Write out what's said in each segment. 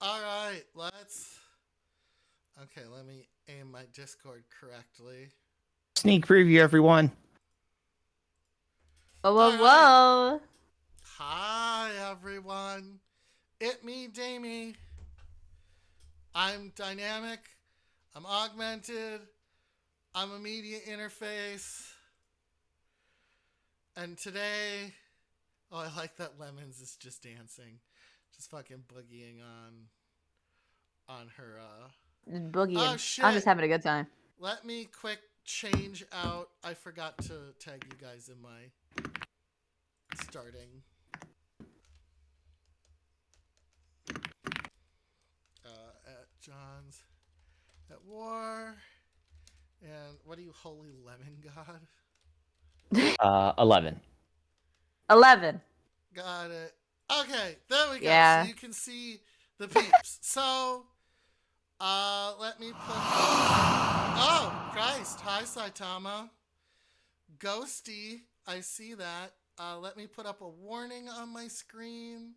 All right, let's. Okay, let me aim my Discord correctly. Sneak preview, everyone. Whoa, All whoa, right. whoa. Hi, everyone. It me, Damie. I'm dynamic. I'm augmented. I'm a media interface. And today, oh, I like that Lemons is just dancing, just fucking boogieing on her. Oh Boogieing. I'm shit! just having a good time. Let me quick change out. I forgot to tag you guys in my starting. At John's at war. And what are you, holy lemon god? 11. 11. Got it. Okay, there we go. Yeah. So you can see the peeps. So, let me put. Oh, Christ. Hi, Saitama. Ghosty. I see that. Let me put up a warning on my screen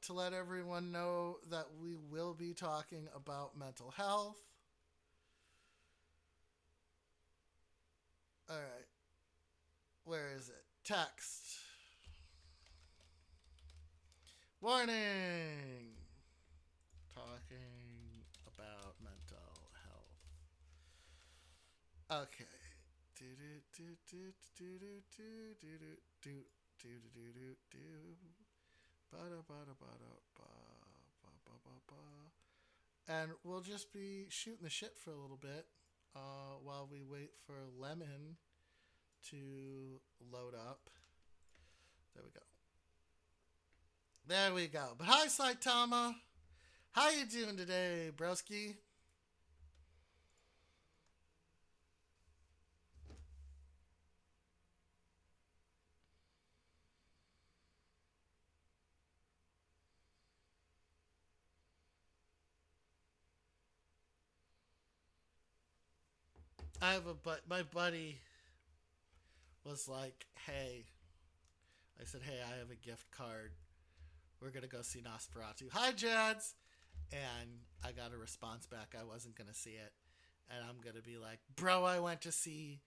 to let everyone know that we will be talking about mental health. All right. Where is it? Text. Warning. Talking about mental health. Okay. And we'll just be shooting the shit for a little bit while we wait for Lemon to load up. There we go. There we go. But hi, Saitama. How you doing today, broski? I have my buddy was like, "Hey," I said, "Hey, I have a gift card. We're gonna go see Nosferatu." Hi, Jads. And I got a response back. I wasn't gonna see it, and I'm gonna be like, "Bro, I went to see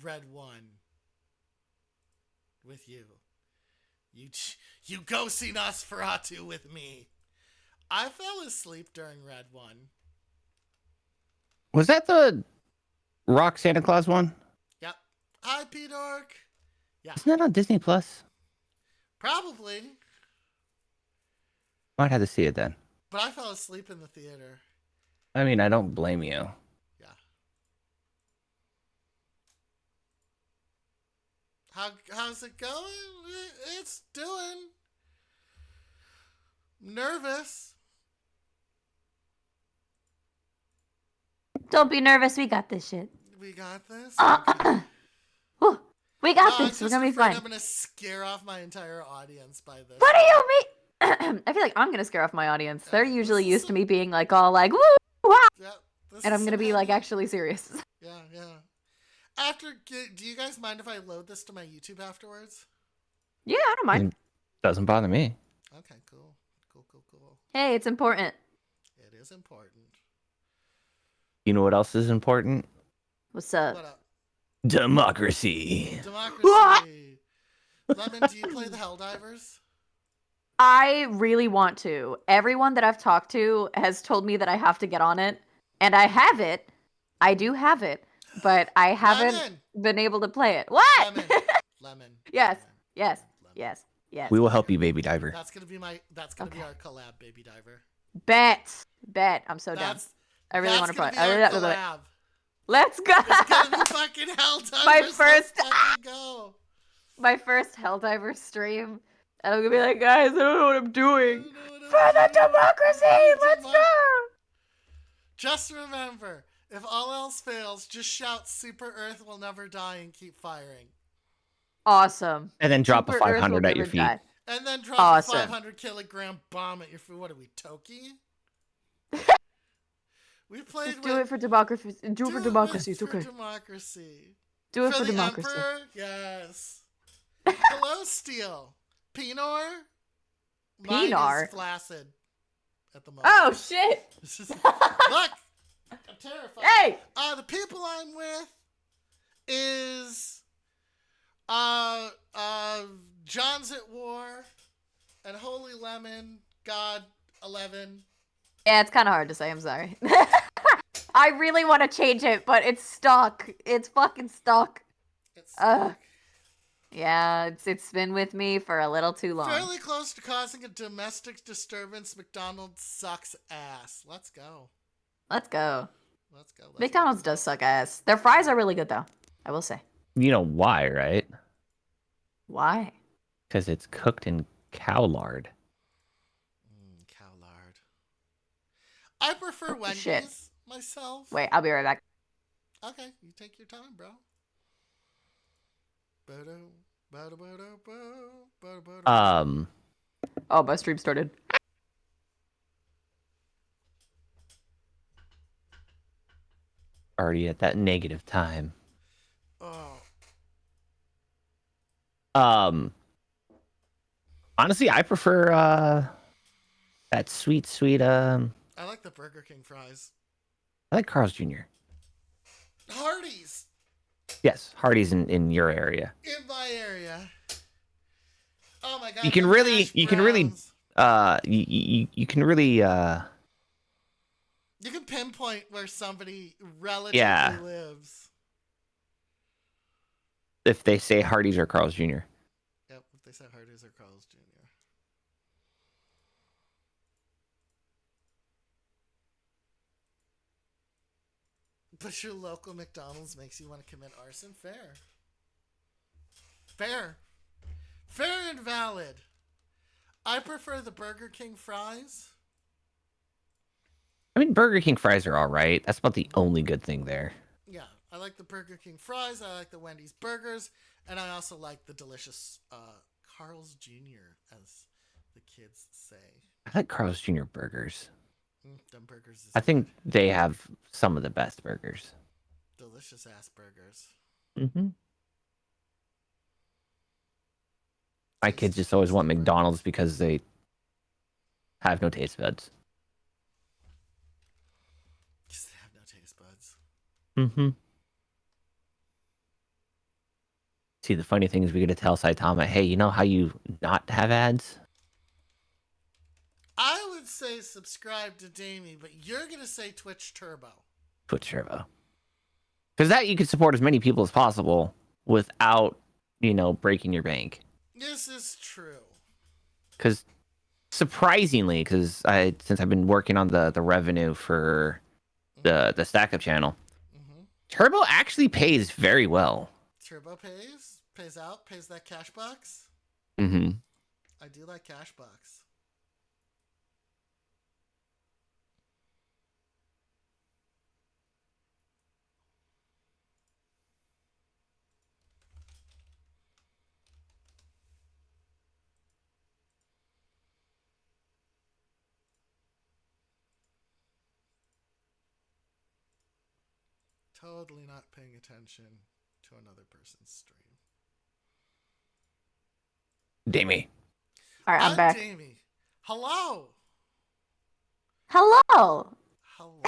Red One with you. You go see Nosferatu with me." I fell asleep during Red One. Was that the Rock Santa Claus one? Yep. Hi, P Dork. Yeah. Isn't that on Disney Plus? Probably. Might have to see it then. But I fell asleep in the theater. I mean, I don't blame you. Yeah. How's it going? It's doing. Nervous. Don't be nervous. We got this shit. We got this. Okay. Whew. We got No, this. We're going to be fine. I'm gonna scare off my entire audience by this. What do you mean? I feel like I'm going to scare off my audience. They're usually used to me being like all like, woo, wow. Yeah, And I'm going to be like actually serious. Yeah, yeah. After, do you guys mind if I load this to my YouTube afterwards? Yeah, I don't mind. Doesn't bother me. Okay, cool. Cool. Hey, it's important. It is important. You know what else is important? What's up? What up? Democracy. Democracy. Lemon, do you play the Helldivers? I really want to. Everyone that I've talked to has told me that I have to get on it. And I have it. I do have it. But I haven't been able to play it. What? Lemon. Yes. Lemon. Yes. Lemon. Yes. Yes. We will help you, Baby Diver. That's gonna be our collab, Baby Diver. Bet. I'm so down. I really want to play. Let's go. It's gonna be fucking Helldivers. My first Helldiver stream. And I'm gonna be like, guys, I don't know what I'm doing. For the democracy, let's go. Just remember, if all else fails, just shout "Super Earth will never die" and keep firing. Awesome. And then drop a 500 at your feet. Die. And then drop a 500-kilogram bomb at your feet. What are we, Toki? We played. Just do it for democracy. Do it for democracy. It's okay. Democracy. Do it for democracy. Emperor? Yes. Hello, Steel. Pinor? Mine Pinar? is flaccid at the moment. Oh shit! Look, I'm terrified. Hey! The people I'm with is John's at War and Holy Lemon, God 11. Yeah, it's kind of hard to say. I'm sorry. I really want to change it, but it's stuck. It's fucking stuck. It's Yeah, it's been with me for a little too long. fairly close to causing a domestic disturbance. McDonald's sucks ass. Let's go. Let's go. Let's go. McDonald's does suck ass. Their fries are really good though. I will say. You know why, right? Why? Because it's cooked in cow lard. Cow lard. I prefer Wendy's shit. myself. Wait, I'll be right back. Okay, you take your time, bro. Oh, my stream started. Already at that negative time. Oh. Honestly, I prefer that sweet. I like the Burger King fries. I like Carl's Jr. Hardee's Yes, Hardee's in your area. in my area. Oh my god. You can the really, hash you can really, browns. you can really, You can pinpoint where somebody relatively Yeah. lives. if they say Hardee's or Carl's Jr. Yep, if they say Hardee's or Carl's Jr. But your local McDonald's makes you want to commit arson? Fair. Fair. Fair and valid. I prefer the Burger King fries. I mean, Burger King fries are all right. That's about the only good thing there. Yeah, I like the Burger King fries. I like the Wendy's burgers. And I also like the delicious Carl's Jr., as the kids say. I like Carl's Jr. burgers. Them burgers is I think they have some of the best burgers. delicious ass burgers. Mm-hmm. My kids just always want McDonald's because they have no taste buds. Because they have no taste buds. Mm-hmm. See, the funny thing is we get to tell Saitama, hey, you know how you not have ads? I would say subscribe to Damie, but you're going to say Twitch Turbo. Twitch Turbo. Because that you can support as many people as possible without, breaking your bank. This is true. Because surprisingly, since I've been working on the revenue for the Stack Up channel, Turbo actually pays very well. Turbo pays out, pays that cash box. Mm-hmm. I do like cash box. Totally not paying attention to another person's stream. Damie. All right, I'm back. Damie. Hello. Hello. Hello.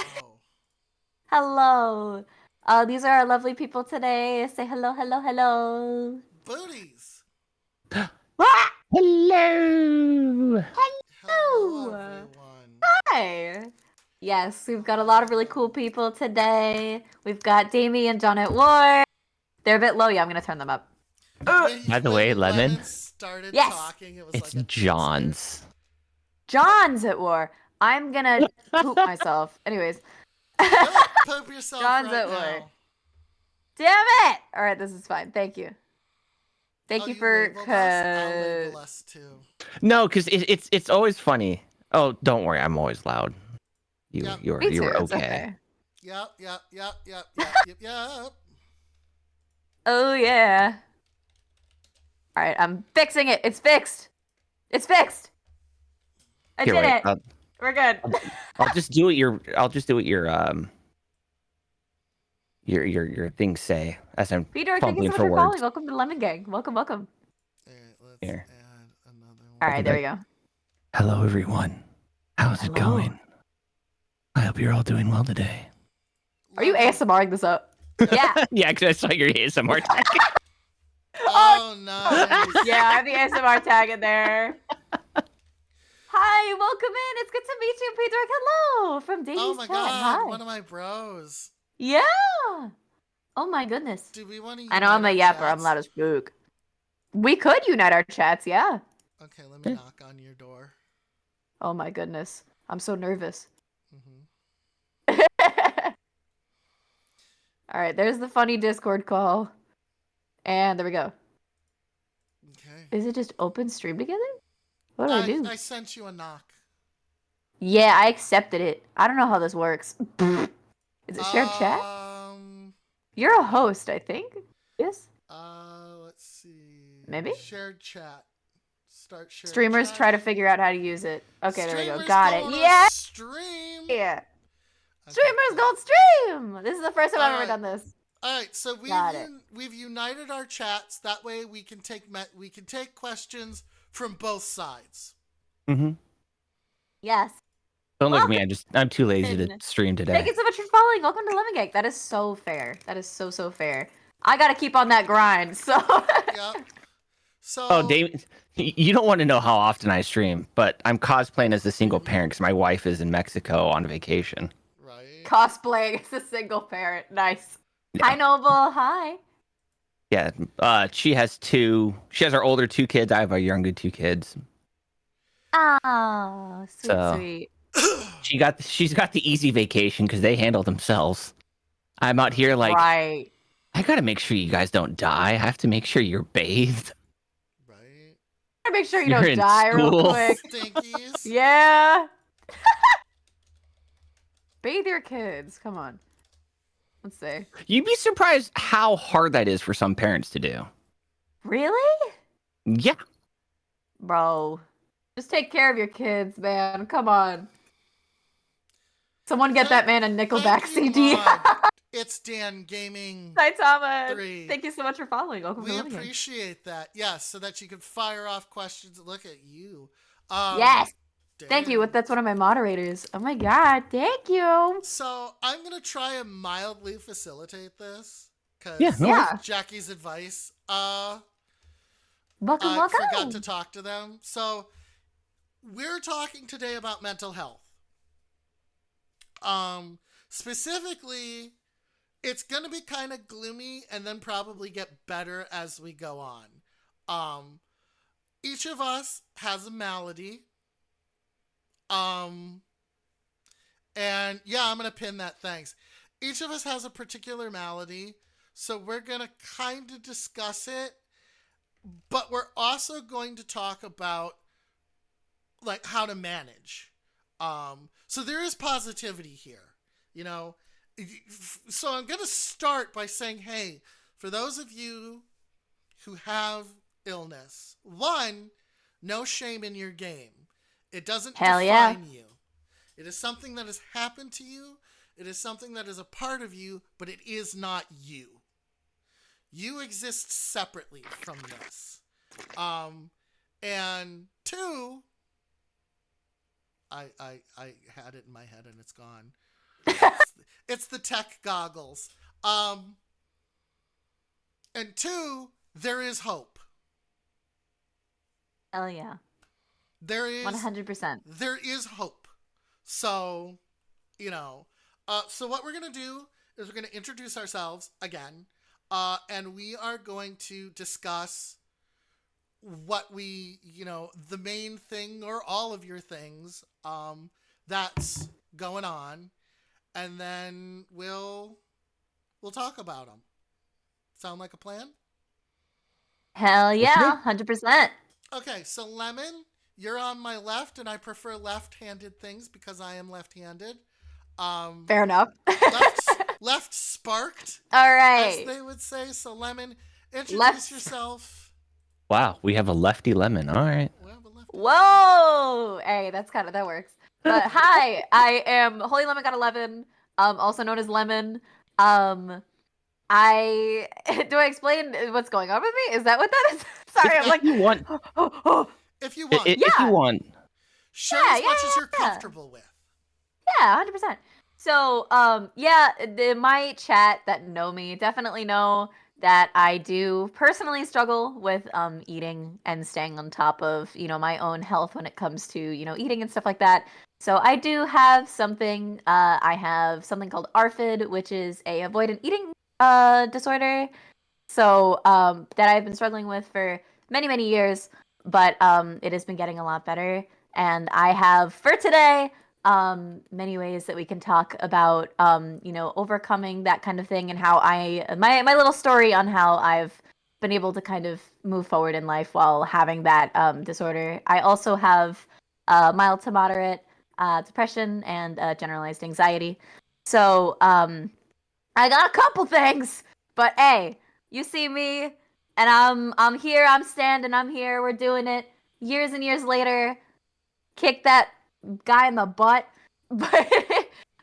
Hello. These are our lovely people today. Say hello, hello, hello. Booties. Ah! Hello. Hello, everyone. Hi. Yes, we've got a lot of really cool people today. We've got Damie and John at War. They're a bit low. Yeah, I'm going to turn them up. By the way, Lemon, started Yes. talking, it was it's like a John's. John's at War. I'm going to poop myself. Anyways. Poop yourself John's right at now. work. Damn it! All right, this is fine. Thank you. Thank you for labeled us? I'll label us too. No, because it's always funny. Oh, don't worry, I'm always loud. You Yep. you were Me too. you were It's okay. Yep. Oh yeah. All right, I'm fixing it. It's fixed. It's fixed. I Here, did wait, it. We're good. I'll just do what your your things say as I'm Peter, thank you fumbling so much for for following. words. Welcome to Lemon Gang. Welcome, welcome. Alright, let's Here. add another one. All right, there we go. Hello, everyone. How's it Hello. going? I hope you're all doing well today. Are you ASMRing this up? Yeah. Yeah, because I saw your ASMR tag. Oh, nice. Yeah, I have the ASMR tag in there. Hi, welcome in. It's good to meet you, Pedro. Hello from Davies Oh my Chat. god, Hi. one of my bros. Yeah. Oh my goodness. Do we want to? I know I'm a yapper. I'm loud as fuck. We could unite our chats, yeah. Okay, let me knock on your door. Oh my goodness. I'm so nervous. Mm-hmm. All right, there's the funny Discord call. And there we go. Okay. Is it just open stream together? What do I do? I sent you a knock. Yeah, I accepted it. I don't know how this works. Is it shared chat? You're a host, I think. Yes? Let's see. Maybe? Shared chat. Start shared Streamers chat. try to figure out how to use it. Okay, there we go. Streamers Got it. gonna Yeah! Stream! Yeah. Okay, Streamers cool. don't stream! This is the first time I've ever Alright. done this. Alright, so we've united our chats. That way we can take questions from both sides. Mm-hmm. Yes. Don't look at me. I'm too lazy to stream today. Thank you so much for following. Welcome to Lemon Cake. That is so fair. That is so fair. I gotta keep on that grind, so... Yep. So, Oh, Dave, you don't want to know how often I stream, but I'm cosplaying as a single parent because my wife is in Mexico on vacation. right. Cosplaying as a single parent. Nice. Yeah. Hi, Noble. Hi. Yeah, she has our older 2 kids. I have our younger 2 kids. Oh, sweet, So- sweet. She's got the easy vacation because they handle themselves. I'm out here like, Right. I gotta make sure you guys don't die. I have to make sure you're bathed. Right. Gotta make sure you You're don't in die real school. quick. Stinkies. Yeah. Bathe your kids. Come on. Let's see. You'd be surprised how hard that is for some parents to do. Really? Yeah. Bro. Just take care of your kids, man. Come on. Someone get that man a Nickelback Thank you, CD. Mod. It's Dan Gaming. Hi, Thomas. 3. Thank you so much for following. Welcome We to Living Cake. appreciate that. Yes, so that you can fire off questions. Look at you. Yes. Thank you. Dan. That's one of my moderators. Oh my god. Thank you. So I'm gonna try and mildly facilitate this. Cause Yeah, no Yeah. Jackie's advice. Welcome, I welcome. forgot to talk to them. So we're talking today about mental health. Specifically, it's gonna be kind of gloomy and then probably get better as we go on. Each of us has a malady. And yeah, I'm gonna pin that. Thanks. Each of us has a particular malady, so we're gonna kind of discuss it, but we're also going to talk about like how to manage. So there is positivity here, you know. So I'm gonna start by saying, hey, for those of you who have illness, 1, no shame in your game. It doesn't Hell define yeah. you. It is something that has happened to you. It is something that is a part of you, but it is not you. You exist separately from this. And 2, I had it in my head and it's gone. It's the tech goggles. And 2, there is hope. Hell yeah. There is 100%. There is hope. So, you know, so what we're going to do is we're going to introduce ourselves again, and we are going to discuss what we, you know, the main thing or all of your things that's going on, and then we'll talk about them. Sound like a plan? Hell yeah. 100%. Okay, so Lemon, you're on my left, and I prefer left-handed things because I am left-handed. Fair enough. Left sparked, All as right. they would say. So, Lemon, introduce Left- yourself. Wow, we have a lefty lemon. All right. We have a left- Whoa! Hey, that works. But hi, I am Holy Lemon Got 11, also known as Lemon. Do I explain what's going on with me? Is that what that is? Sorry, I'm like, If you want, If you want, if Yeah. you want, Share as much as you're comfortable with. Yeah, 100%. So, my chat that know me definitely know that I do personally struggle with eating and staying on top of, my own health when it comes to, eating and stuff like that. So I do have something. I have something called ARFID, which is a avoidant eating disorder. So that I've been struggling with for many, many years, but it has been getting a lot better. And I have for today many ways that we can talk about overcoming that kind of thing, and how my little story on how I've been able to kind of move forward in life while having that disorder. I also have mild to moderate depression and generalized anxiety. So I got a couple things, but hey, you see me, and I'm here. I'm standing. I'm here. We're doing it. Years and years later, kick that guy in the butt. But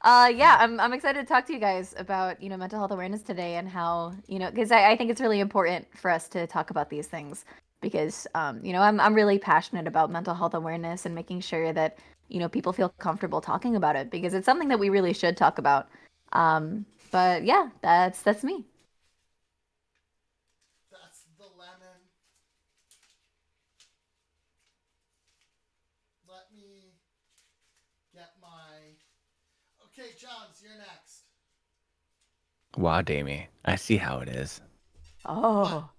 yeah, I'm excited to talk to you guys about mental health awareness today, and how because I think it's really important for us to talk about these things, because I'm really passionate about mental health awareness and making sure that people feel comfortable talking about it, because it's something that we really should talk about. But yeah, that's me. That's the lemon. Let me get my... Okay, Johns, you're next. Wow, Damie, I see how it is. Oh.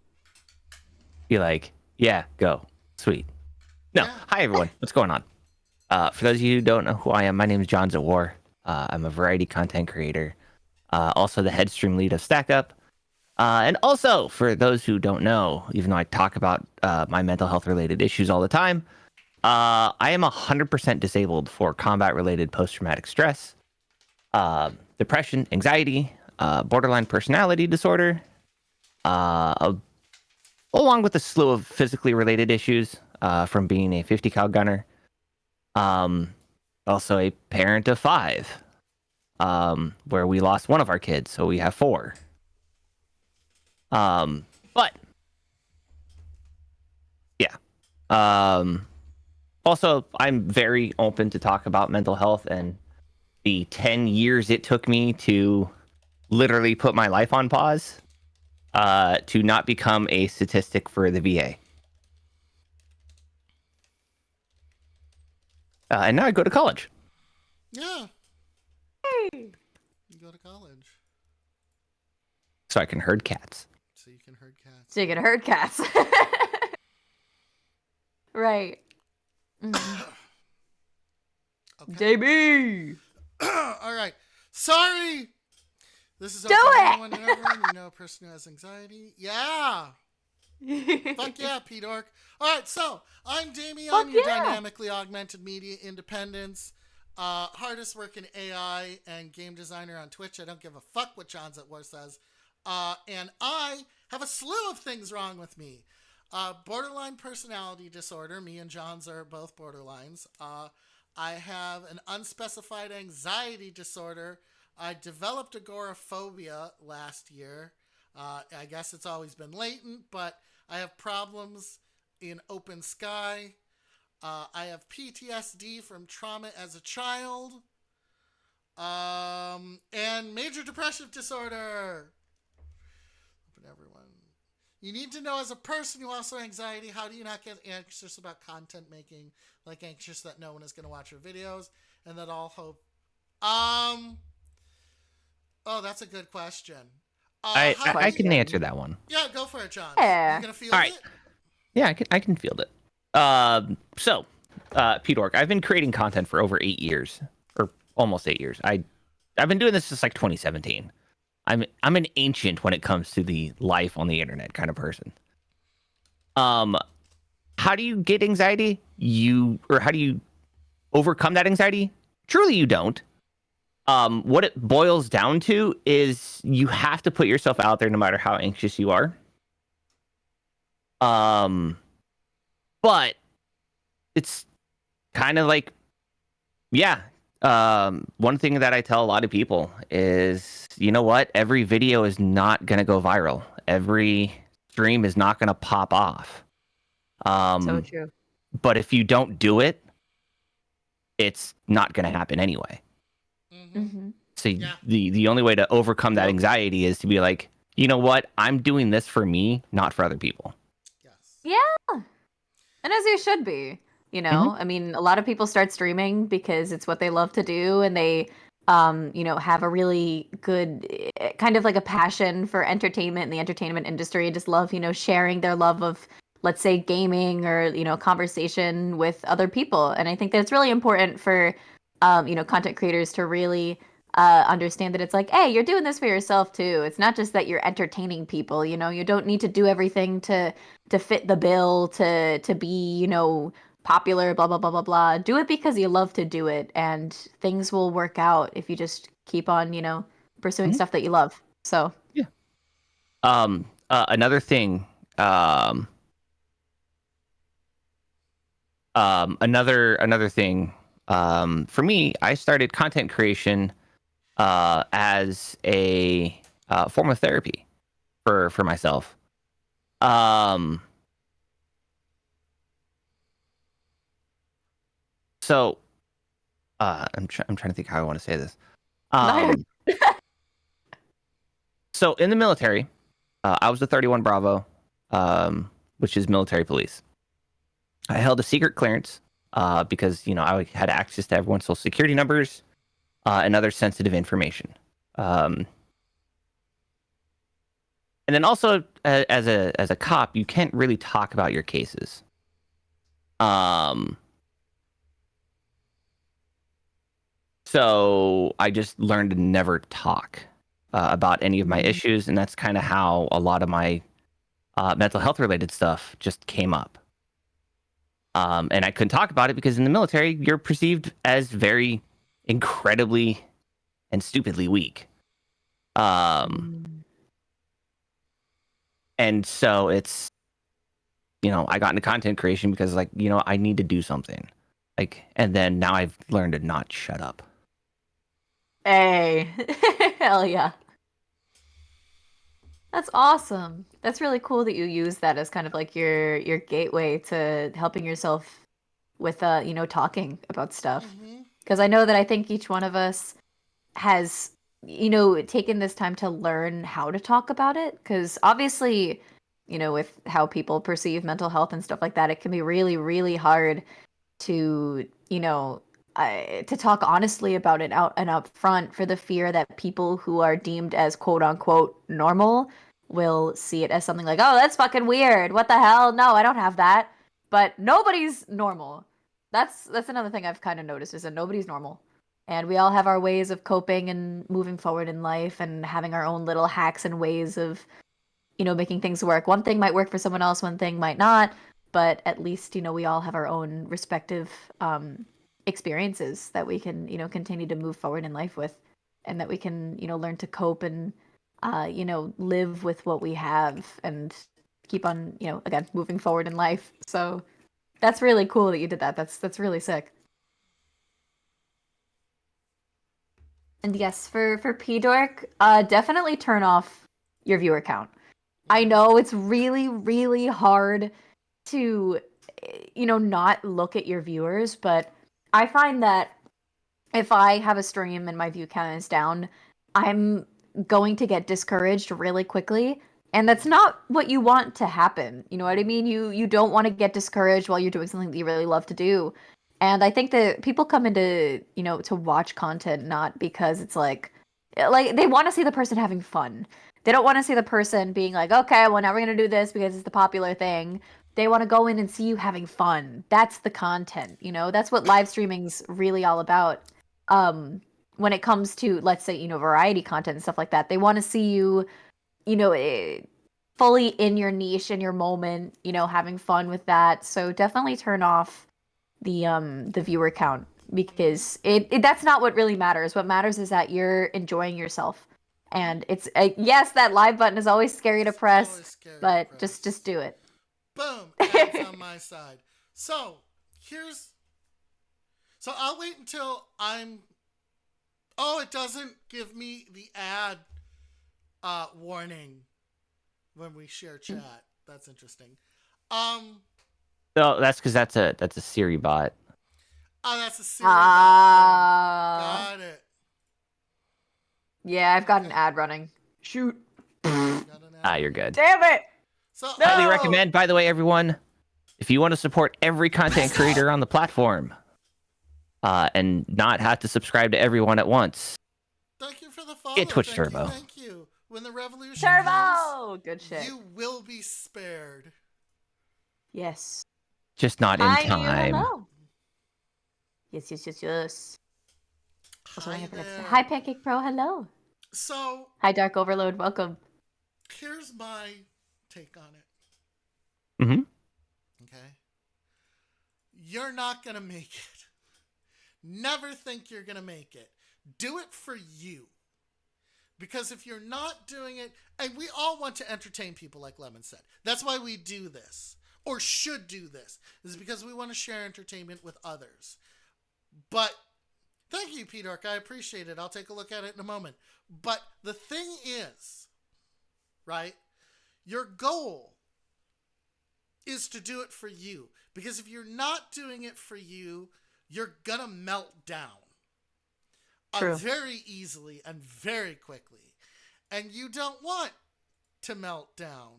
Be like, yeah, go. Sweet. No, Yeah. Hi everyone. What's going on? For those of you who don't know who I am, my name is Johns at War. I'm a variety content creator. Also the head stream lead of StackUp. And also, for those who don't know, even though I talk about my mental health related issues all the time, I am 100% disabled for combat related post-traumatic stress, depression, anxiety, borderline personality disorder, along with a slew of physically related issues from being a 50 cal gunner. Also a parent of 5, where we lost one of our kids, so we have 4. But yeah. Also, I'm very open to talk about mental health and the 10 years it took me to literally put my life on pause, to not become a statistic for the VA. And now I go to college. Yeah. You go to college. So I can herd cats. So you can herd cats. So you can herd cats. Right. Mm. Okay. JB. All right. Sorry. This is Do open it. to everyone. A person who has anxiety. Yeah. Fuck yeah, P-Dork. All right, so I'm Damie. I'm your dynamically augmented media independence, hardest working AI and game designer on Twitch. I don't give a fuck what Johns at War says. And I have a slew of things wrong with me. Borderline personality disorder. Me and Johns are both borderlines. I have an unspecified anxiety disorder. I developed agoraphobia last year. I guess it's always been latent, but I have problems in open sky. I have PTSD from trauma as a child. And major depressive disorder. Open everyone. You need to know, as a person who also has anxiety, how do you not get anxious about content making? Like anxious that no one is going to watch your videos and that all hope. Oh, that's a good question. I can answer that one. Yeah, go for it, John. Yeah. You gonna field it? Yeah, I can field it. So, P-Dork, I've been creating content for over 8 years, or almost 8 years. I've been doing this since like 2017. I'm an ancient when it comes to the life on the internet kind of person. How do you get anxiety? How do you overcome that anxiety? Truly, you don't. What it boils down to is you have to put yourself out there no matter how anxious you are. But it's kind of like, yeah. One thing that I tell a lot of people is, you know what? Every video is not going to go viral. Every stream is not going to pop off. So true. But if you don't do it, it's not going to happen anyway. Mm-hmm. So the only way to overcome that anxiety is to be like, you know what? I'm doing this for me, not for other people. Yes. Yeah. And as you should be, you know, I mean, a lot of people start streaming because it's what they love to do, and they, you know, have a really good kind of like a passion for entertainment and the entertainment industry. Just love, you know, sharing their love of, let's say, gaming or, you know, conversation with other people. And I think that it's really important for, you know, content creators to really understand that it's like, hey, you're doing this for yourself too. It's not just that you're entertaining people. You know, you don't need to do everything to fit the bill, to be, you know, popular, blah blah blah blah blah. Do it because you love to do it, and things will work out if you just keep on, you know, pursuing stuff that you love. So yeah. Another thing. Another thing. For me, I started content creation as a form of therapy for myself. So I'm trying to think how I want to say this. So in the military, I was a 31 Bravo, which is military police. I held a secret clearance because, you know, I had access to everyone's social security numbers and other sensitive information. And then also as a cop, you can't really talk about your cases. So I just learned to never talk about any of my issues, and that's kind of how a lot of my mental health related stuff just came up. And I couldn't talk about it because in the military, you're perceived as very incredibly and stupidly weak. And so it's, you know, I got into content creation because, like, you know, I need to do something. Like, and then now I've learned to not shut up. Hey, hell yeah. That's awesome. That's really cool that you use that as kind of like your gateway to helping yourself with you know, talking about stuff. Because I know that I think each one of us has, you know, taken this time to learn how to talk about it. Because obviously, you know, with how people perceive mental health and stuff like that, it can be really, really hard to, you know, to talk honestly about it out and up front, for the fear that people who are deemed as quote unquote normal will see it as something like, oh, that's fucking weird. What the hell? No, I don't have that. But nobody's normal. That's another thing I've kind of noticed, is that nobody's normal. And we all have our ways of coping and moving forward in life, and having our own little hacks and ways of, you know, making things work. One thing might work for someone else, one thing might not, but at least, you know, we all have our own respective experiences that we can, you know, continue to move forward in life with, and that we can, you know, learn to cope and you know, live with what we have and keep on, you know, again, moving forward in life. So that's really cool that you did that. That's really sick. And yes, for PDork, definitely turn off your viewer count. I know it's really, really hard to, you know, not look at your viewers, but I find that if I have a stream and my view count is down, I'm going to get discouraged really quickly. And that's not what you want to happen. You know what I mean? You don't want to get discouraged while you're doing something that you really love to do. And I think that people come into, you know, to watch content not because it's like they want to see the person having fun. They don't want to see the person being like, okay, well, now we're going to do this because it's the popular thing. They want to go in and see you having fun. That's the content, you know? That's what live streaming's really all about. When it comes to, let's say, you know, variety content and stuff like that, they want to see you, you know, fully in your niche, in your moment, you know, having fun with that. So definitely turn off the viewer count, because it that's not what really matters. What matters is that you're enjoying yourself. And it's yes, that live button is always scary to press, but just do it. Boom, ads on my side. So I'll wait until I'm. Oh, it doesn't give me the ad warning when we share chat. That's interesting. So that's because that's a Siri bot. Oh, that's a Siri. Ah. Got it. Yeah, I've got an ad running. Shoot. You're good. Damn it. So No! Highly recommend, by the way, everyone, if you want to support every content creator on the platform and not have to subscribe to everyone at once, thank you for the follow. get Twitch thank Turbo. You, thank you. When the revolution comes, Turbo! Good shit. you will be spared. Yes. Just not in Hi, time. hello. Yes. Hi there. Hi, Pancake Pro. Hello. So, hi, Dark Overload. Welcome. Here's my take on it. Mm-hmm. Okay. You're not going to make it. Never think you're going to make it. Do it for you. Because if you're not doing it, and we all want to entertain people, like Lemon said. That's why we do this, or should do this, is because we want to share entertainment with others. But, thank you, P-Dark. I appreciate it. I'll take a look at it in a moment. But the thing is, right, your goal is to do it for you. Because if you're not doing it for you, you're going to melt down. True. Very easily and very quickly. And you don't want to melt down.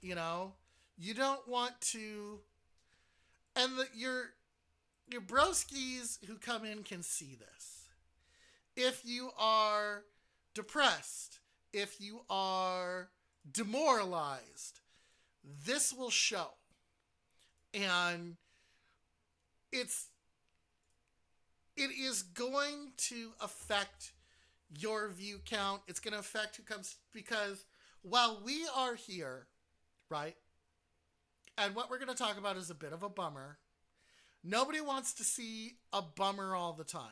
You know? You don't want to... And your broskies who come in can see this. If you are depressed, if you are demoralized, this will show. And it is going to affect your view count. It's going to affect who comes, because while we are here, right, and what we're going to talk about is a bit of a bummer, nobody wants to see a bummer all the time.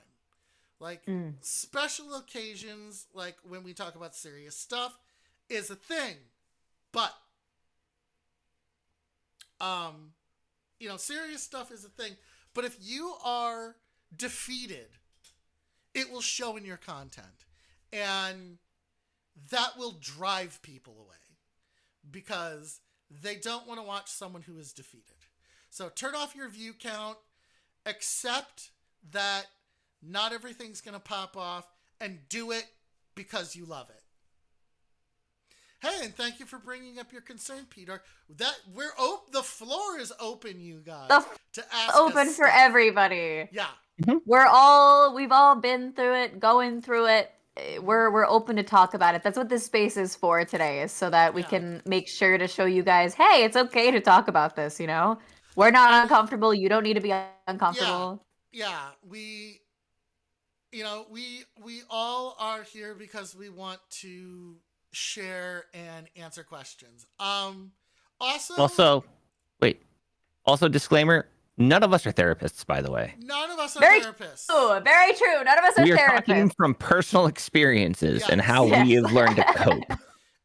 Like, special occasions, like when we talk about serious stuff, is a thing. But, serious stuff is a thing. But if you are defeated, it will show in your content. And that will drive people away. Because they don't want to watch someone who is defeated. So turn off your view count. Accept that not everything's going to pop off. And do it because you love it. Hey, and thank you for bringing up your concern, Peter. The floor is open, you guys. To ask open us for stuff. everybody. Yeah. We've all been through it, going through it. We're open to talk about it. That's what this space is for today, is so that we can make sure to show you guys, hey, it's okay to talk about this, you know? We're not uncomfortable. You don't need to be uncomfortable. Yeah. We all are here because we want to share and answer questions. Also, disclaimer, none of us are therapists, by the way. None of us are therapists. Oh, very true. None of us are therapists. We are talking from personal experiences and how we have learned to cope.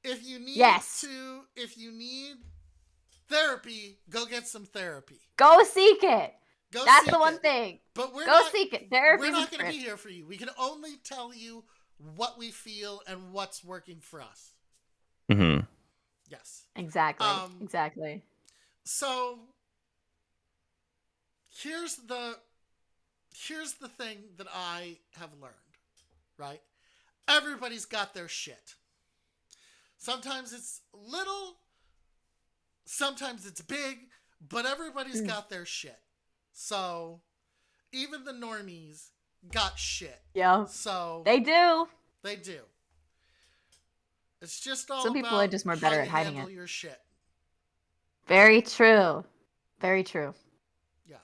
If you need therapy, go get some therapy. Go seek it. That's the one thing. But seek it. Therapy. We're not going to be here for you. We can only tell you what we feel and what's working for us. Mm-hmm. Yes. Exactly. Exactly. So here's the thing that I have learned, right? Everybody's got their shit. Sometimes it's little, sometimes it's big, but everybody's got their shit. So even the normies got shit. Yeah. So they do. They do. It's just all some people are just more better at hiding it. Your shit. Very true. Very true. Yeah.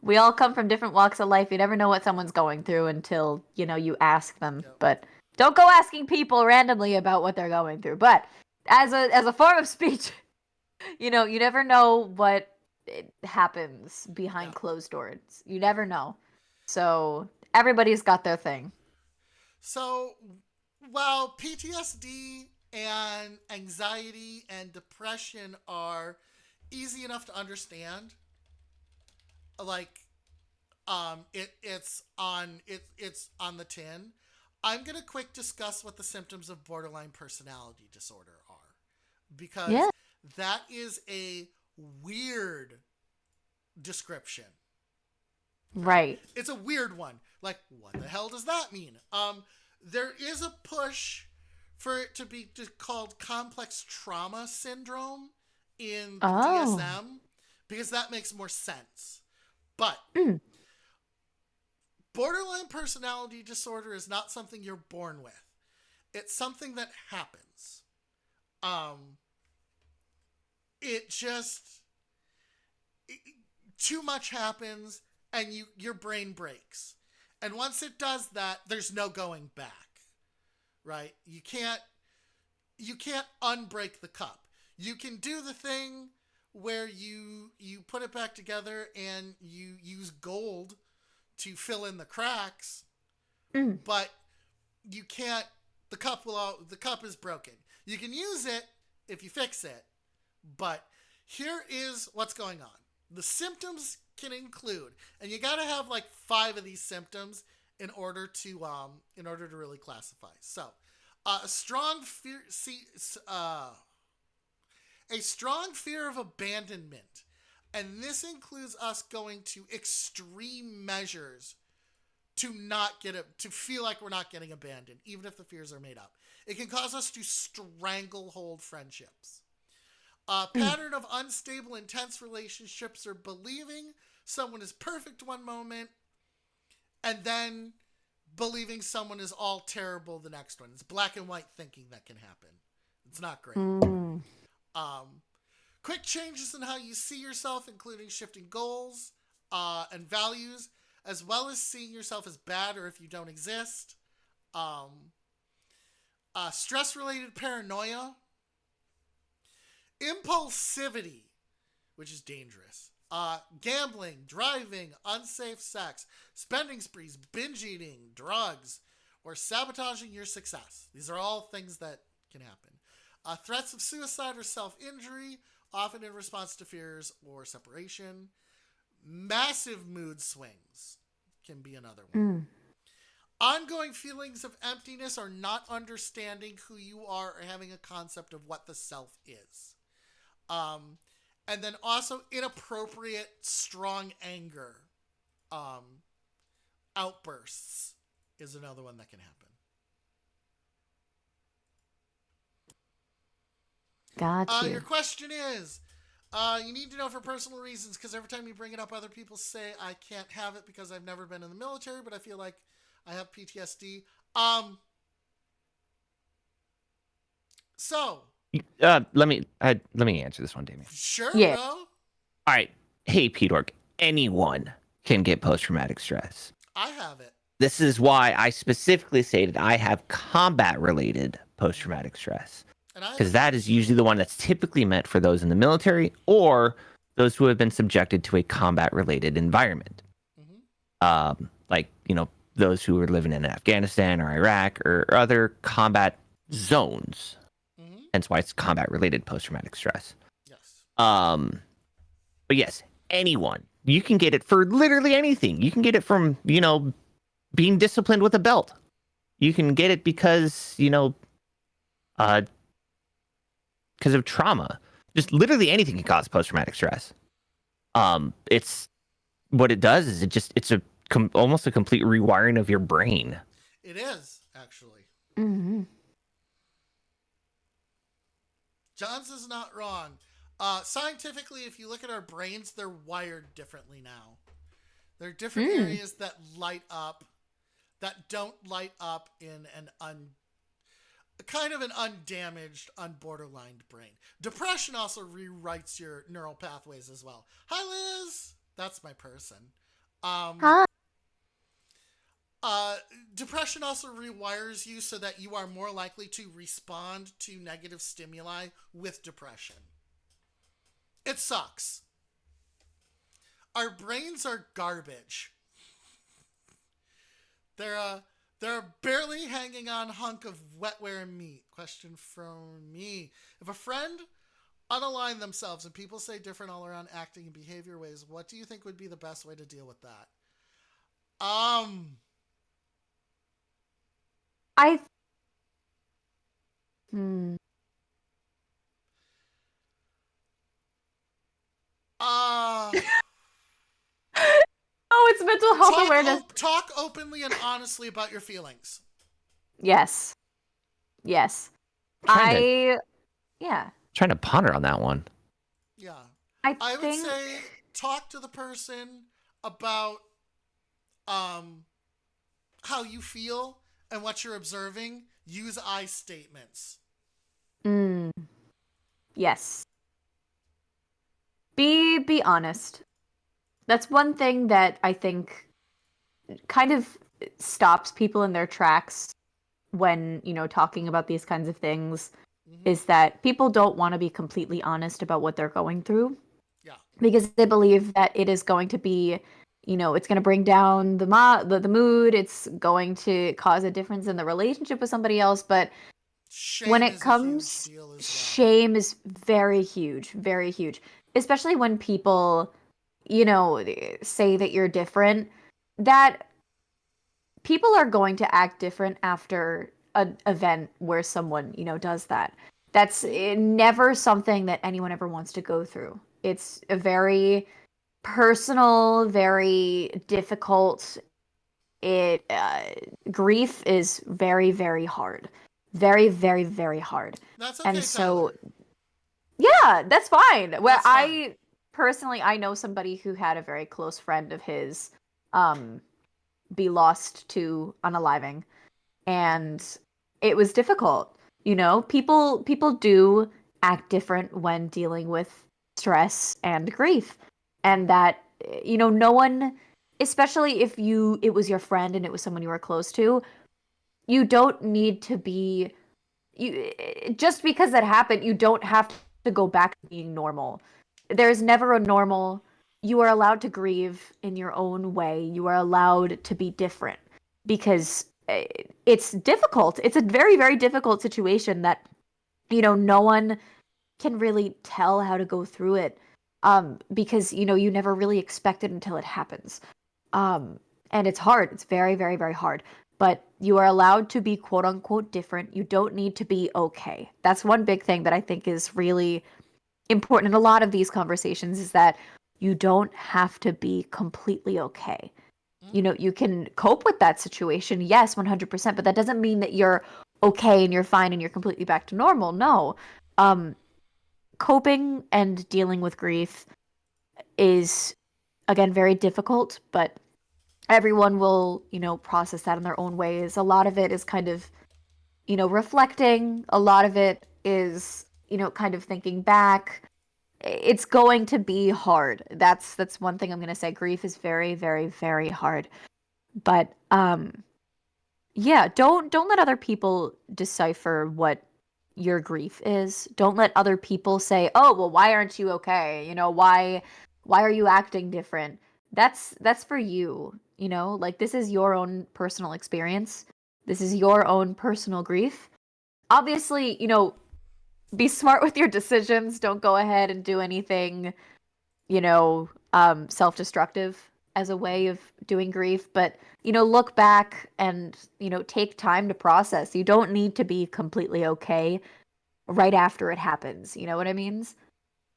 We all come from different walks of life. You never know what someone's going through until, you ask them. Yep. But don't go asking people randomly about what they're going through. But as a form of speech, you never know what happens behind closed doors. You never know. So everybody's got their thing. So while PTSD and anxiety and depression are easy enough to understand, like it's on the tin, I'm gonna quick discuss what the symptoms of borderline personality disorder are, because that is a weird description. Right. It's a weird one. Like, what the hell does that mean? There is a push for it to be called complex trauma syndrome in the DSM because that makes more sense. But borderline personality disorder is not something you're born with. It's something that happens. Too much happens and your brain breaks. And once it does that, there's no going back. Right? You can't unbreak the cup. You can do the thing where you put it back together and you use gold to fill in the cracks, but you can't. The cup is broken. You can use it if you fix it, but here is what's going on. The symptoms can include, and you got to have like 5 of these symptoms in order to really classify. So, a strong fear of abandonment. And this includes us going to extreme measures to feel like we're not getting abandoned, even if the fears are made up. It can cause us to stranglehold friendships. A pattern of unstable, intense relationships or believing someone is perfect one moment and then believing someone is all terrible the next one. It's black and white thinking that can happen. It's not great. Quick changes in how you see yourself, including shifting goals and values, as well as seeing yourself as bad or if you don't exist. Stress-related paranoia. Impulsivity, which is dangerous. Gambling, driving, unsafe sex, spending sprees, binge eating, drugs, or sabotaging your success. These are all things that can happen. Threats of suicide or self-injury, often in response to fears or separation. Massive mood swings can be another one. Ongoing feelings of emptiness or not understanding who you are or having a concept of what the self is. And then also inappropriate, strong anger outbursts is another one that can happen. Gotcha. Your question is, you need to know for personal reasons, because every time you bring it up, other people say, I can't have it because I've never been in the military, but I feel like I have PTSD. So... let me answer this one, Damien. Sure, Yeah. bro. All right. Hey, P-Dork. Anyone can get post-traumatic stress. I have it. This is why I specifically stated I have combat-related post-traumatic stress. Because that is usually the one that's typically meant for those in the military or those who have been subjected to a combat-related environment. Like, those who are living in Afghanistan or Iraq or other combat zones. Hence why it's combat-related post-traumatic stress. Yes. But yes, anyone. You can get it for literally anything. You can get it from, being disciplined with a belt. You can get it because, because of trauma. Just literally anything can cause post-traumatic stress. It's what it does is it's almost a complete rewiring of your brain. It is, actually. John's is not wrong. Scientifically, if you look at our brains, they're wired differently now. There are different areas that light up, that don't light up in kind of an undamaged, unborderlined brain. Depression also rewrites your neural pathways as well. Hi, Liz. That's my person. Hi. Depression also rewires you so that you are more likely to respond to negative stimuli with depression. It sucks. Our brains are garbage. They're barely hanging on hunk of wetware and meat. Question from me. If a friend unaligned themselves and people say different all around acting and behavior ways, what do you think would be the best way to deal with that? It's mental health awareness. Talk openly and honestly about your feelings. Yes. Yes. Trying Yeah. to ponder on that one. Yeah. I would say talk to the person about how you feel and what you're observing. Use I statements. Yes. Be honest. That's one thing that I think kind of stops people in their tracks when, talking about these kinds of things, is that people don't want to be completely honest about what they're going through. Yeah. Because they believe that it is going to be, it's going to bring down the mood, it's going to cause a difference in the relationship with somebody else, but when it comes, shame is very huge, very huge. Especially when people, say that you're different, that people are going to act different after an event where someone, does that. That's never something that anyone ever wants to go through. It's a very personal, very difficult. Grief is very, very hard. Very, very, very hard. That's okay, and so, Tyler. Yeah, that's fine. Well, That's fine. I know somebody who had a very close friend of his be lost to unaliving, and it was difficult. People do act different when dealing with stress and grief, and that no one, especially if it was your friend and it was someone you were close to, you don't need to be just because that happened, you don't have to go back to being normal. There's never a normal. You are allowed to grieve in your own way. You are allowed to be different because it's difficult. It's a very, very difficult situation that, no one can really tell how to go through it because, you never really expect it until it happens. And it's hard. It's very, very, very hard. But you are allowed to be quote unquote different. You don't need to be okay. That's one big thing that I think is really important in a lot of these conversations, is that you don't have to be completely okay. You can cope with that situation, yes, 100%, but that doesn't mean that you're okay and you're fine and you're completely back to normal. No. Coping and dealing with grief is, again, very difficult, but everyone will, process that in their own ways. A lot of it is kind of, reflecting. A lot of it is, kind of thinking back. It's going to be hard. That's one thing I'm going to say. Grief is very, very, very hard. But yeah, don't let other people decipher what your grief is. Don't let other people say, "Oh, well, why aren't you okay? Why are you acting different?" That's for you. Like, this is your own personal experience. This is your own personal grief. Obviously, be smart with your decisions. Don't go ahead and do anything, self-destructive as a way of doing grief. But, look back and, take time to process. You don't need to be completely okay right after it happens. You know what I mean?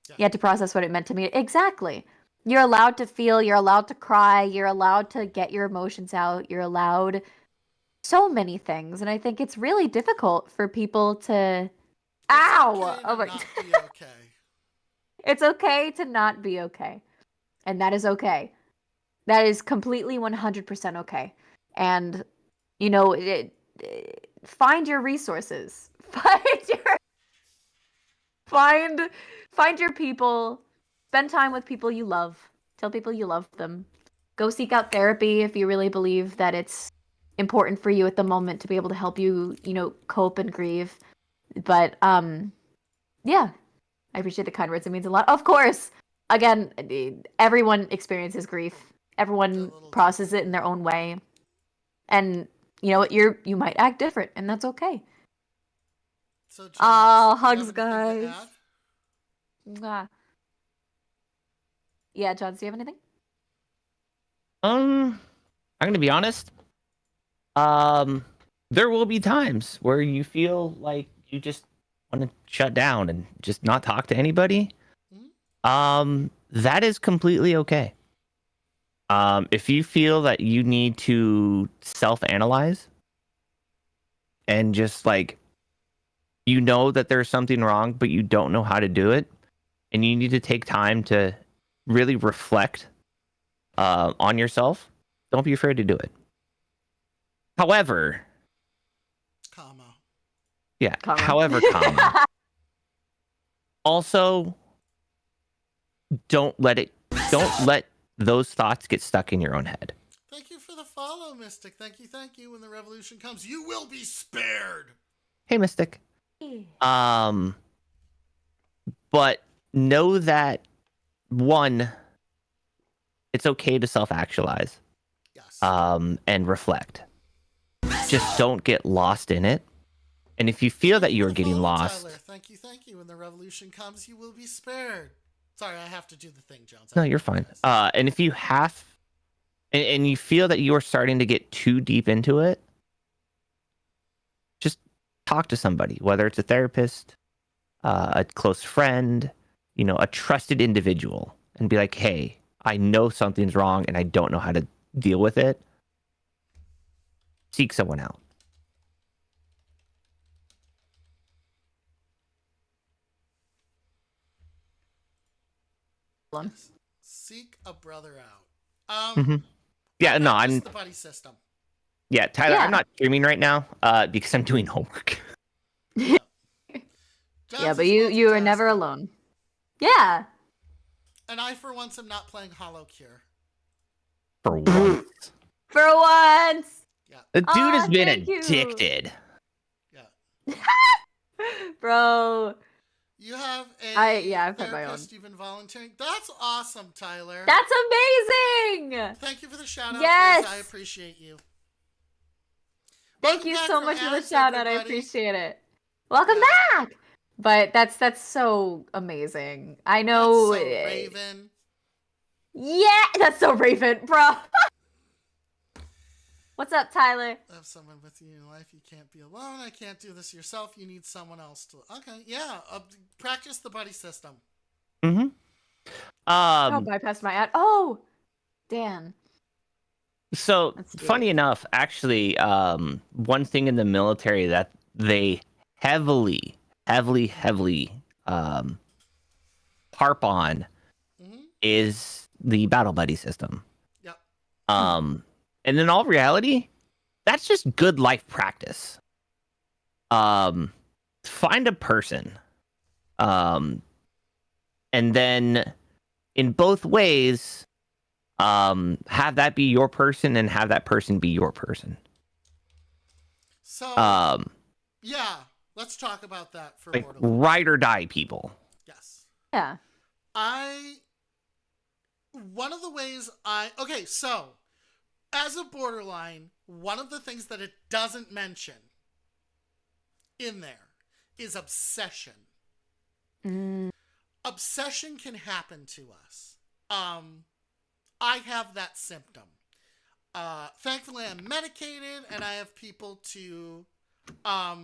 Yeah. You have to process what it meant to me. Exactly. You're allowed to feel, you're allowed to cry, you're allowed to get your emotions out, you're allowed so many things. And I think it's really difficult for people to... Ow! Okay not be okay. It's okay to not be okay. And that is okay. That is completely 100% okay. And, find your resources. Find your people. Spend time with people you love. Tell people you love them. Go seek out therapy if you really believe that it's important for you at the moment to be able to help you, cope and grieve. But yeah, I appreciate the kind words. It means a lot. Of course, again, everyone experiences grief. Everyone processes it in their own way, and you might act different, and that's okay. So, hugs, guys. Mwah. Yeah, John, do you have anything? I'm gonna be honest. There will be times where you feel like you just want to shut down and just not talk to anybody. That is completely okay. If you feel that you need to self-analyze and just like you know that there's something wrong, but you don't know how to do it, and you need to take time to really reflect on yourself, don't be afraid to do it. However, comma. Yeah. However, comma. Also, don't let those thoughts get stuck in your own head. Thank you for the follow, Mystic. Thank you. When the revolution comes, you will be spared. Hey, Mystic. But know that one, it's okay to self-actualize. Yes. And reflect. Just don't get lost in it. And if you feel that you're getting lost, Tyler. Thank you. When the revolution comes, you will be spared. Sorry, I have to do the thing, Jones. No, you're fine. And if you have, and you feel that you are starting to get too deep into it, just talk to somebody, whether it's a therapist, a close friend, a trusted individual, and be like, hey, I know something's wrong and I don't know how to deal with it. Seek someone out. Seek a brother out. Yeah, no, I'm the buddy system. Yeah, Tyler, I'm not streaming right now because I'm doing homework. Yeah, but you are never alone. Yeah. And I, for once, am not playing Hollow Cure. For once. For once. Yeah. The dude has been addicted. Yeah. Bro. You have I've had my own. You've been volunteering. That's awesome, Tyler. That's amazing. Thank you for the shout out. Yes. I appreciate you. Thank you so much for the shout out. I appreciate it. Welcome back. But that's so amazing. I know. That's so Raven. Yeah, that's so Raven, bro. What's up, Tyler? Have someone with you in life. You can't be alone. I can't do this yourself. You need someone else to. Okay, yeah. Practice the buddy system. Mm-hmm. Bypassed my ad. Oh, Dan. So funny enough, actually, one thing in the military that they heavily harp on is the battle buddy system. Yep. And in all reality, that's just good life practice. Find a person. And then in both ways, have that be your person and have that person be your person. So, yeah, let's talk about that for like ride or die people. Yes. Yeah. One of the ways okay, so as a borderline, one of the things that it doesn't mention in there is obsession. Obsession can happen to us. I have that symptom. Thankfully, I'm medicated, and I have people to. All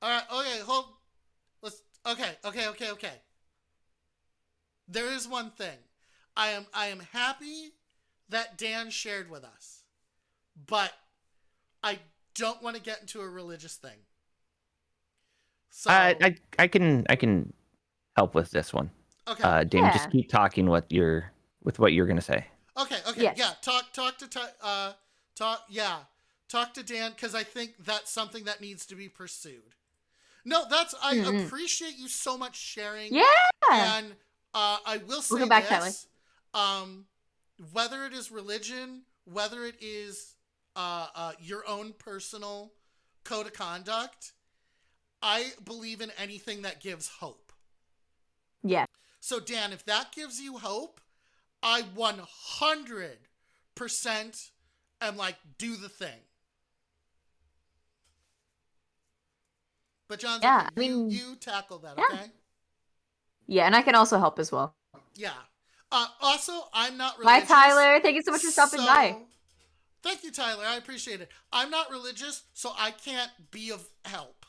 right. Okay. Hold. Let's. Okay. There is one thing. I am happy that Dan shared with us, but I don't want to get into a religious thing. So I can help with this one. Okay. Dame, just keep talking with what you're gonna say. Okay. Yes. Yeah. Talk to Dan, because I think that's something that needs to be pursued. No, I appreciate you so much sharing. Yeah. And I will say Welcome back, this. Whether it is religion, whether it is your own personal code of conduct, I believe in anything that gives hope. Yeah. So, Dan, if that gives you hope, I 100% am like, do the thing. But, John, yeah, you tackle that, okay? Yeah, and I can also help as well. Yeah. Also, I'm not religious. Bye, Tyler. Thank you so much for stopping by. Thank you, Tyler. I appreciate it. I'm not religious, so I can't be of help.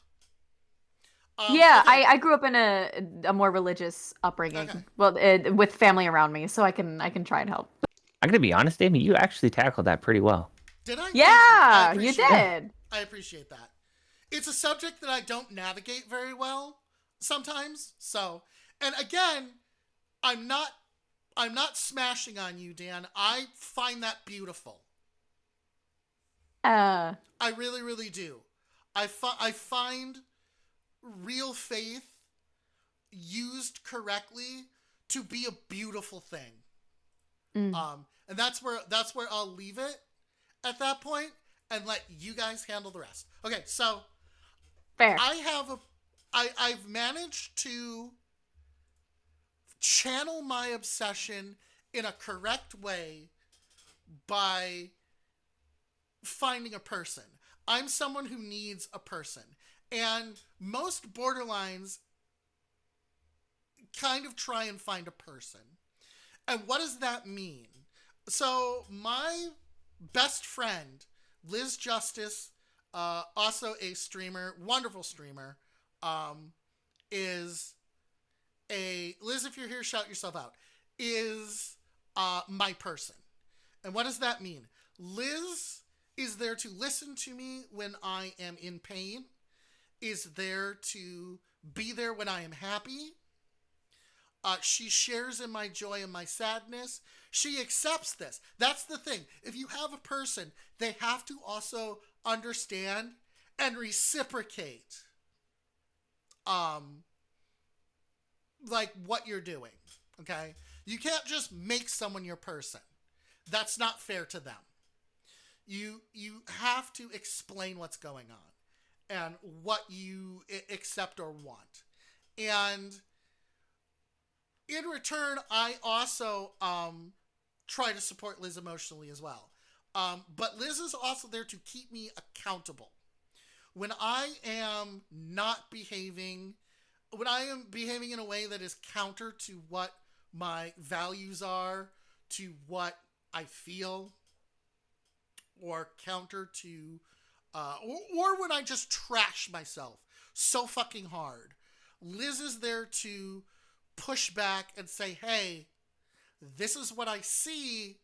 Yeah, Okay. I grew up in a more religious upbringing. Okay. Well, with family around me, so I can try and help. I'm gonna be honest, Amy. You actually tackled that pretty well. Did I? Thank you. I Yeah, you appreciate it. did. I appreciate that. It's a subject that I don't navigate very well sometimes. So, and again, I'm not smashing on you, Dan. I find that beautiful. I really, really do. I find real faith used correctly to be a beautiful thing. And that's where I'll leave it at that point and let you guys handle the rest. Okay, so Fair. I've managed to channel my obsession in a correct way by finding a person. I'm someone who needs a person. And most borderlines kind of try and find a person. And what does that mean? So my best friend, Liz Justice, also a streamer, wonderful streamer, is a... Liz, if you're here, shout yourself out. Is my person. And what does that mean? Liz is there to listen to me when I am in pain, is there to be there when I am happy. She shares in my joy and my sadness. She accepts this. That's the thing. If you have a person, they have to also understand and reciprocate like what you're doing. Okay? You can't just make someone your person. That's not fair to them. You have to explain what's going on and what you accept or want. And in return, I also try to support Liz emotionally as well. But Liz is also there to keep me accountable. When I am not behaving, when I am behaving in a way that is counter to what my values are, to what I feel, or counter to, or when I just trash myself so fucking hard, Liz is there to push back and say, hey, this is what I see,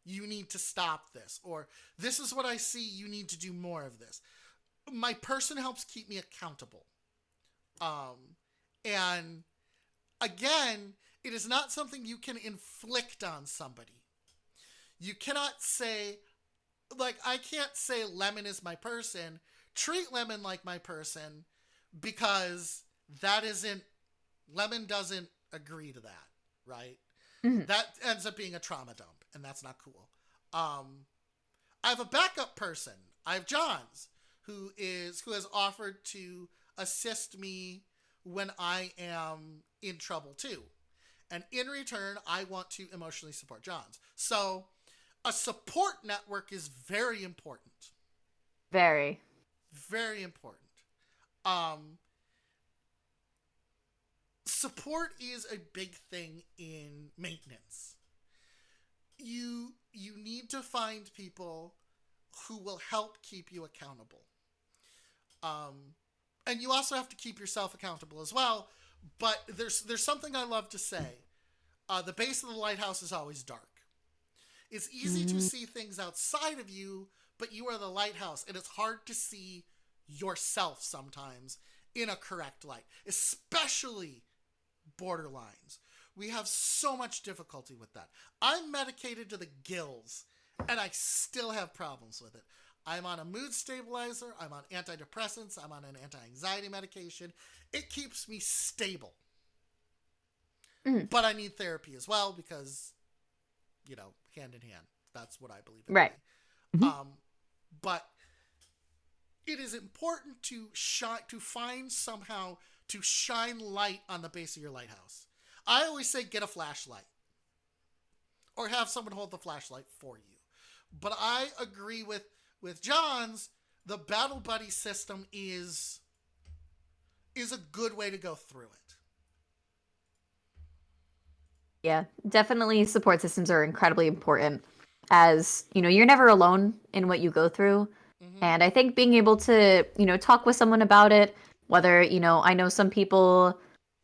you need to stop this. Or this is what I see, you need to do more of this. My person helps keep me accountable. And again, it is not something you can inflict on somebody. You cannot say, like, I can't say Lemon is my person, treat Lemon like my person, because that isn't, Lemon doesn't agree to that, right? Mm-hmm. That ends up being a trauma dump, and that's not cool. I have a backup person. I have Johns, who has offered to assist me when I am in trouble too. And in return, I want to emotionally support Johns. So a support network is very important. Very. Very important. Support is a big thing in maintenance. You need to find people who will help keep you accountable. And you also have to keep yourself accountable as well. But there's something I love to say. The base of the lighthouse is always dark. It's easy to see things outside of you, but you are the lighthouse, and it's hard to see yourself sometimes in a correct light, especially borderlines. We have so much difficulty with that. I'm medicated to the gills, and I still have problems with it. I'm on a mood stabilizer, I'm on antidepressants, I'm on an anti-anxiety medication. It keeps me stable. But I need therapy as well because, hand in hand. That's what I believe in. Right. But it is important to find somehow to shine light on the base of your lighthouse. I always say get a flashlight. Or have someone hold the flashlight for you. But I agree with Johns, the battle buddy system is a good way to go through it. Yeah, definitely support systems are incredibly important, as, you're never alone in what you go through. Mm-hmm. And I think being able to, talk with someone about it, Whether, I know some people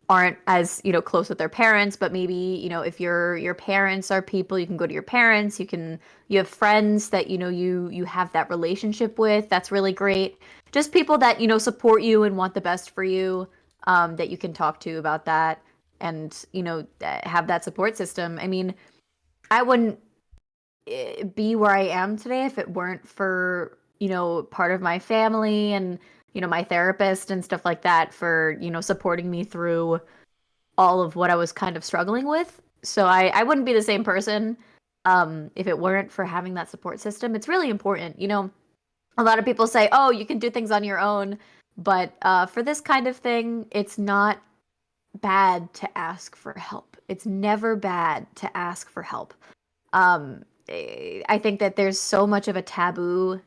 aren't as, close with their parents, but maybe, if your parents are people, you can go to your parents, you have friends that, you have that relationship with. That's really great. Just people that, support you and want the best for you, that you can talk to about that and, have that support system. I mean, I wouldn't be where I am today if it weren't for, part of my family and, my therapist and stuff like that for, supporting me through all of what I was kind of struggling with. So I wouldn't be the same person if it weren't for having that support system. It's really important. A lot of people say, oh, you can do things on your own. But for this kind of thing, it's not bad to ask for help. It's never bad to ask for help. I think that there's so much of a taboo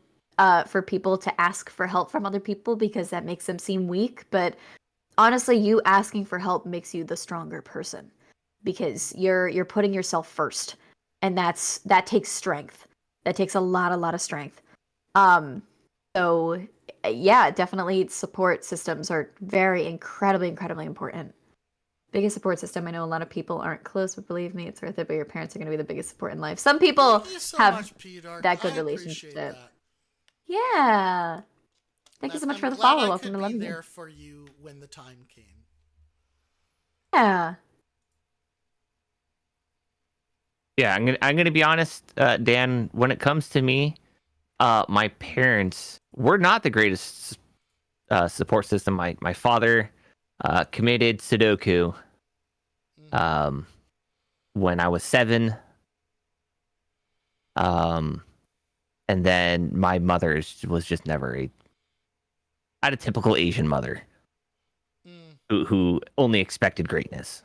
for people to ask for help from other people because that makes them seem weak. But honestly, you asking for help makes you the stronger person because you're putting yourself first, and that takes strength. That takes a lot of strength. So yeah, definitely support systems are very incredibly important. Biggest support system. I know a lot of people aren't close, but believe me, it's worth it. But your parents are going to be the biggest support in life. Some people Thank you so have much, P-Dark. that good I appreciate relationship. that. Yeah. Thank you so much I'm for the glad follow. I Welcome could to be loving there you. for you when the time came. Yeah. Yeah, I'm gonna be honest, Dan. When it comes to me, my parents were not the greatest support system. My father committed Sudoku Mm-hmm. when I was 7. And then my mother was just never had a typical Asian mother who only expected greatness.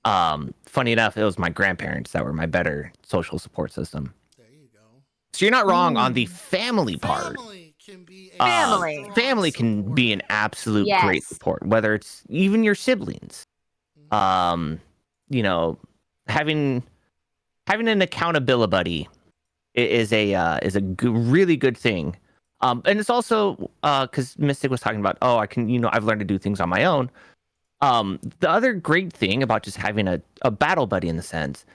Funny enough, it was my grandparents that were my better social support system. There you go. So you're not wrong on the family part. Family can be a strong Family can be an support. absolute Yes. great support, whether it's even your siblings. You know, having an accountability buddy is a really good thing. And it's also because Mystic was talking about, I can, I've learned to do things on my own. The other great thing about just having a battle buddy in the sense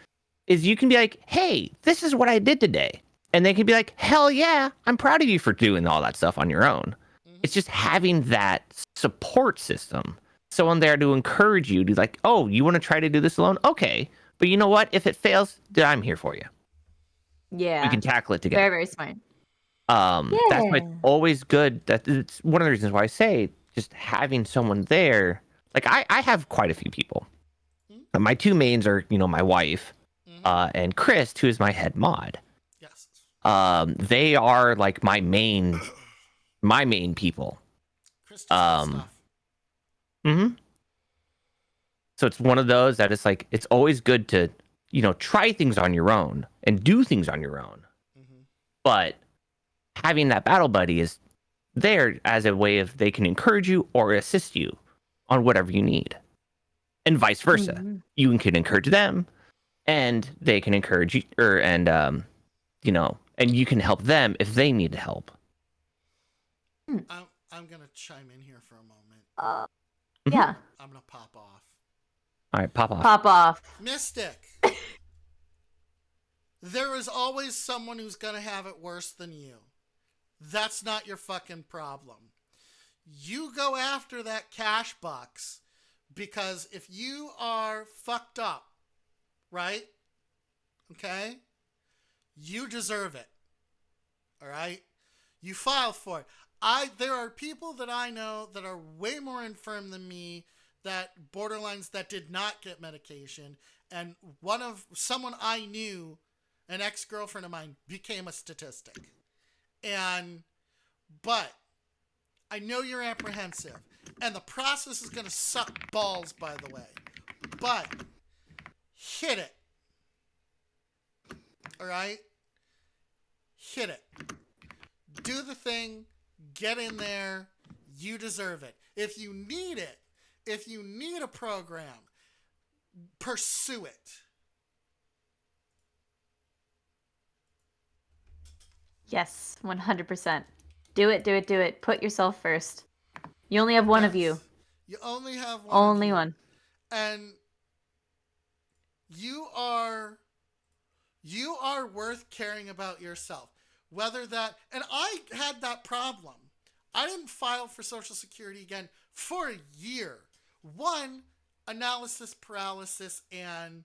is you can be like, hey, this is what I did today. And they can be like, hell yeah, I'm proud of you for doing all that stuff on your own. It's just having that support system. Someone there to encourage you to like, oh, you want to try to do this alone? Okay. But you know what? If it fails, then I'm here for you. Yeah. We can tackle it together. Very smart. That's why it's always good. That it's one of the reasons why I say just having someone there. Like I have quite a few people. My two mains are, my wife, and Chris, who is my head mod. Yes. They are like my main people. Chris does good stuff. So it's one of those that it's like it's always good to, try things on your own and do things on your own. But having that battle buddy is there as a way of they can encourage you or assist you on whatever you need, and vice versa. You can encourage them, and they can encourage you, and you can help them if they need help. I'm gonna chime in here for a moment. Yeah. I'm gonna pop off. All right, pop off. Pop off. Mystic. There is always someone who's gonna have it worse than you. That's not your fucking problem. You go after that cash box because if you are fucked up, right? Okay? You deserve it. All right? You file for it. There are people that I know that are way more infirm than me, that borderlines that did not get medication, and someone I knew, an ex-girlfriend of mine, became a statistic. But I know you're apprehensive, and the process is going to suck balls, by the way. But hit it. All right? Hit it. Do the thing. Get in there. You deserve it. If you need it, if you need a program, pursue it. Yes, 100%. Do it. Put yourself first. You only have one of you. You only have one. Only one. And you are worth caring about yourself. Whether that, and I had that problem. I didn't file for Social Security again for a year. One, analysis paralysis and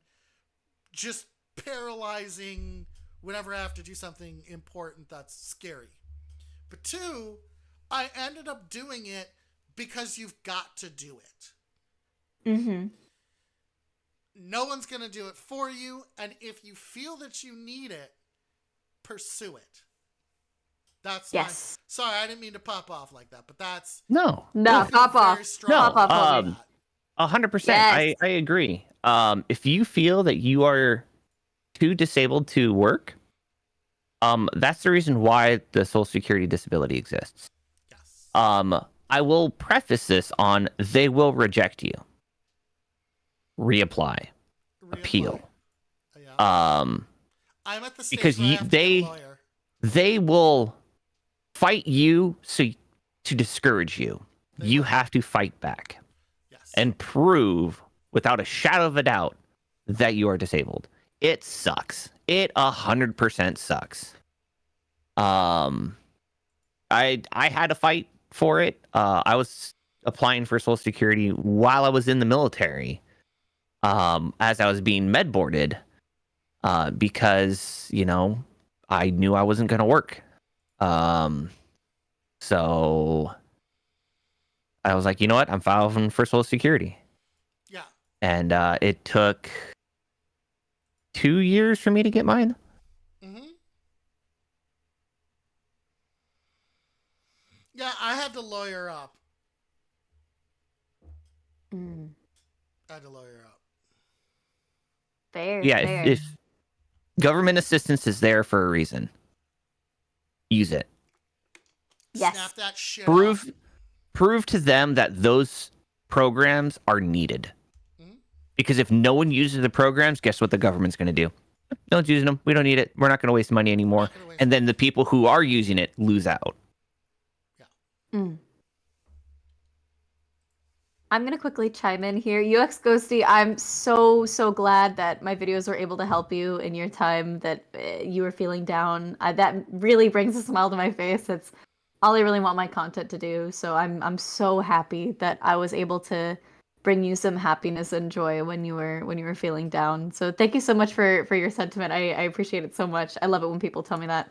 just paralyzing whenever I have to do something important that's scary. But two, I ended up doing it because you've got to do it. Mm-hmm. No one's going to do it for you. And if you feel that you need it, pursue it. That's yes. Sorry, I didn't mean to pop off like that, but that's... No, pop off. No, pop off. 100%. Yes. I agree. If you feel that you are too disabled to work, that's the reason why the Social Security disability exists. Yes. I will preface this on they will reject you. Reapply. Appeal. Yeah. I'm at the stage because where I have to get a lawyer. They will fight you to discourage you. You have to fight back. Yes. And prove without a shadow of a doubt that you are disabled. It sucks. It 100% sucks. I had to fight for it. I was applying for Social Security while I was in the military. As I was being med boarded, because I knew I wasn't going to work. So I was like, you know what? I'm filing for Social Security. Yeah. And it took 2 years for me to get mine. Mm-hmm. Yeah, I had to lawyer up. I had to lawyer up. Fair. Yeah, fair. if government assistance is there for a reason, use it. Yes. Snap that shit Prove to them that those programs are needed. Mm-hmm. Because if no one uses the programs, guess what the government's going to do? No one's using them. We don't need it. We're not going to waste money anymore. And then the people who are using it lose out. Yeah. I'm going to quickly chime in here. UX Ghosty, I'm so glad that my videos were able to help you in your time that you were feeling down. That really brings a smile to my face. That's all I really want my content to do. So I'm so happy that I was able to bring you some happiness and joy when you were feeling down. So thank you so much for your sentiment. I appreciate it so much. I love it when people tell me that,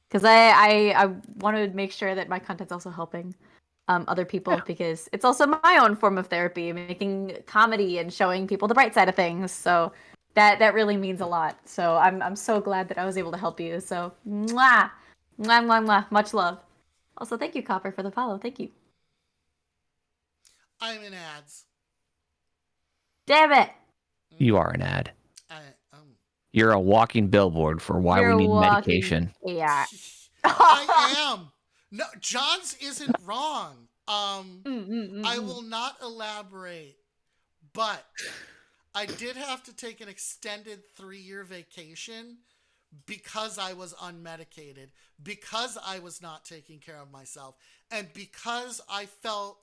because I want to make sure that my content's also helping other people, because it's also my own form of therapy, making comedy and showing people the bright side of things. So that really means a lot. So I'm so glad that I was able to help you. So mwah, mwah, mwah, mwah. Much love. Also, thank you, Copper, for the follow. Thank you. I'm in ads. Damn it. You are an ad. You're a walking billboard for why we need medication. Yeah. I am. No, John's isn't wrong. I will not elaborate, but I did have to take an extended 3-year vacation because I was unmedicated, because I was not taking care of myself, and because I felt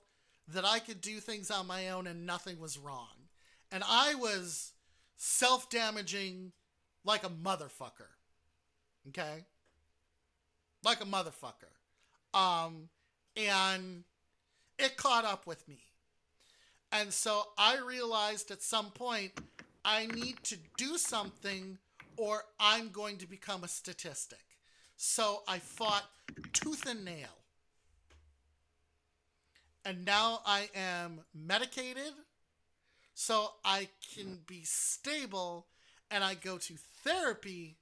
that I could do things on my own and nothing was wrong. And I was self-damaging like a motherfucker. Okay? Like a motherfucker. And it caught up with me. And so I realized at some point I need to do something or I'm going to become a statistic. So I fought tooth and nail. And now I am medicated so I can be stable, and I go to therapy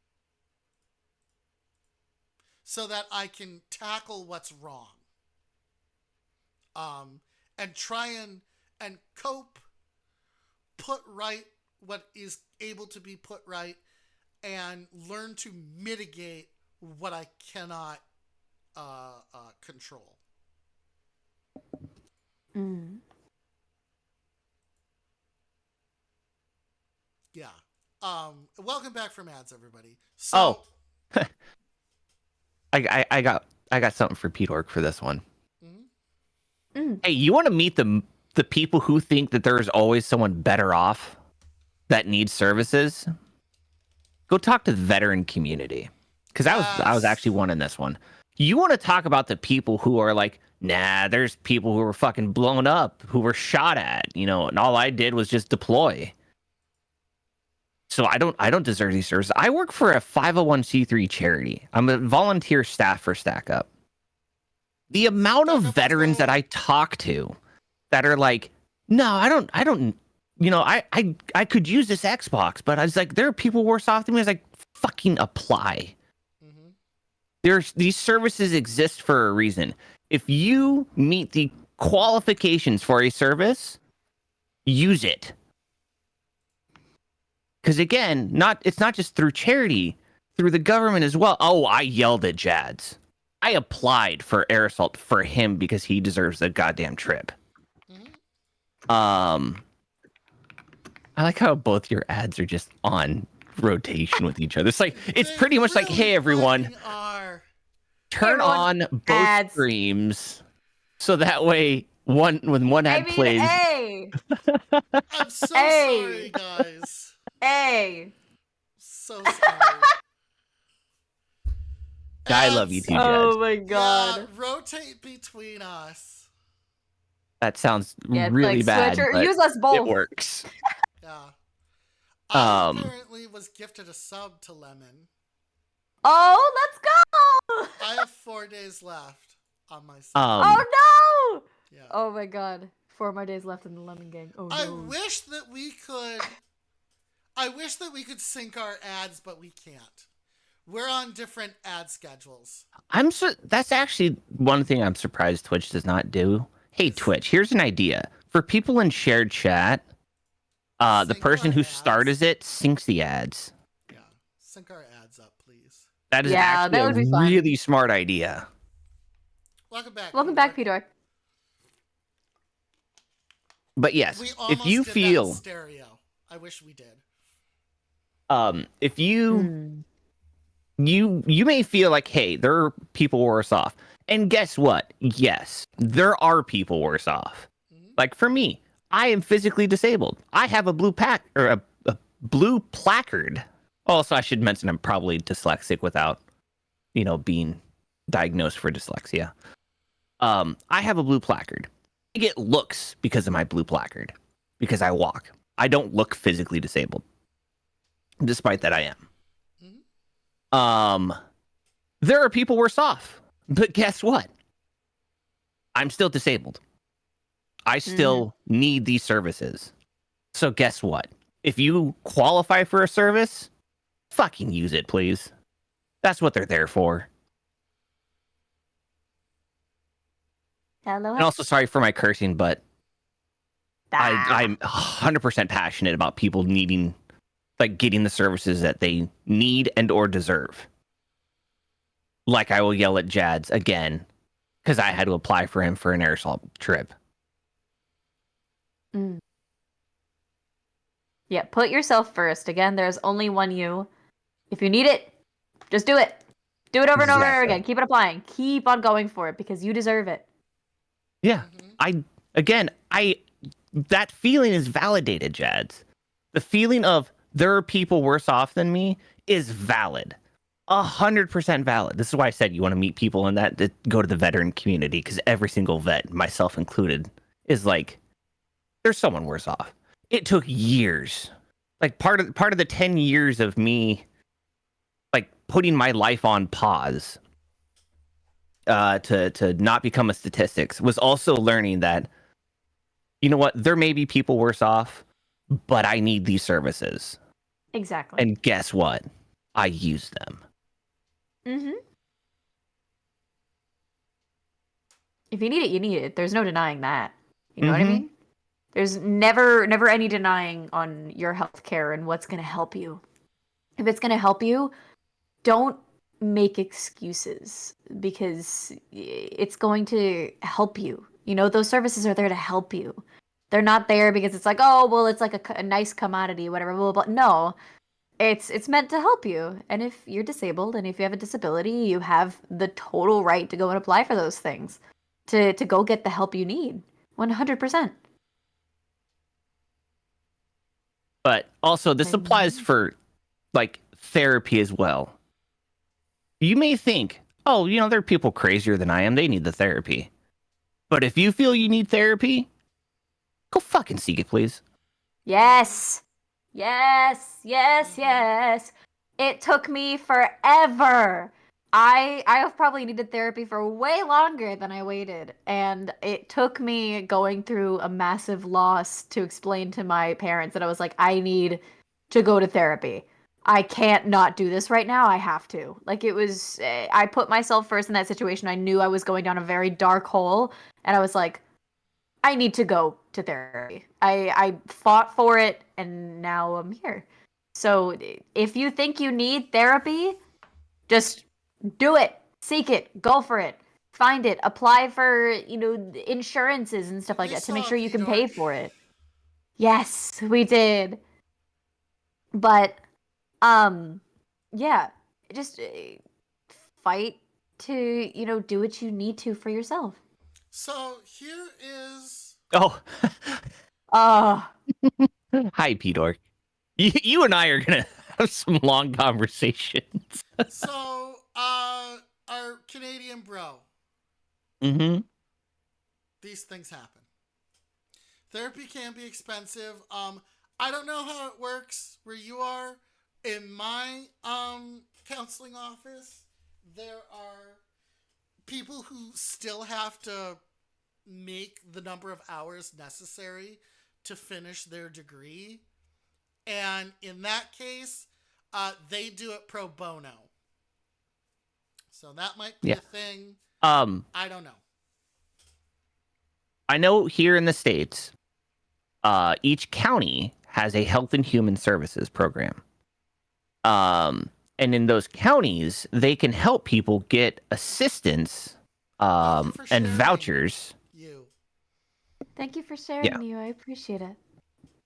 so that I can tackle what's wrong. And try and cope, put right what is able to be put right, and learn to mitigate what I cannot control. Yeah. Welcome back from ads, everybody. So, I got something for Pete Ork for this one. Hey, you want to meet the people who think that there's always someone better off that needs services? Go talk to the veteran community, because I was actually one in this one. You want to talk about the people who are like, nah, there's people who were fucking blown up, who were shot at, and all I did was just deploy. So I don't deserve these services. I work for a 501c3 charity. I'm a volunteer staff for Stack Up. The amount of veterans that I talk to that are like, no, I don't, I could use this Xbox, but I was like, there are people worse off than me. I was like, fucking apply. These services exist for a reason. If you meet the qualifications for a service, use it. Because again, it's not just through charity, through the government as well. Oh, I yelled at Jads. I applied for air assault for him because he deserves a goddamn trip. I like how both your ads are just on rotation with each other. It's pretty much like, hey everyone, turn on both streams so that way when one ad plays. Hey. I'm so sorry, guys. Hey. So sorry. I love you too, Jed. Oh my god. Yeah, rotate between us. That sounds really bad. But use us both. It works. Yeah. I apparently was gifted a sub to Lemon. Oh, let's go! I have 4 days left on my sub. Oh no! Yeah. Oh my god. 4 more days left in the Lemon Gang. Oh no. I wish that we could sync our ads, but we can't. We're on different ad schedules. That's actually one thing I'm surprised Twitch does not do. Hey, Twitch, here's an idea. For people in shared chat, the person who started it syncs the ads. Yeah, sync our ads up, please. That is actually a really smart idea. Welcome back. Welcome back, Peter. But yes, if you feel stereo, I wish we did. If you you may feel like, hey, there are people worse off. And guess what? Yes, there are people worse off. Like for me, I am physically disabled. I have a blue a blue placard. Also, I should mention I'm probably dyslexic without, being diagnosed for dyslexia. I have a blue placard. I get looks because of my blue placard, because I walk. I don't look physically disabled, despite that I am. There are people worse off, but guess what? I'm still disabled. I still need these services. So guess what? If you qualify for a service, fucking use it, please. That's what they're there for. Hello. And also, sorry for my cursing, but I'm 100% passionate about people needing, getting the services that they need and or deserve. Like I will yell at Jads again because I had to apply for him for an air assault trip. Yeah, put yourself first. Again, there's only one you. If you need it, just do it. Do it over and over and over again. Keep it applying. Keep on going for it because you deserve it. Yeah. That feeling is validated, Jads. The feeling of there are people worse off than me is valid. 100% valid. This is why I said you want to meet people in that go to the veteran community, because every single vet, myself included, is like, there's someone worse off. It took years. Part of the 10 years of me putting my life on pause to not become a statistics was also learning that, you know what, there may be people worse off, but I need these services. Exactly. And guess what? I use them. If you need it, you need it. There's no denying that. You know what I mean? There's never any denying on your healthcare and what's going to help you. If it's going to help you, don't make excuses because it's going to help you. Those services are there to help you. They're not there because it's like, oh, well, it's like a nice commodity, whatever, blah, blah, blah. No, it's meant to help you. And if you're disabled and if you have a disability, you have the total right to go and apply for those things. to go get the help you need. 100%. But also, this applies for like therapy as well. You may think, oh, there are people crazier than I am. They need the therapy. But if you feel you need therapy, go fucking seek it, please. Yes. Yes. Yes. Yes. It took me forever. I have probably needed therapy for way longer than I waited. And it took me going through a massive loss to explain to my parents that I was like, I need to go to therapy. I can't not do this right now. I have to. Like, it was, I put myself first in that situation. I knew I was going down a very dark hole. And I was like, I need to go to therapy. I fought for it, and now I'm here. So if you think you need therapy, just do it. Seek it. Go for it. Find it. Apply for, insurances and stuff like that to make sure you can pay for it. Yes, we did. But, yeah, just fight to, do what you need to for yourself. So here is... Oh. Hi, P-Dork. You and I are going to have some long conversations. So, our Canadian bro. Mm-hmm. These things happen. Therapy can be expensive. I don't know how it works where you are. In my counseling office, there are people who still have to make the number of hours necessary to finish their degree. And in that case, they do it pro bono. So that might be a thing. I don't know. I know here in the States, each county has a health and human services program. And in those counties, they can help people get assistance and vouchers. Thank you for sharing, you. I appreciate it.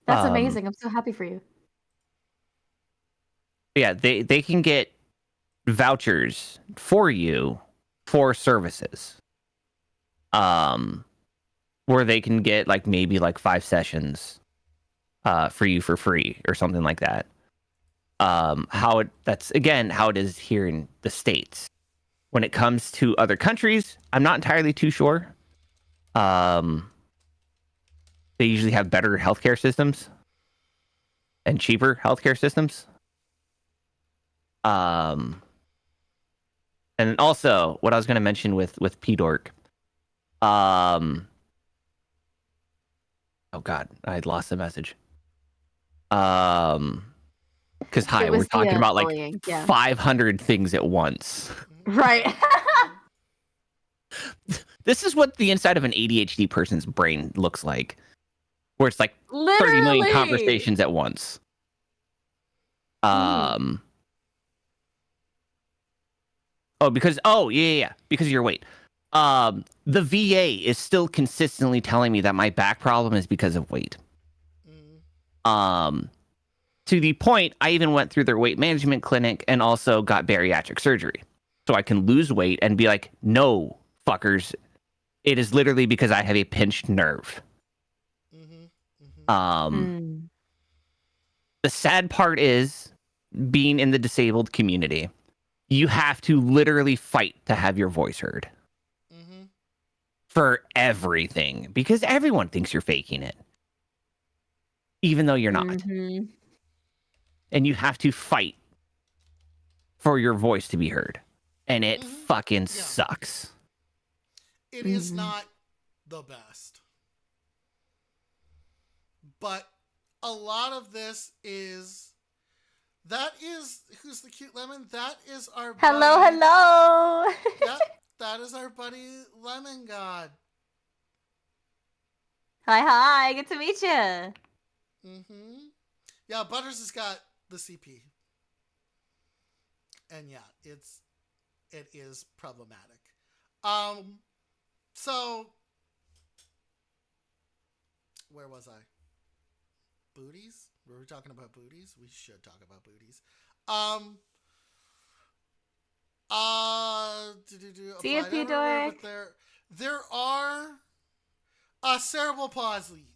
That's amazing. I'm so happy for you. Yeah, they can get vouchers for you for services. Where they can get maybe 5 sessions for you for free or something like that. That's again how it is here in the States. When it comes to other countries, I'm not entirely too sure. They usually have better healthcare systems and cheaper healthcare systems. And also, what I was going to mention with P-Dork, oh God, I had lost the message. Because we're talking about bullying. 500 things at once. Right. This is what the inside of an ADHD person's brain looks like, where it's Literally. 30 million conversations at once. Because of your weight. The VA is still consistently telling me that my back problem is because of weight. To the point, I even went through their weight management clinic and also got bariatric surgery. So I can lose weight and be like, no, fuckers. It is literally because I have a pinched nerve. The sad part is, being in the disabled community, you have to literally fight to have your voice heard. For everything. Because everyone thinks you're faking it. Even though you're not. And you have to fight for your voice to be heard. And it fucking sucks. It is not the best. But a lot of this is... Who's the cute lemon? That is our buddy. Hello. That is our buddy Lemon God. Hi. Good to meet you. Yeah, Butters has got the CP. And yeah, it is problematic. So where was I? Booties? Were we talking about booties? We should talk about booties. See you, P-Dork. there are cerebral palsy.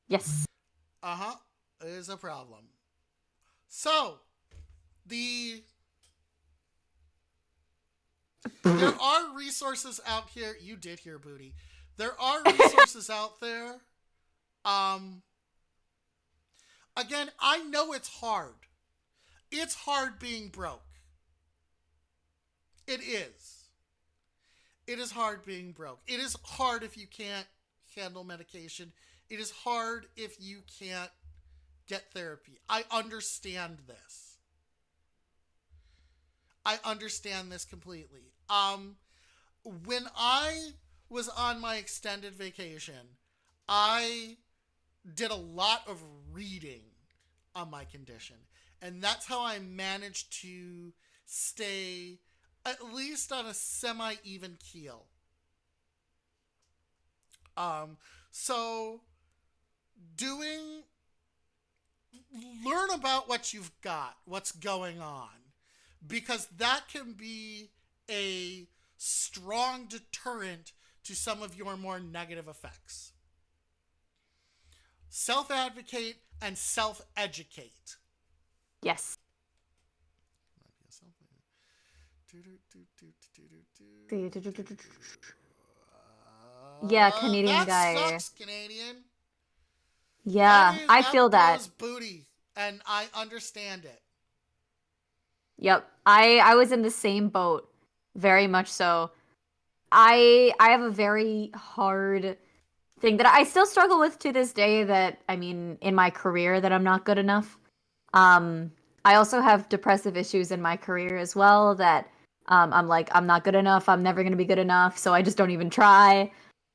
Yes. Is a problem. So, there are resources out here. You did hear Booty. There are resources out there. Again, I know it's hard. It's hard being broke. It is. It is hard being broke. It is hard if you can't handle medication. It is hard if you can't get therapy. I understand this. I understand this completely. When I was on my extended vacation, I did a lot of reading on my condition. And that's how I managed to stay at least on a semi-even keel. So learn about what you've got, what's going on, because that can be a strong deterrent to some of your more negative effects. Self-advocate and self-educate. Yes. Yeah, Canadian that guy. Sucks, Canadian. Yeah, I feel that. Booty, and I understand it. Yep, I was in the same boat, very much so. I have a very hard thing that I still struggle with to this day. That I mean, in my career, that I'm not good enough. I also have depressive issues in my career as well. That I'm like, I'm not good enough. I'm never gonna be good enough, so I just don't even try.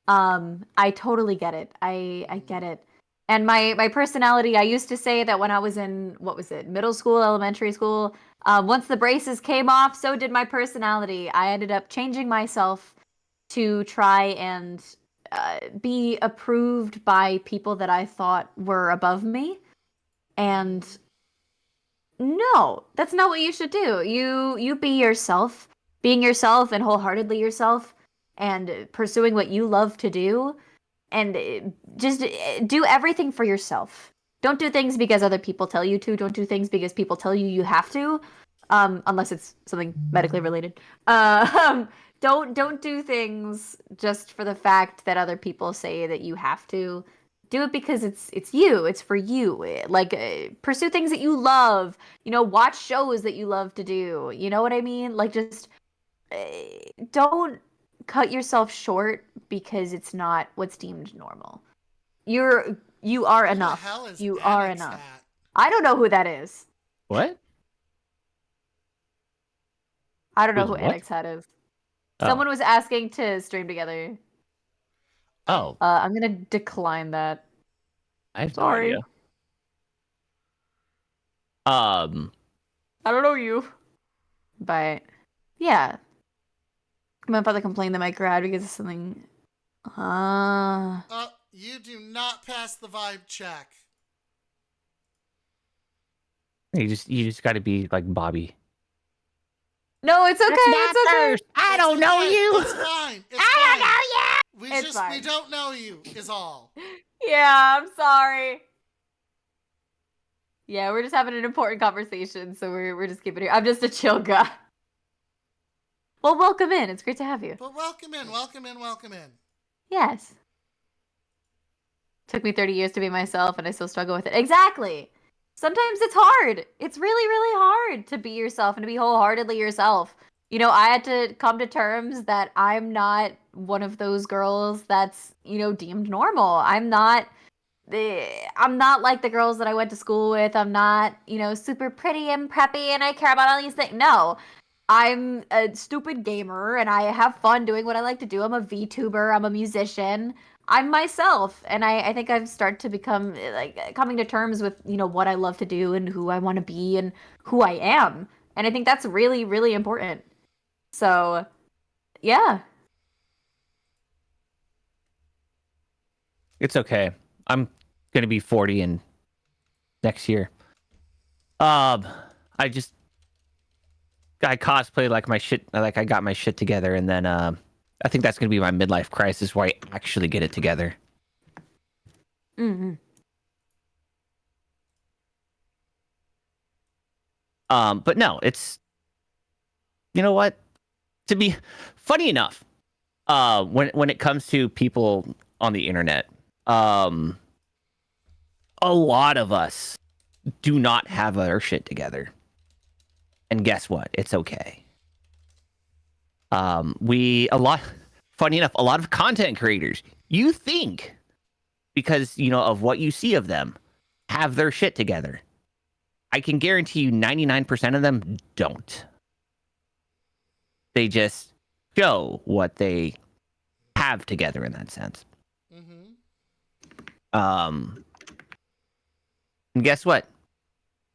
I totally get it. I get it. And my personality, I used to say that when I was in, what was it, middle school, elementary school, once the braces came off, so did my personality. I ended up changing myself to try and be approved by people that I thought were above me. And no, that's not what you should do. You be yourself. Being yourself and wholeheartedly yourself and pursuing what you love to do, and just do everything for yourself. Don't do things because other people tell you to. Don't do things because people tell you you have to, unless it's something medically related. Don't do things just for the fact that other people say that you have to. Do it because it's you. It's for you. Like, pursue things that you love. Watch shows that you love to do. You know what I mean? Like, just don't cut yourself short because it's not what's deemed normal. You are enough. Who the hell is You are Annex enough. at? I don't know who that is. What? I don't know Who's who what? Annex Hat is. Oh. Someone was asking to stream together. Oh, I'm gonna decline that. I have Sorry. no idea. I don't know you. But yeah. I'm about to complain to my grad because of something. You do not pass the vibe check. you just got to be like Bobby. No, it's okay. It's okay. I don't know you. It's fine. It's I don't fine. know you. We It's fine. We don't know you is all. Yeah, I'm sorry. Yeah, we're just having an important conversation, so we're just keeping it here. I'm just a chill guy. Well, welcome in. It's great to have you. But welcome in. Yes. Took me 30 years to be myself, and I still struggle with it. Exactly. Sometimes it's hard. It's really, really hard to be yourself and to be wholeheartedly yourself. I had to come to terms that I'm not one of those girls that's, deemed normal. I'm not like the girls that I went to school with. I'm not, super pretty and preppy and I care about all these things. No. I'm a stupid gamer and I have fun doing what I like to do. I'm a VTuber. I'm a musician. I'm myself. And I think I've started to become coming to terms with, what I love to do and who I want to be and who I am. And I think that's really, really important. So, yeah. It's okay. I'm gonna be 40 in next year. I cosplayed like my shit, like I got my shit together, and then I think that's going to be my midlife crisis where I actually get it together. Mm-hmm. But no, it's, you know what? To be funny enough, when it comes to people on the internet, a lot of us do not have our shit together. And guess what? It's okay. Funny enough, a lot of content creators, you think, because, you know, of what you see of them, have their shit together. I can guarantee you 99% of them don't. They just show what they have together in that sense. And guess what?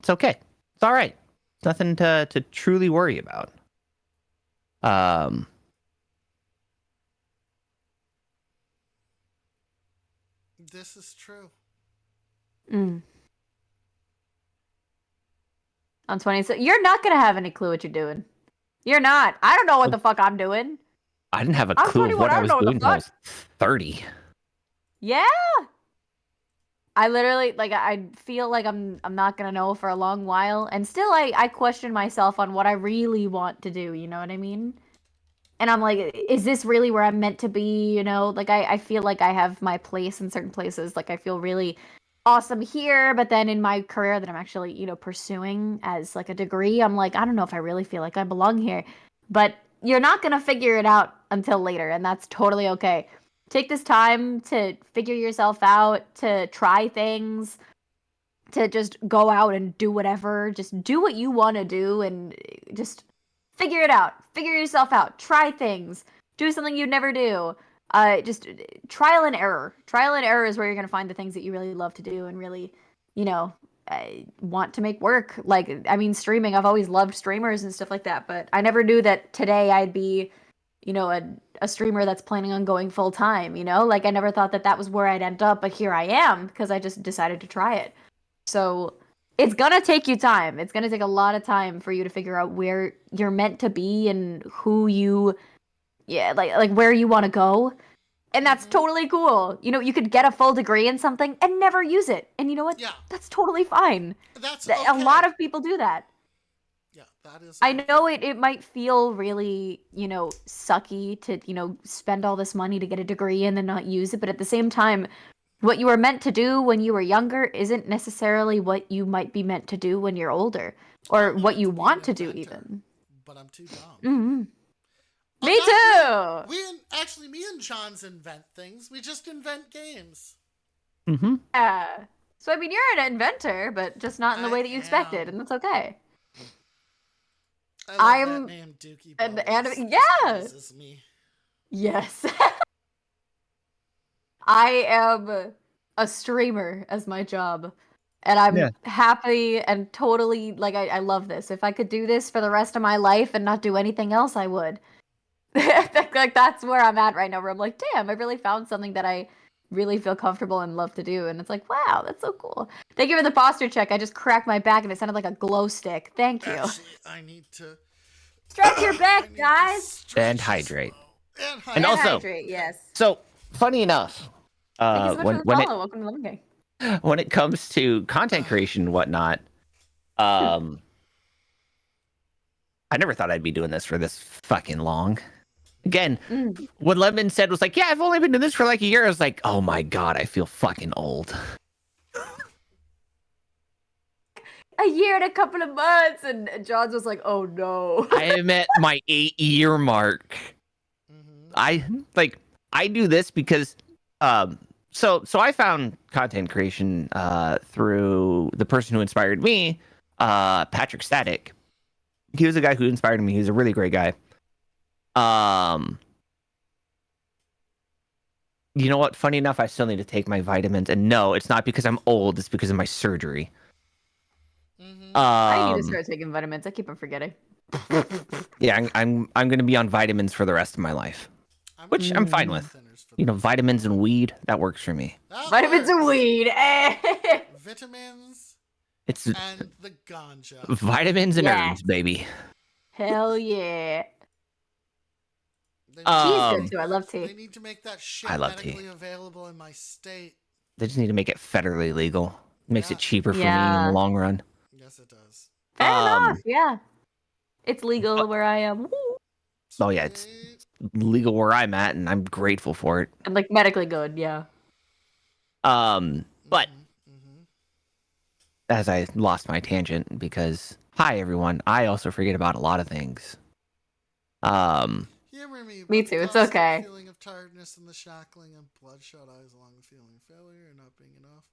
It's okay. It's all right. It's nothing to truly worry about. This is true. Mm. I'm 26. You're not gonna have any clue what you're doing. You're not. I don't know what the fuck I'm doing. I didn't have a I'm clue of 21, what I I don't was know what the doing until I was fuck. 30. Yeah. I literally, like, I feel like I'm not gonna know for a long while, and still I question myself on what I really want to do, you know what I mean? And I'm like, is this really where I'm meant to be, you know? Like, I feel like I have my place in certain places, like I feel really awesome here, but then in my career that I'm actually, you know, pursuing as like a degree, I'm like, I don't know if I really feel like I belong here. But you're not gonna figure it out until later, and that's totally okay. Take this time to figure yourself out, to try things, to just go out and do whatever. Just do what you want to do and just figure it out. Figure yourself out. Try things. Do something you'd never do. Just trial and error. Trial and error is where you're going to find the things that you really love to do and really, you know, want to make work. Like, I mean, streaming, I've always loved streamers and stuff like that, but I never knew that today I'd be, you know, a streamer that's planning on going full time, you know? Like, I never thought that that was where I'd end up, but here I am because I just decided to try it. So it's gonna take you time. It's gonna take a lot of time for you to figure out where you're meant to be and who you, yeah, like where you want to go. And that's totally cool. You know, you could get a full degree in something and never use it. And you know what? Yeah. That's totally fine. That's okay. A lot of people do that. Yeah, that is. I know it might feel really, you know, sucky to, you know, spend all this money to get a degree and then not use it, but at the same time, what you were meant to do when you were younger isn't necessarily what you might be meant to do when you're older, or what you want to do even. But I'm too dumb. Mm-hmm. Me too! Me and Johns invent things. We just invent games. Mm-hmm. Yeah. So, I mean, you're an inventor, but just not in the way that you expected, and that's okay. I love that name, Dookie Bones. Yeah! Me. Yes. I am a streamer as my job, and I'm happy and totally, like, I love this. If I could do this for the rest of my life and not do anything else, I would. Like, that's where I'm at right now, where I'm like, damn, I really found something that I really feel comfortable and love to do, and it's like, wow, that's so cool. Thank you for the posture check. I just cracked my back, and it sounded like a glow stick. Thank you. Actually, I need to... Stretch your back, guys! And hydrate. And also, hydrate, yes. So, funny enough, Welcome to Lemon Gang. When it comes to content creation and whatnot, I never thought I'd be doing this for this fucking long. Again, what Lemon said was like, yeah, I've only been doing this for like a year. I was like, oh my God, I feel fucking old. A year and a couple of months, and Johns was like, oh no. I am at my 8-year mark. I do this because so I found content creation through the person who inspired me, Patrick Static. He was a guy who inspired me. He's a really great guy. You know what? Funny enough, I still need to take my vitamins, and no, it's not because I'm old. It's because of my surgery. I need to start taking vitamins. I keep on forgetting. Yeah, I'm gonna be on vitamins for the rest of my life, which I'm fine with. You know, vitamins and weed, that works for me. Vitamins and weed. Vitamins. It's and the ganja. Vitamins and herbs, baby. Hell yeah. Tea is good too. I love They tea. need to make that shit I love tea. medically available in my state. They just need to make it federally legal. Makes Yeah. it cheaper for me in Yeah. the long run. Yes, it does. Fair enough. Yeah. It's legal where I am. Woo. Oh yeah, it's Sweet. legal where I'm at, and I'm grateful for it. And like medically good. Yeah. But Mhm. as I lost my tangent because hi everyone, I also forget about a lot of things. Humor me. Me but too, the it's constant okay. Feeling of tiredness and the shackling and bloodshot eyes along with feeling of failure and not being enough.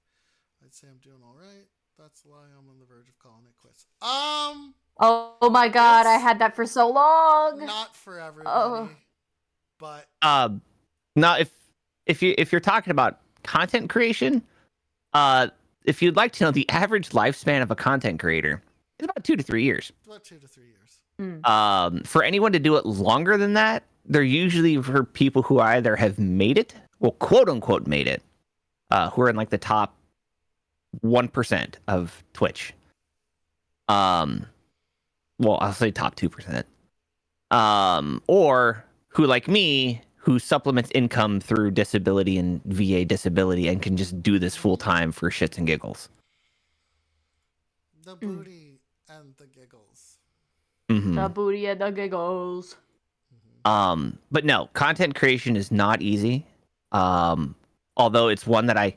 I'd say I'm doing all right. That's a lie. I'm on the verge of calling it quits. Oh my god, I It's had that for so long. not for everybody, but now if you're talking about content creation, if you'd like to know, the average lifespan of a content creator is about 2 to 3 years. about 2 to 3 years. For anyone to do it longer than that, they're usually for people who either have made it, well, quote unquote made it, who are in like the top 1% of Twitch. Well, I'll say top 2%. Or who, like me, who supplements income through disability and VA disability and can just do this full time for shits and giggles. The booty and the giggles. Mm-hmm. The booty and the giggles. But no, content creation is not easy. Although it's one that I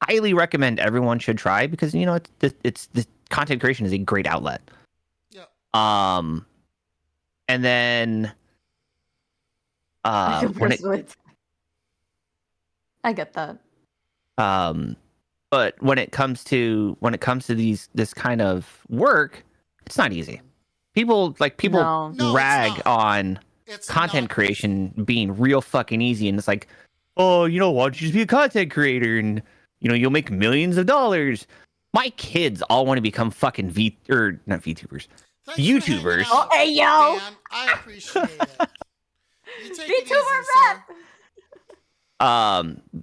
highly recommend everyone should try because it's the content creation is a great outlet. Yeah. And then I when it I get that. but when it comes to this kind of work, it's not easy. People No. No, it's rag not. on It's content not creation being real fucking easy, and it's like, oh, why don't you just be a content creator and you'll make millions of dollars. My kids all want to become fucking not VTubers. Thanks for YouTubers. hanging out, Oh, hey, yo. Dan. I appreciate it. You take it easy, VTuber sir.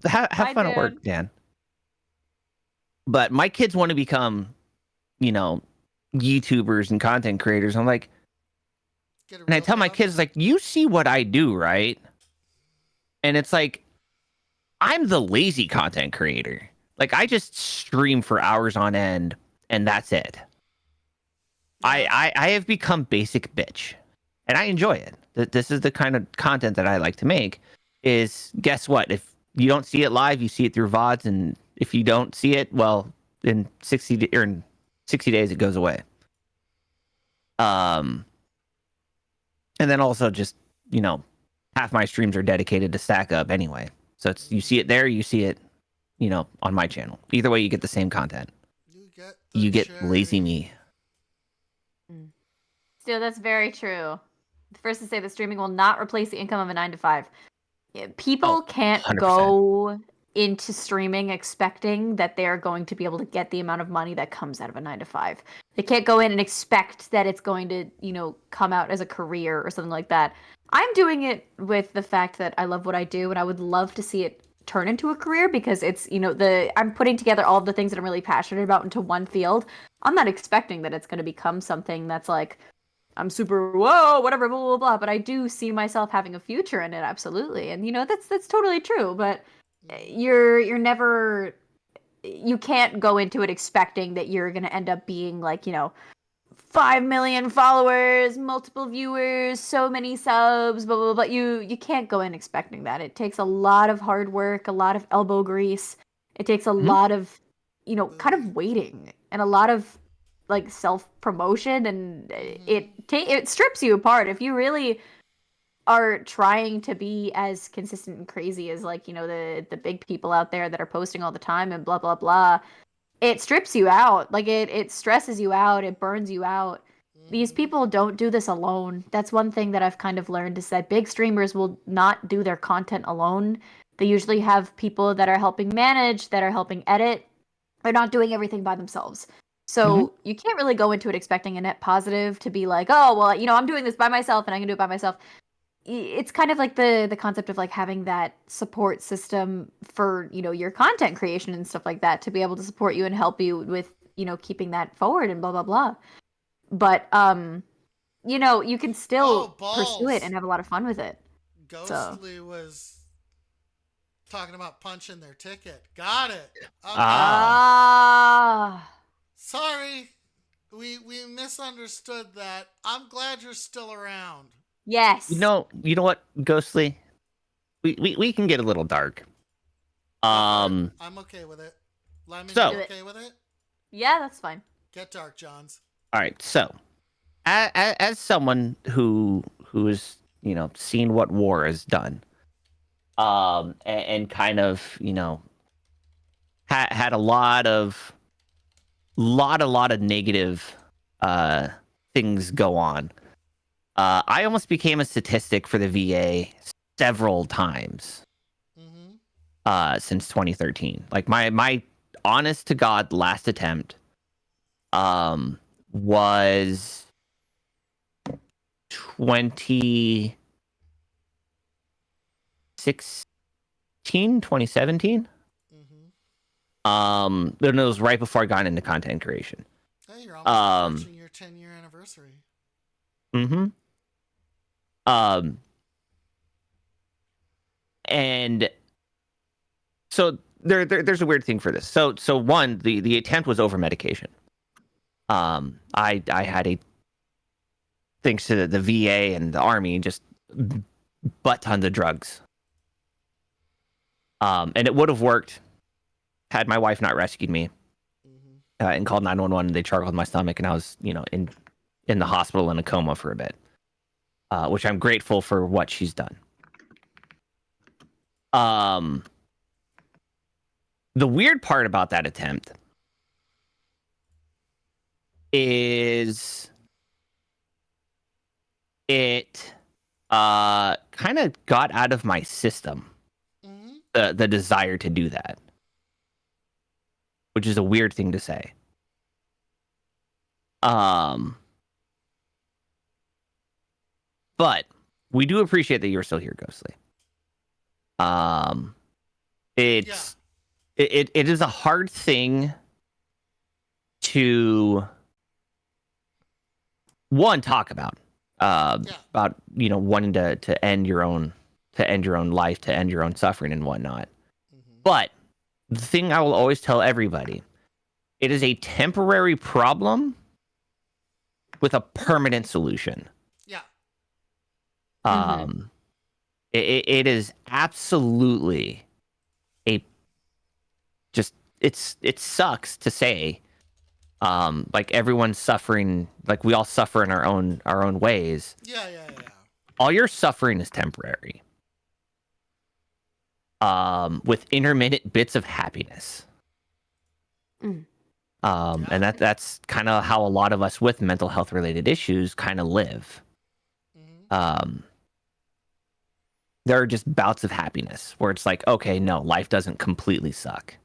Have Hi, fun at work, Dan. But my kids want to become, YouTubers and content creators. I'm like, Get a and I real tell my job. kids, like, you see what I do, right? And it's like, I'm the lazy content creator. Like, I just stream for hours on end, and that's it. I have become basic bitch, and I enjoy it. This is the kind of content that I like to make. Is guess what? If you don't see it live, you see it through VODs, and if you don't see it, well, in 60 days it goes away. And then also just half my streams are dedicated to Stack Up anyway, so it's you see it there, you see it, on my channel. Either way, you get the same content. You get lazy me. Still, that's very true. First to say that streaming will not replace the income of a 9 to 5. People can't 100%. go into streaming expecting that they're going to be able to get the amount of money that comes out of a 9 to 5. They can't go in and expect that it's going to, come out as a career or something like that. I'm doing it with the fact that I love what I do and I would love to see it turn into a career because it's, I'm putting together all of the things that I'm really passionate about into one field. I'm not expecting that it's going to become something that's like, I'm super, whoa, whatever, blah, blah, blah. But I do see myself having a future in it, absolutely. And, that's totally true. But you're never, you can't go into it expecting that you're going to end up being like, 5 million followers, multiple viewers, so many subs, blah, blah, blah. You can't go in expecting that. It takes a lot of hard work, a lot of elbow grease. It takes a lot of, kind of waiting and a lot of like self-promotion, and it strips you apart. If you really are trying to be as consistent and crazy as like, the big people out there that are posting all the time and blah, blah, blah, it strips you out. Like it stresses you out. It burns you out. These people don't do this alone. That's one thing that I've kind of learned is that big streamers will not do their content alone. They usually have people that are helping manage, that are helping edit. They're not doing everything by themselves. So you can't really go into it expecting a net positive to be like, oh, well, I'm doing this by myself and I can do it by myself. It's kind of like the concept of like having that support system for, your content creation and stuff like that to be able to support you and help you with, keeping that forward and blah, blah, blah. But, you can still pursue it and have a lot of fun with it. Ghostly was talking about punching their ticket. Got it. Okay. Sorry. We misunderstood that. I'm glad you're still around. Yes. You know what, Ghostly? We can get a little dark. I'm okay with it. Lemon, so, you okay with it? Yeah, that's fine. Get dark, Johns. All right. So, as someone who is, seen what war has done, and kind of, had a lot of negative things go on. I almost became a statistic for the VA several times since 2013. Like my honest to God last attempt was 2017. Then it was right before I got into content creation. Hey, you're almost approaching your 10-year anniversary. And so there's a weird thing for this. So one, the attempt was over medication. I had thanks to the VA and the Army, just butt tons of drugs. And it would have worked had my wife not rescued me and called 911. And they charcoaled my stomach, and I was, in the hospital in a coma for a bit, which I'm grateful for what she's done. The weird part about that attempt is it kind of got out of my system, the desire to do that, which is a weird thing to say. But we do appreciate that you're still here, Ghostly. It is a hard thing to talk about. About wanting to end your own life, to end your own suffering and whatnot. But the thing I will always tell everybody, it is a temporary problem with a permanent solution. It is absolutely it sucks to say, like everyone's suffering, like we all suffer in our own ways. Yeah. All your suffering is temporary. With intermittent bits of happiness. And that's kind of how a lot of us with mental health related issues kind of live. There are just bouts of happiness where it's like, okay, no, life doesn't completely suck.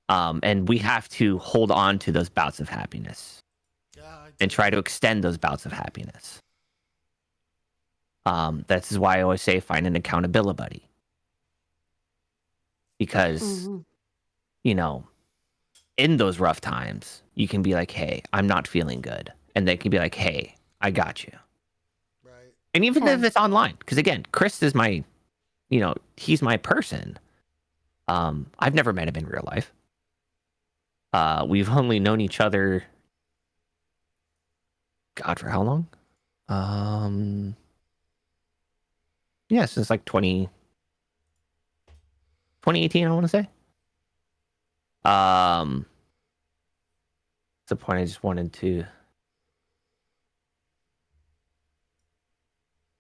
And we have to hold on to those bouts of happiness and try to extend those bouts of happiness. That's why I always say find an accountability buddy. Because, in those rough times, you can be like, hey, I'm not feeling good. And they can be like, hey, I got you. Right. And even if it's online, because again, Chris is my, he's my person. I've never met him in real life. We've only known each other, God, for how long? Since like 2018, I want to say. That's the point I just wanted to.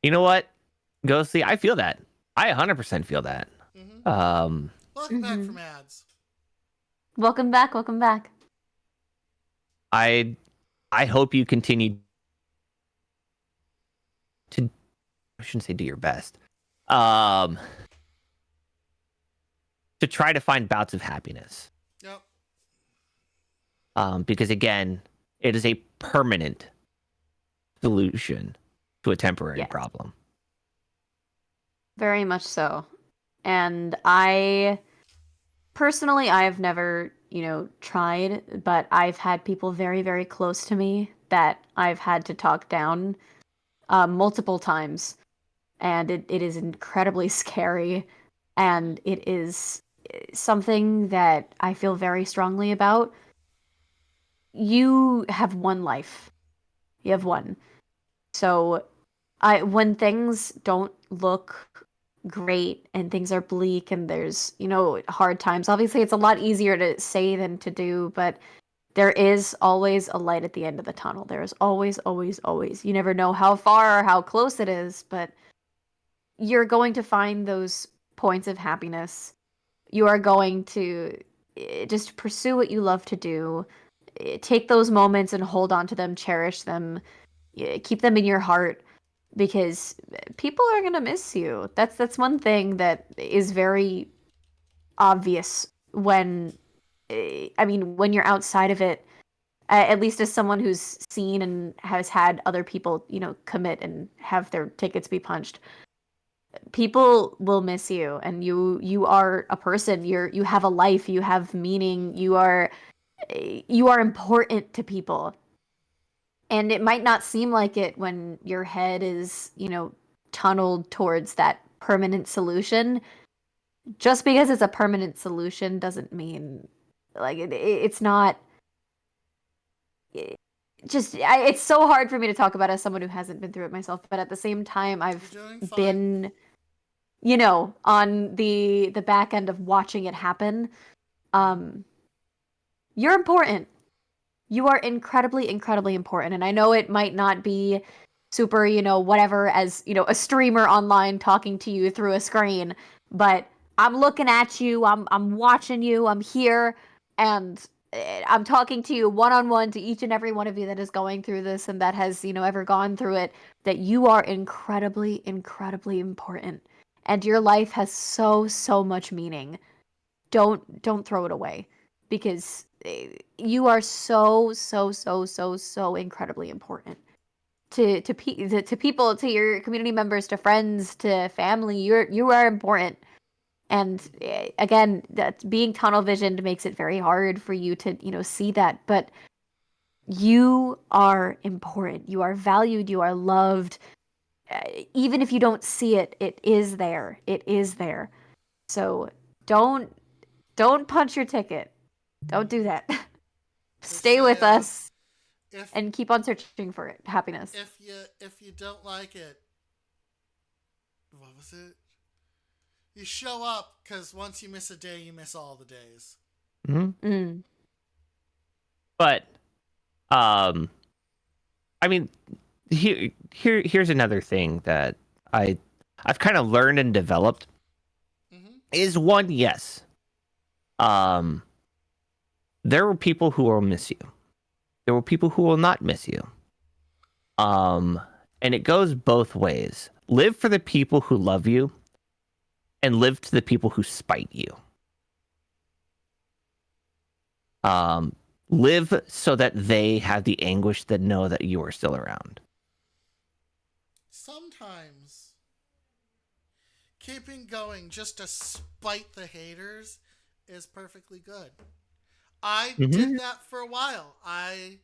You know what, Ghostly? I feel that. I 100% feel that. Welcome back from ads. Welcome back. I hope you continue to. I shouldn't say do your best. To try to find bouts of happiness. Yep. Because again, it is a permanent solution to a temporary problem. Very much so. And I have never, tried, but I've had people very, very close to me that I've had to talk down multiple times and it is incredibly scary, and it is something that I feel very strongly about. You have one life. You have one. So when things don't look great and things are bleak and there's, hard times, obviously it's a lot easier to say than to do, but there is always a light at the end of the tunnel. There is always, always, always. You never know how far or how close it is, but you're going to find those points of happiness. You are going to just pursue what you love to do. Take those moments and hold on to them, cherish them, keep them in your heart, because people are going to miss you. That's one thing that is very obvious when when you're outside of it, at least as someone who's seen and has had other people, commit and have their tickets be punched. People will miss you, and you are a person. You have a life, you have meaning, you are important to people. And it might not seem like it when your head is, tunneled towards that permanent solution. Just because it's a permanent solution doesn't mean it's not. It's so hard for me to talk about as someone who hasn't been through it myself, but at the same time I've been on the back end of watching it happen. You're important. You are incredibly, incredibly important. And I know it might not be super, whatever, as, a streamer online talking to you through a screen, but I'm looking at you, I'm watching you, I'm here, and I'm talking to you one-on-one, to each and every one of you that is going through this and that has, ever gone through it, that you are incredibly, incredibly important. And your life has so, so much meaning. Don't throw it away, because you are so, so, so, so, so incredibly important to people, to your community members, to friends, to family. You are important. And again, that being tunnel visioned makes it very hard for you to, see that. But you are important. You are valued. You are loved. Even if you don't see it, it is there. It is there. So don't punch your ticket. Don't do that. Stay with us and keep on searching for it. Happiness. If you don't like it, what was it? You show up, because once you miss a day, you miss all the days. Mm-hmm. Mm. But, here's another thing that I've kind of learned and developed. Mm-hmm. Is one, yes. There were people who will miss you. There were people who will not miss you. And it goes both ways. Live for the people who love you, and live to the people who spite you. Live so that they have the anguish that know that you are still around. Sometimes keeping going just to spite the haters is perfectly good. I did that for a while. I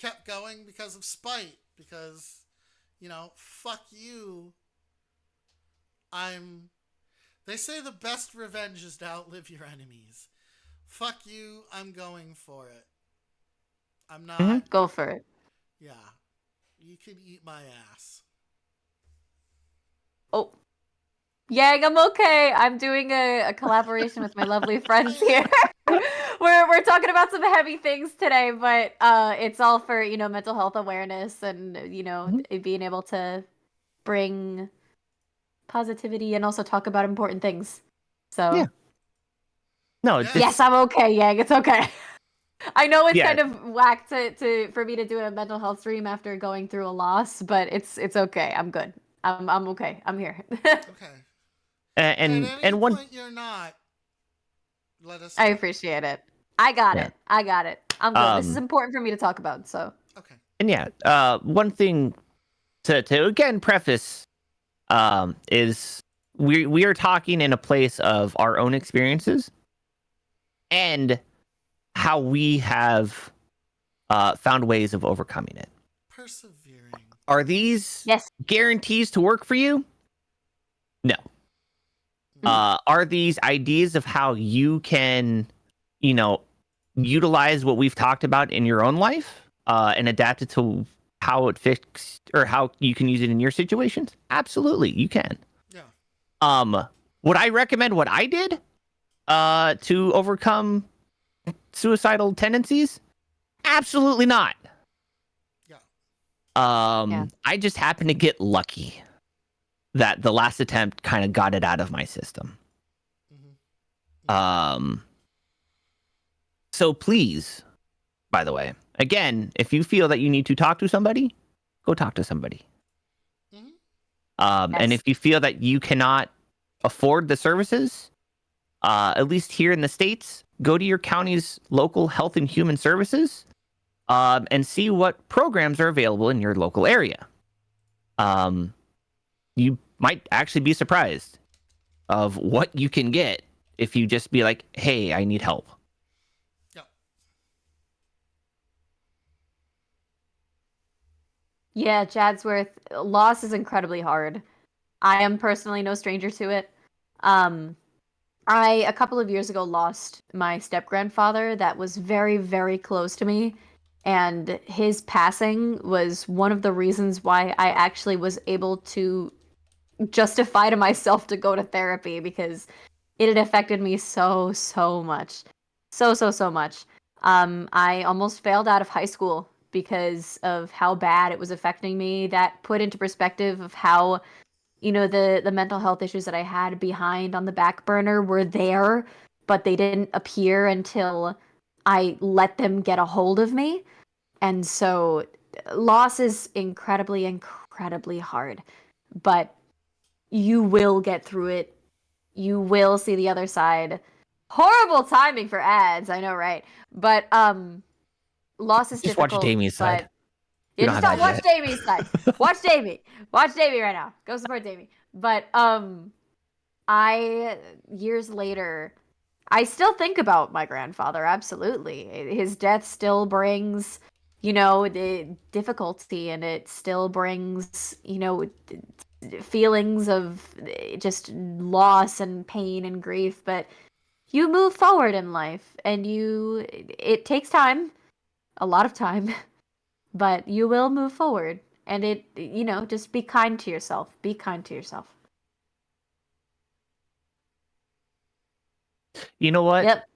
kept going because of spite, because, fuck you. They say the best revenge is to outlive your enemies. Fuck you, I'm going for it. I'm not... Go for it. Yeah. You can eat my ass. Oh. Yang, I'm okay. I'm doing a collaboration with my lovely friends here. We're talking about some heavy things today, but it's all for, mental health awareness and, being able to bring positivity and also talk about important things. So yeah. No, yes, I'm okay, Yang. It's okay. I know it's kind of whack for me to do a mental health stream after going through a loss, but it's okay. I'm good. I'm okay. I'm here. Okay. And one point you're not. Let us know. I appreciate it. I got it. I'm good. This is important for me to talk about. So okay. And one thing to again preface is we are talking in a place of our own experiences and how we have found ways of overcoming it. Persevering. Are these guarantees to work for you? No. Are these ideas of how you can, utilize what we've talked about in your own life and adapt it to how it fits or how you can use it in your situations? Absolutely, you can. Yeah. Would I recommend what I did to overcome suicidal tendencies? Absolutely not. Yeah. I just happened to get lucky that the last attempt kind of got it out of my system. Mm-hmm. So please, by the way, again, if you feel that you need to talk to somebody, go talk to somebody. Mm-hmm. And if you feel that you cannot afford the services, at least here in the States, go to your county's local health and human services and see what programs are available in your local area. You might actually be surprised of what you can get if you just be like, hey, I need help. Yeah, Chadsworth, loss is incredibly hard. I am personally no stranger to it. I, a couple of years ago, lost my step-grandfather that was very, very close to me. And his passing was one of the reasons why I actually was able to justify to myself to go to therapy, because it had affected me so, so much. So much. I almost failed out of high school because of how bad it was affecting me. That put into perspective of how, the mental health issues that I had behind on the back burner were there, but they didn't appear until I let them get a hold of me. And so loss is incredibly, incredibly hard, but you will get through it. You will see the other side. Horrible timing for ads, I know, right? But loss is Just watch difficult. Jamie's side. Yeah, You don't just have watch that Jamie's side. Watch Jamie. Watch Jamie right now. Go support Jamie. But I years later, I still think about my grandfather. Absolutely, his death still brings, the difficulty, and it still brings, feelings of just loss and pain and grief. But you move forward in life, and it takes time, a lot of time, but you will move forward. And just be kind to yourself. Be kind to yourself. You know what? Yep.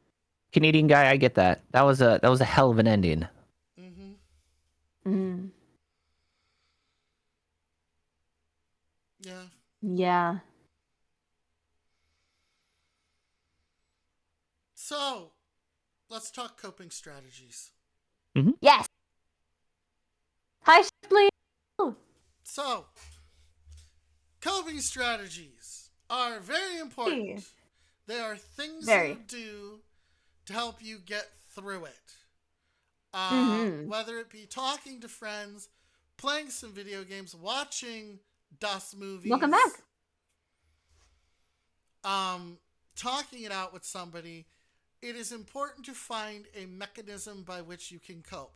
Canadian guy, I get that. That was a hell of an ending. Mm-hmm. Mm. Yeah. Yeah. So, let's talk coping strategies. Mm-hmm. Yes. Hi, Shipley. So, coping strategies are very important. They are things you do to help you get through it. Whether it be talking to friends, playing some video games, watching dust movies. Welcome back. Talking it out with somebody. It is important to find a mechanism by which you can cope.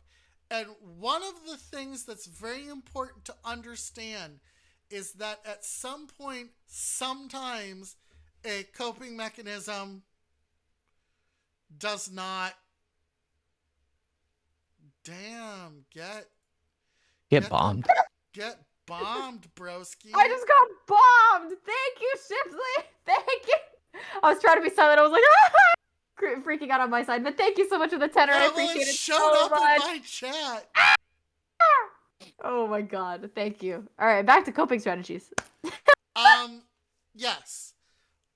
And one of the things that's very important to understand is that at some point, sometimes a coping mechanism does not get bombed. Get bombed, broski. I just got bombed. Thank you, Shipley. Thank you. I was trying to be silent. I was like, freaking out on my side. But thank you so much for the tenor. I appreciate it showed so up much. in my chat. Oh my god. Thank you. All right, back to coping strategies. Yes.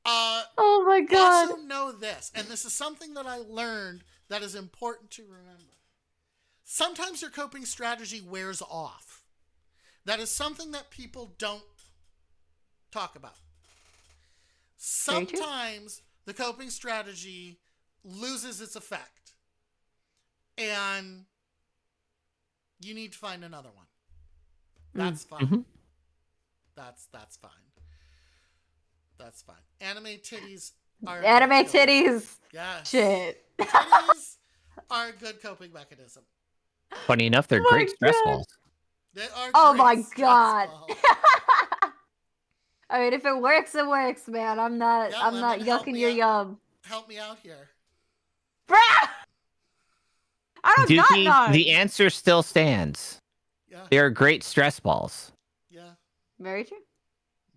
Oh my god. Also know this, and this is something that I learned that is important to remember. Sometimes your coping strategy wears off. That is something that people don't talk about. Sometimes the coping strategy loses its effect, and you need to find another one. That's fine. Mm-hmm. That's fine. That's fine. Anime titties are titties. Yes. Shit. Titties are a good coping mechanism. Funny enough, they're great stress balls. They are. Oh my god. I mean, if it works, it works, man. I'm not. Yeah, I'm not Lemon, help yucking me your out. yum. Help me out here. Bruh! I don't got Dookie, none. the answer still stands. Yeah. They are great stress balls. Yeah. Very true.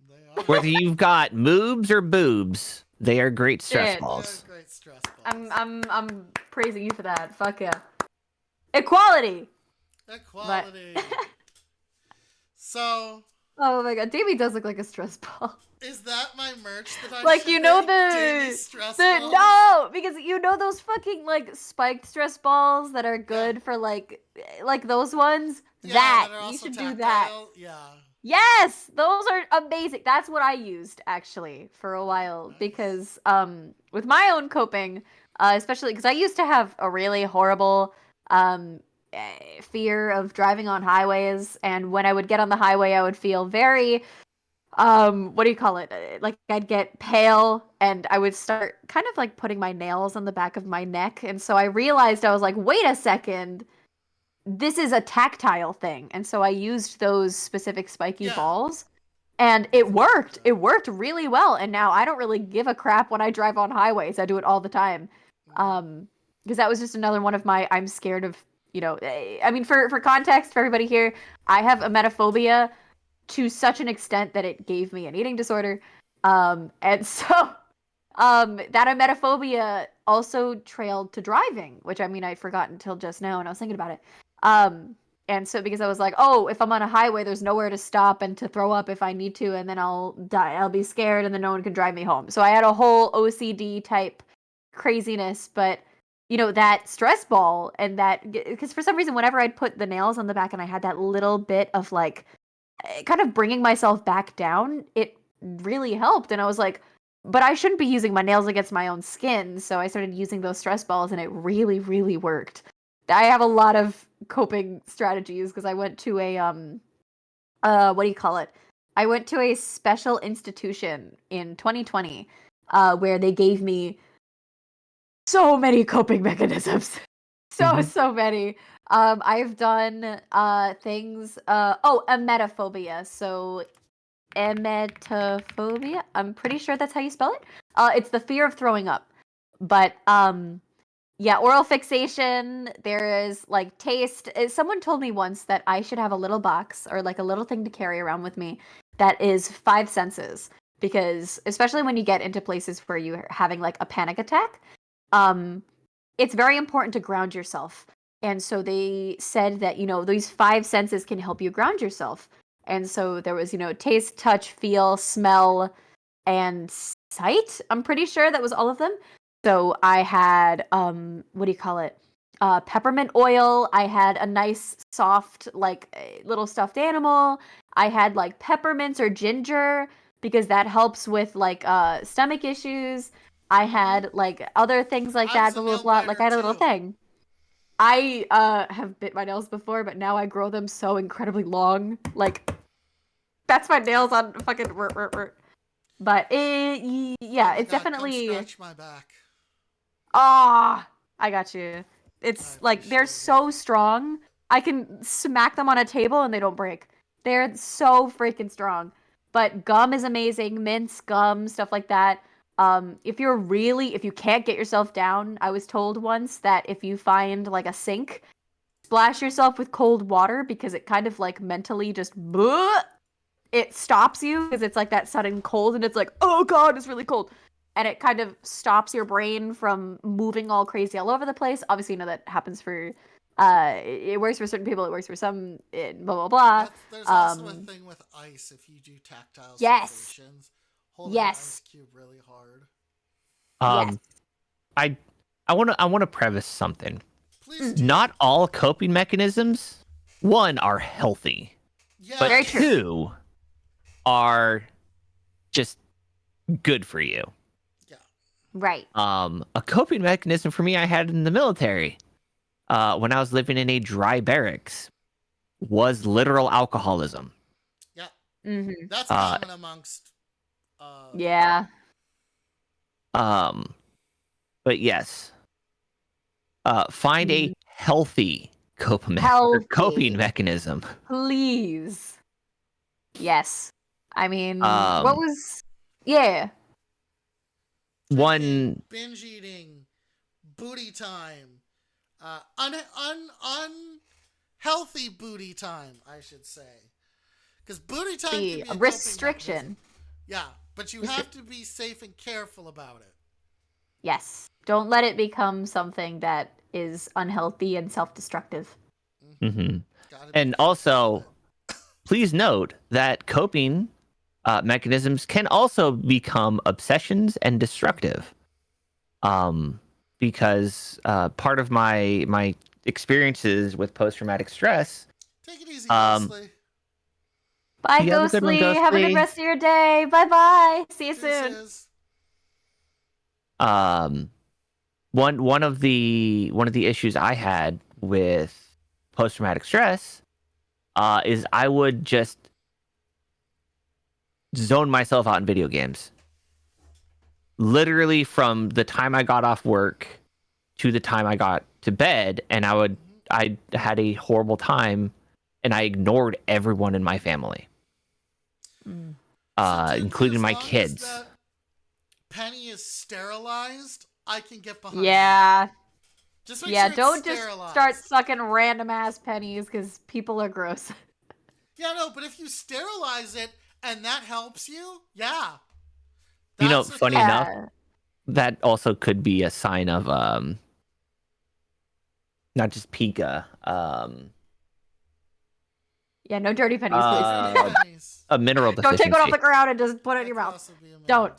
They are. Whether you've got moobs or boobs, they are great stress Shit. balls. They're great stress balls. I'm praising you for that. Fuck yeah. Equality. Equality. So. Oh my god, Davey does look like a stress ball. Is that my merch that I Like, should you know, make? Davey stress balls? no, because you know those fucking like spiked stress balls that are good for like those ones. Yeah, that that are you also should tactile. do that. Yeah. Yes, those are amazing. That's what I used actually for a while Nice. because with my own coping, especially because I used to have a really horrible fear of driving on highways, and when I would get on the highway, I would feel very what do you call it? Like I'd get pale and I would start kind of like putting my nails on the back of my neck, and so I realized I was like, wait a second, this is a tactile thing. And so I used those specific spiky balls and it worked. It worked really well. And now I don't really give a crap when I drive on highways. I do it all the time. Because that was just another one of my, I'm scared of, I mean, for context, for everybody here, I have emetophobia to such an extent that it gave me an eating disorder. And so that emetophobia also trailed to driving, which I mean, I forgot until just now and I was thinking about it. And so because I was like, oh, if I'm on a highway, there's nowhere to stop and to throw up if I need to, and then I'll die. I'll be scared and then no one can drive me home. So I had a whole OCD type craziness, but that stress ball and that, because for some reason, whenever I'd put the nails on the back and I had that little bit of like, kind of bringing myself back down, it really helped. And I was like, but I shouldn't be using my nails against my own skin. So I started using those stress balls and it really, really worked. I have a lot of coping strategies because I went to a what do you call it? I went to a special institution in 2020 where they gave me so many coping mechanisms. So many. I've done things emetophobia. So emetophobia, I'm pretty sure that's how you spell it. It's the fear of throwing up. But yeah, oral fixation, there is like taste. Someone told me once that I should have a little box or like a little thing to carry around with me that is 5 senses, because especially when you get into places where you're having like a panic attack, it's very important to ground yourself. And so they said that, these 5 senses can help you ground yourself. And so there was, taste, touch, feel, smell, and sight. I'm pretty sure that was all of them. So I had what do you call it? Peppermint oil. I had a nice soft like little stuffed animal. I had like peppermints or ginger because that helps with like stomach issues. I had like other things like that. Blah blah blah. Like I had a little thing. I have bit my nails before, but now I grow them so incredibly long. Like that's my nails on fucking. But it's definitely. Come scratch my back. Ah, I got you. It's like they're so strong. I can smack them on a table and they don't break. They're so freaking strong. But gum is amazing. Mints, gum, stuff like that. If you can't get yourself down, I was told once that if you find like a sink, splash yourself with cold water because it kind of like mentally just it stops you because it's like that sudden cold and it's like, oh god, it's really cold. And it kind of stops your brain from moving all crazy all over the place. Obviously, that happens for, it works for certain people, it works for some, blah, blah, blah. There's also a thing with ice if you do tactile sensations. Hold an ice cube really hard. I want to preface something. Please do. Not all coping mechanisms, one, are healthy. Yeah. But Very true. 2 are just good for you. Right. A coping mechanism for me I had in the military when I was living in a dry barracks was literal alcoholism. Yeah. Mm-hmm. That's common amongst yeah. But yes. Find a healthy coping mechanism. Please. Yes. I mean, what was... Yeah. One binge eating, booty time, unhealthy booty time, I should say, because booty time can be a restriction. Yeah, but you have to be safe and careful about it. Yes, don't let it become something that is unhealthy and self-destructive. Mm-hmm. And also, please note that coping mechanisms can also become obsessions and destructive. Because part of my experiences with post-traumatic stress. Take it easy, Ghostly. Bye, Ghostly. Have a good rest of your day. Bye-bye. See you soon. One of the issues I had with post-traumatic stress is I would just zone myself out in video games. Literally from the time I got off work to the time I got to bed, and I had a horrible time, and I ignored everyone in my family, including my kids. As Penny is sterilized, I can get behind. Yeah. Just make sure don't sterilized. Just start sucking random ass pennies because people are gross. Yeah, no, but if you sterilize it and that helps you, yeah. Funny enough, that also could be a sign of not just pica. Yeah, no dirty pennies, please. A mineral deficiency. Don't take one off the ground and just put it in your mouth. Don't.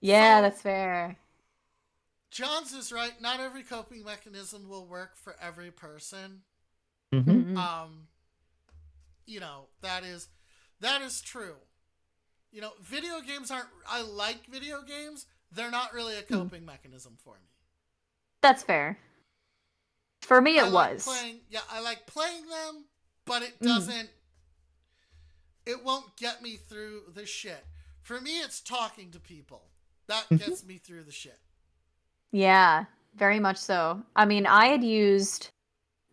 Yeah, that's fair. Johns is right. Not every coping mechanism will work for every person. Mm-hmm. That is true. Video games aren't... I like video games. They're not really a coping mechanism for me. That's fair. For me, it was. I like playing them, but it doesn't... It won't get me through the shit. For me, it's talking to people. That gets me through the shit. Yeah, very much so. I mean, I had used...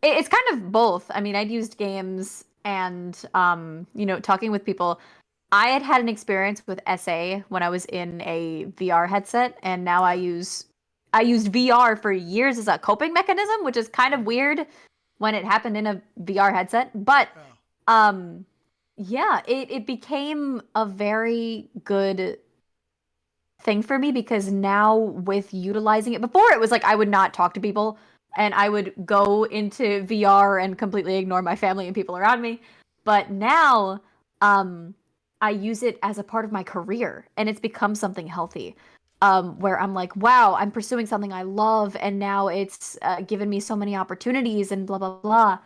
It's kind of both. I mean, I'd used games and, talking with people. I had an experience with SA when I was in a VR headset, and now I used VR for years as a coping mechanism, which is kind of weird when it happened in a VR headset. But, it became a very good thing for me because now with utilizing it, before it was like I would not talk to people and I would go into VR and completely ignore my family and people around me. But now, I use it as a part of my career, and it's become something healthy, where I'm like, wow, I'm pursuing something I love, and now it's given me so many opportunities and blah, blah, blah.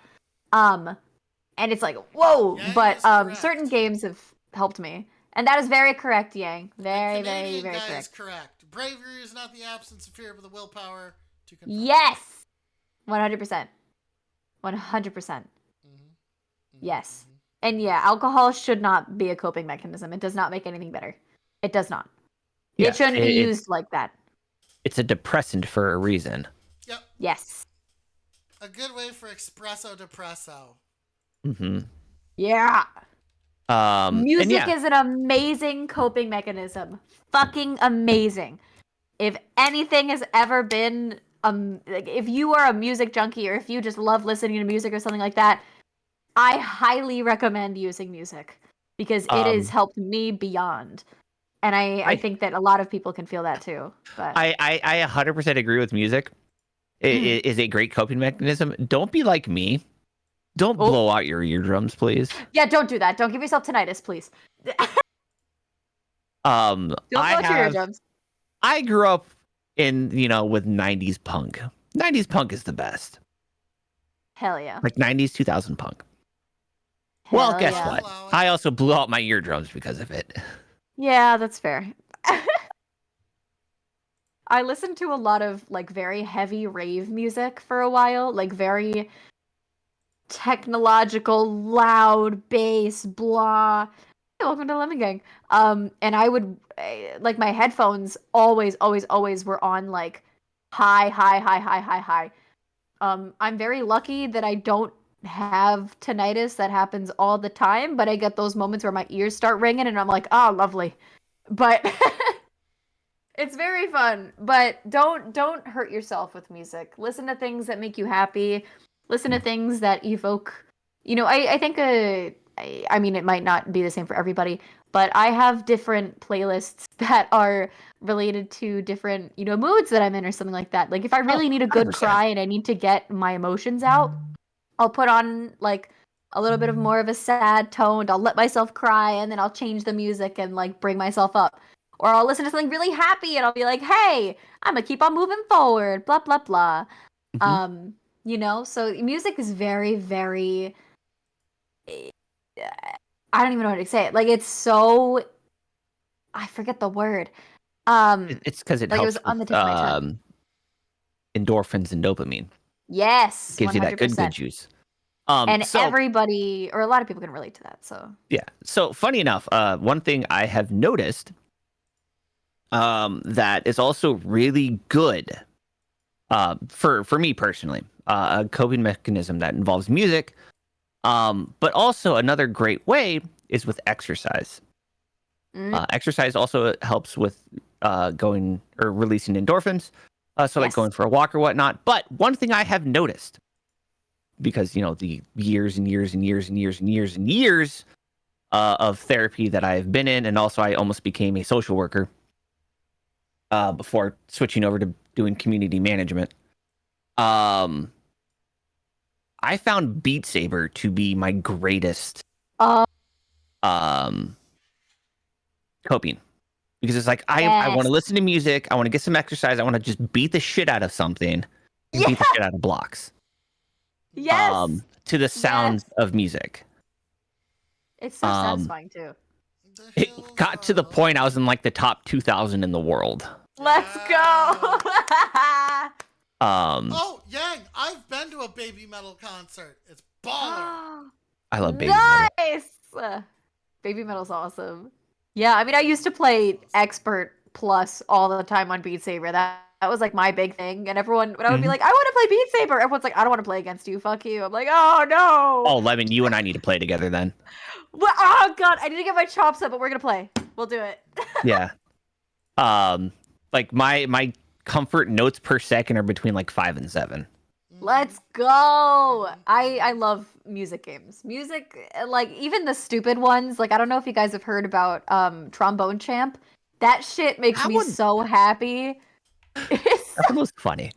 And it's like, whoa, but certain games have helped me. And that is very correct, Yang. Very, very, very correct. Is correct. Bravery is not the absence of fear, but the willpower to confront. Yes! 100%. 100%. Yes. And yeah, alcohol should not be a coping mechanism. It does not make anything better. It does not. Yeah, it shouldn't be used like that. It's a depressant for a reason. Yep. Yes. A good way for espresso depresso. Mm-hmm. Yeah. Music is an amazing coping mechanism. Fucking amazing. If anything has ever been, if you are a music junkie or if you just love listening to music or something like that, I highly recommend using music because it has helped me beyond. And I think that a lot of people can feel that too. But I 100% agree with music. It is a great coping mechanism. Don't be like me. Don't blow out your eardrums, please. Yeah, don't do that. Don't give yourself tinnitus, please. Don't blow out your eardrums. I grew up in, with 90s punk. 90s punk is the best. Hell yeah. Like 90s, 2000 punk. Well, guess what? I also blew out my eardrums because of it. Yeah, that's fair. I listened to a lot of very heavy rave music for a while, very technological, loud bass, blah. Hey, welcome to Lemon Gang. And I would my headphones always were on high. I'm very lucky that I don't have tinnitus that happens all the time, but I get those moments where my ears start ringing and I'm like, oh, lovely. But it's very fun. But don't hurt yourself with music. Listen to things that make you happy. Listen to things that evoke. I think I mean, it might not be the same for everybody, but I have different playlists that are related to different, moods that I'm in or something like that. Like if I really need a good 100%. cry and I need to get my emotions out, I'll put on like a little bit of more of a sad tone. I'll let myself cry and then I'll change the music and like bring myself up. Or I'll listen to something really happy and I'll be like, "Hey, I'm gonna keep on moving forward." Blah blah blah. So music is very, very. I don't even know how to say it. Like it's so. I forget the word. It's because it like it helps was on the with tip of my tongue. endorphins and dopamine. Yes, Gives 100%. you that good juice. And So, everybody, or a lot of people, can relate to that. So yeah. So funny enough, one thing I have noticed that is also really good for me personally, a coping mechanism that involves music, but also another great way is with exercise. Exercise also helps with going or releasing endorphins, so like Yes. going for a walk or whatnot. But one thing I have noticed, because the years and years and years and years and years and years of therapy that I've been in, and also I almost became a social worker before switching over to doing community management. I found Beat Saber to be my greatest coping, because it's like I want to listen to music, I want to get some exercise, I want to just beat the shit out of something and beat the shit out of blocks. Yes. To the sounds of music. It's so satisfying too. It got to the point I was in like the top 2,000 in the world. Let's go. Oh, Yang, I've been to a Baby Metal concert. It's baller. I love Baby Metal. Nice. Baby Metal's awesome. Yeah, I mean, I used to play Expert Plus all the time on Beat Saber. That was like my big thing. And everyone, when I would be like, I want to play Beat Saber, everyone's like, I don't want to play against you. Fuck you. I'm like, oh no. Oh, Lemon, you and I need to play together then. Well, oh god, I need to get my chops up, but we're gonna play. We'll do it. Yeah. Like my comfort notes per second are between like 5 and 7. Let's go. I love music games. Music, like even the stupid ones. Like I don't know if you guys have heard about Trombone Champ. That shit makes me so happy. That was funny.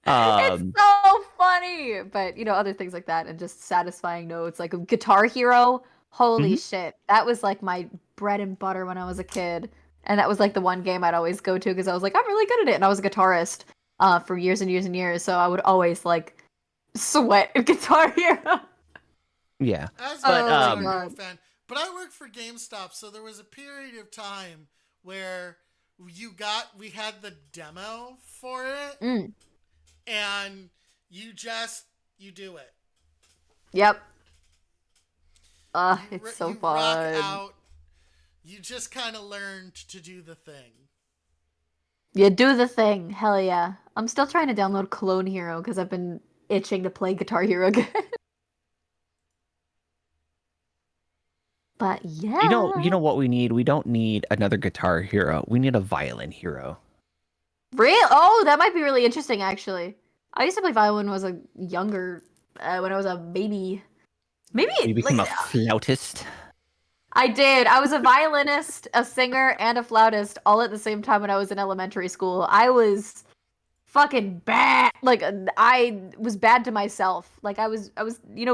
It's so funny. But other things like that and just satisfying notes, like Guitar Hero. Holy shit. That was like my bread and butter when I was a kid. And that was like the one game I'd always go to because I was like, I'm really good at it. And I was a guitarist for years and years and years. So I would always like sweat at Guitar Hero. Yeah. As a Guitar Hero fan. But I worked for GameStop, so there was a period of time where we had the demo for it. And you do it. Yep. It's so fun. Rock out. You just kind of learned to do the thing. You do the thing. Hell yeah. I'm still trying to download Clone Hero because I've been itching to play Guitar Hero again. But yeah. You know what we need? We don't need another Guitar Hero. We need a violin hero. Real? Oh, that might be really interesting, actually. I used to play violin when I was a younger, when I was a baby. Maybe you became a flautist. I did. I was a violinist, a singer, and a flautist all at the same time when I was in elementary school. I was fucking bad. Like I was bad to myself. Like I was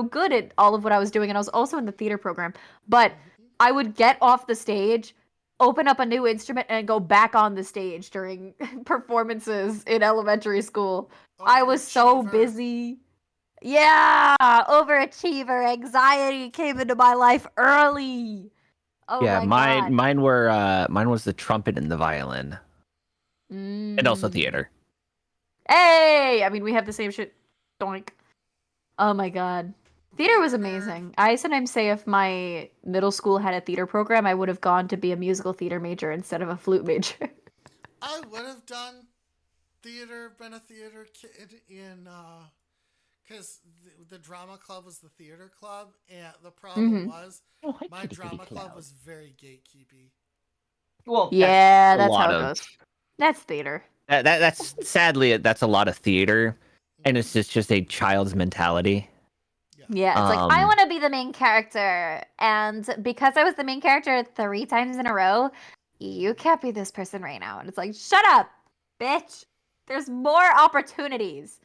good at all of what I was doing, and I was also in the theater program. But I would get off the stage, open up a new instrument, and go back on the stage during performances in elementary school. I was so busy. Yeah, overachiever, anxiety came into my life early. Oh yeah, my God. mine was the trumpet and the violin, and also theater. Hey, I mean we have the same shit. Doink. Oh my God, theater was amazing. I sometimes say if my middle school had a theater program, I would have gone to be a musical theater major instead of a flute major. I would have done theater, been a theater kid in because the drama club was the theater club, and the problem was Oh, hi, my kitty, drama kitty club cloud. was very gatekeepy. Well, Yeah, a that's how lot it of goes. That's theater. that's sadly that's a lot of theater, and Mhm. it's just a child's mentality. Yeah, it's like I Um, want to be the main character, and because I was the main character 3 times in a row, you can't be this person right now. And it's like, shut up, bitch. There's more opportunities.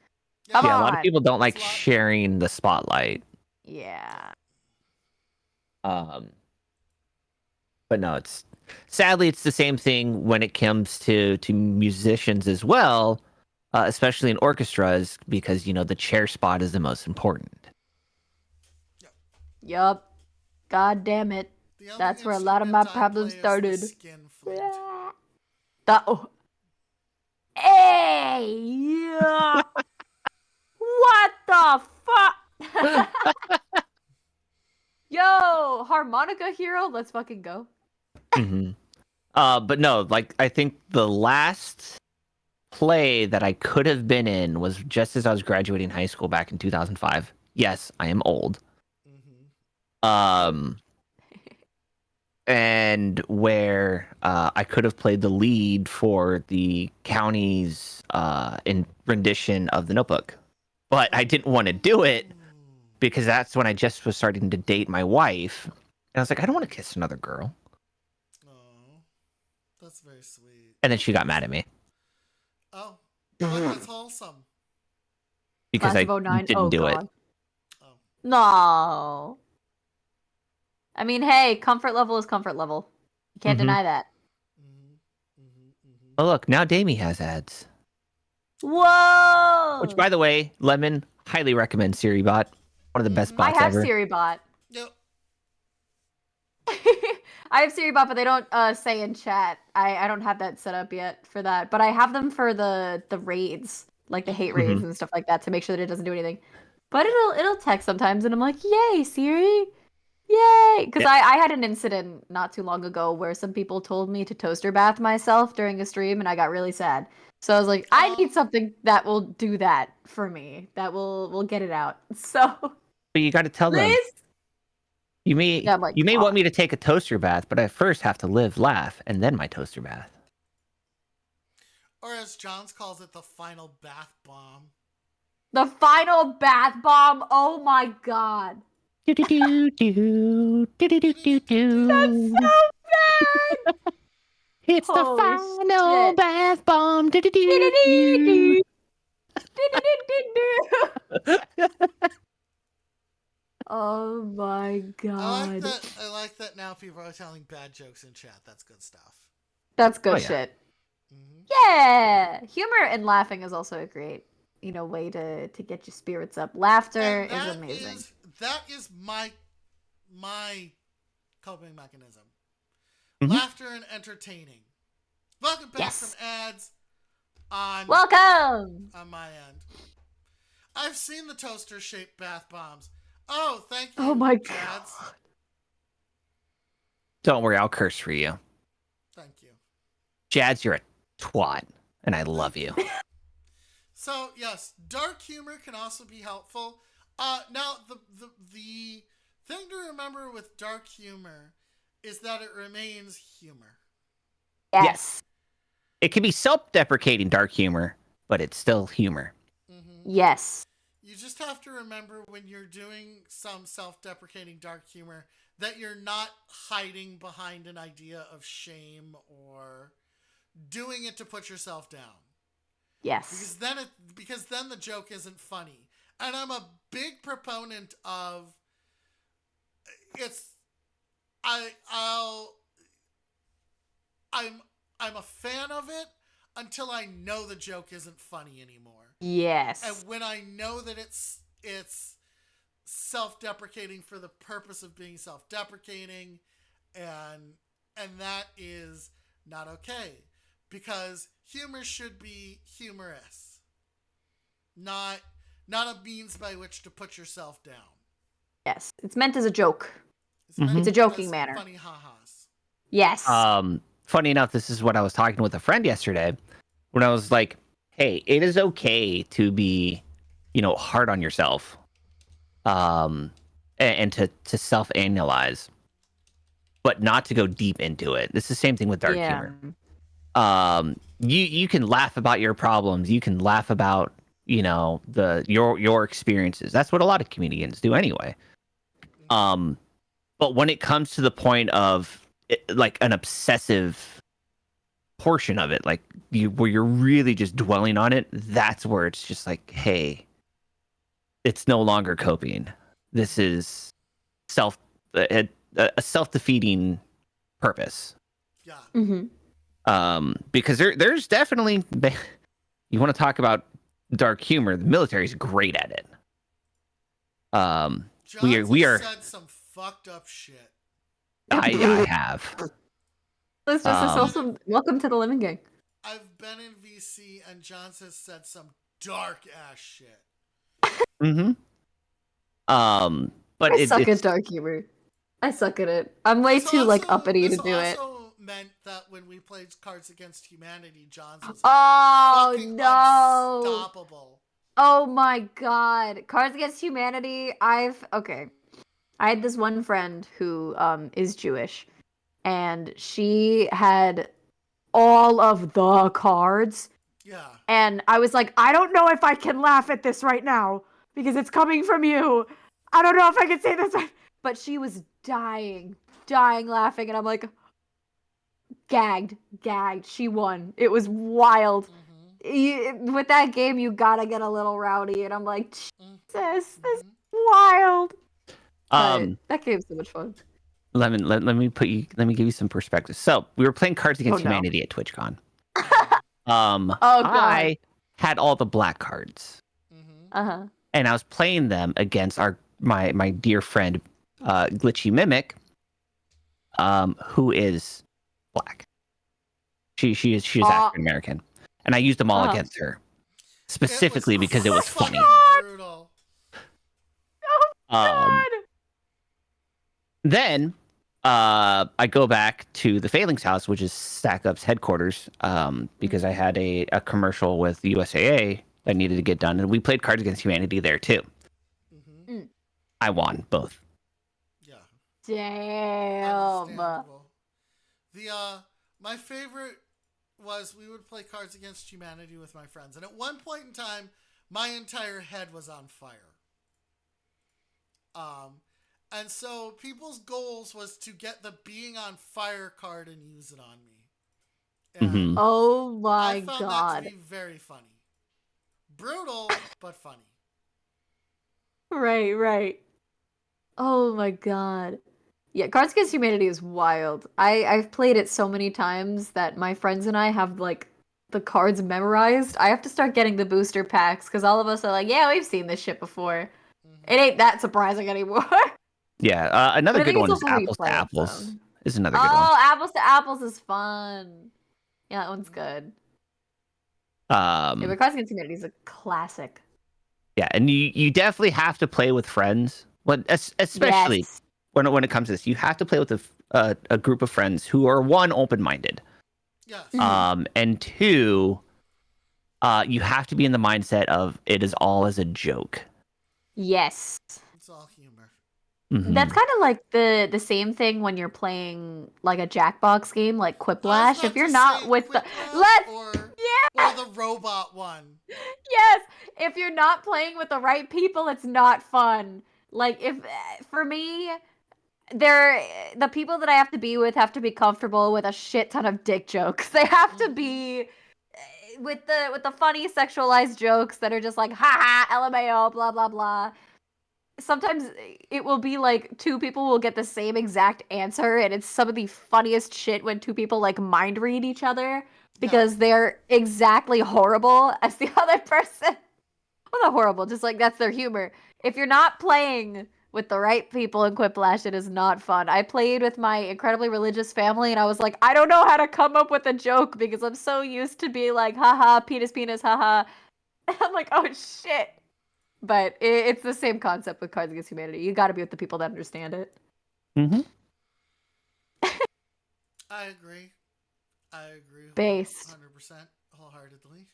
Come Yeah, a lot of on. people don't like It's a lot- sharing the spotlight. Yeah. But no, it's sadly it's the same thing when it comes to musicians as well, especially in orchestras, because the chair spot is the most important. Yup. God damn it. The only That's where a lot of my instrument I problems play is started. the skin flute. Oh. Hey! Yeah. What the fuck? Yo, harmonica hero, let's fucking go. hmm But no, like I think the last play that I could have been in was just as I was graduating high school back in 2005. Yes, I am old. Mm-hmm. And where I could have played the lead for the county's in rendition of The Notebook, but I didn't want to do it because that's when I just was starting to date my wife, and I was like, I don't want to kiss another girl. Oh, that's very sweet. And then she got mad at me Oh, that's wholesome. because Class I of 09. didn't do it. Oh, No. I mean, hey, comfort level is comfort level. You can't Mhm. deny that. Oh look, now Damie has ads. Whoa! Which, by the way, Lemon highly recommend SiriBot. One of the best Mhm. I bots have ever. SiriBot. Yep. I have SiriBot, but they don't say in chat. I don't have that set up yet for that. But I have them for the raids, like the hate raids and stuff like that, to make sure that it doesn't do anything. But it'll text sometimes, and I'm like, yay, Siri! Yay! Because Yeah. I had an incident not too long ago where some people told me to toaster bath myself during a stream, and I got really sad. So I was like, I need something that will do that for me. That will get it out. So But you got to tell them. Liz, You may Yeah, I'm like, you may "Fuck." want me to take a toaster bath, but I first have to live, laugh, and then my toaster bath. Or as Johns calls it, the final bath bomb. The final bath bomb. Oh my god. Do do do do do do do do. That's so bad. It's the Holy final shit. bath bomb. Do do do do. Oh my god. I like that now people are telling bad jokes in chat. That's good stuff. That's good Oh, yeah. shit. Mm-hmm. Yeah. Humor and laughing is also a great, way to get your spirits up. Laughter is amazing. That is my coping mechanism. Mhm. Laughter and entertaining. Welcome back Yes. from ads on Welcome. on my end. I've seen the toaster shaped bath bombs. Oh, thank you. Oh my Jads. god. Don't worry, I'll curse for you. Thank you. Jads, you're a twat, and I love you. So yes, dark humor can also be helpful. Now the thing to remember with dark humor is that it remains humor. Yes. It can be self-deprecating dark humor, but it's still humor. Mm-hmm. Yes. You just have to remember when you're doing some self-deprecating dark humor that you're not hiding behind an idea of shame or doing it to put yourself down. Yes. Because then the joke isn't funny. And I'm a big proponent of I'm a fan of it until I know the joke isn't funny anymore. Yes. And when I know that it's self-deprecating for the purpose of being self-deprecating, and that is not okay, because humor should be humorous, not a means by which to put yourself down. Yes. It's meant as a joke. Mhm. It's a joking manner. Funny ha-has. Yes. Funny enough, this is what I was talking with a friend yesterday when I was like, hey, it is okay to be hard on yourself, and to self-analyze, but not to go deep into it. It's the same thing with dark humor. You can laugh about your problems. You can laugh about your experiences. That's what a lot of comedians do anyway. But when it comes to the point of like an obsessive portion of it, like where you're really just dwelling on it, that's where it's just like, hey, it's no longer coping. This is a self-defeating purpose. Yeah. Mm-hmm. Because there's definitely, you want to talk about dark humor, the military is great at it. We are said some fucked up shit. I have. Let's just also welcome to the Living Gang. I've been in VC and Johns has said some dark ass shit. Mm-hmm. But I suck at dark humor. I suck at it. I'm way too uppity to do it. Meant that when we played Cards Against Humanity, Johns was fucking unstoppable. Oh my god. Cards Against Humanity, I had this one friend who is Jewish, and she had all of the cards. Yeah. And I was like, I don't know if I can laugh at this right now because it's coming from you. I don't know if I can say this. But she was dying laughing, and I'm like, gagged. She won. It was wild. Mm-hmm. With that game, you gotta get a little rowdy, and I'm like, Jesus, this is wild. That game's so much fun. Let me give you some perspective. So we were playing Cards Against Humanity at TwitchCon. I had all the black cards. Uh-huh. And I was playing them against my dear friend Glitchy Mimic, who is black. She is African American, and I used them all against her, specifically because it was funny. Brutal. Then I go back to the Failings house, which is Stack Up's headquarters, because I had a commercial with USAA that needed to get done, and we played Cards Against Humanity there too. Mm-hmm. I won both. Yeah. Damn. My favorite was we would play Cards Against Humanity with my friends, and at one point in time, my entire head was on fire. And so people's goals was to get the being on fire card and use it on me. And oh my I found that to be very funny. Brutal, but funny. Right. Oh my god. Yeah, Cards Against Humanity is wild. I've played it so many times that my friends and I have like the cards memorized. I have to start getting the booster packs because all of us are like, yeah, we've seen this shit before. It ain't that surprising anymore. Yeah, another good one is Apples to Apples. Is another good one. Oh, Apples to Apples is fun. Yeah, that one's good. But Cards Against Humanity is a classic. Yeah, and you definitely have to play with friends. Especially when it comes to this, you have to play with a group of friends who are, one, open-minded. Yes. And two, you have to be in the mindset of it is all as a joke. Yes. It's all humor. Mm-hmm. That's kind of like the same thing when you're playing like a Jackbox game like Quiplash. If you're not with the or the robot one. Yes, if you're not playing with the right people, it's not fun. Like for me, the people that I have to be with have to be comfortable with a shit ton of dick jokes. They have to be with the funny sexualized jokes that are just like ha ha LMAO blah blah blah. Sometimes it will be like two people will get the same exact answer, and it's some of the funniest shit when two people like mind read each other because they're exactly horrible as the other person. Well, not horrible, just like that's their humor. If you're not playing with the right people in Quiplash, it is not fun. I played with my incredibly religious family, and I was like, I don't know how to come up with a joke because I'm so used to being like, haha, penis, haha. I'm like, oh shit. But it's the same concept with Cards Against Humanity. You got to be with the people that understand it. Mm-hmm. I agree. Based. 100% wholeheartedly.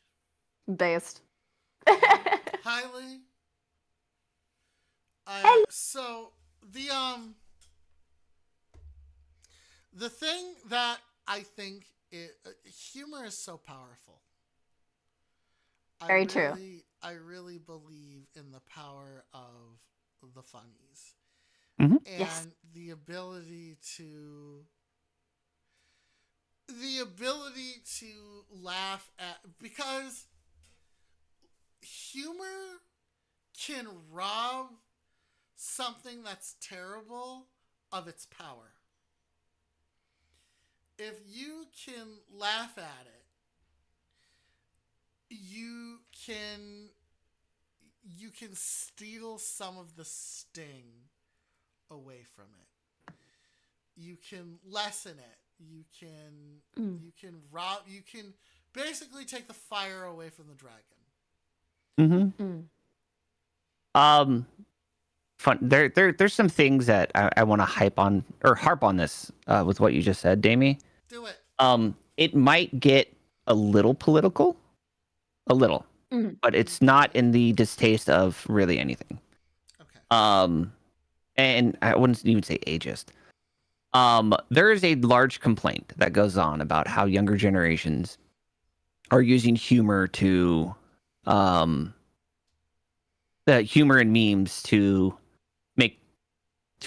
Based. Highly So the thing that I think humor is so powerful. Very true. I really believe in the power of the funnies. Mm-hmm. And Yes. the ability to laugh at, because humor can rob something that's terrible of its power. If you can laugh at it, you can steal some of the sting away from it. You can lessen it. You can basically take the fire away from the dragon. Fun. There's some things that I want to harp on this with what you just said, Damie. Do it. It might get a little political, but it's not in the distaste of really anything. Okay. And I wouldn't even say ageist. There is a large complaint that goes on about how younger generations are using humor to, the humor and memes to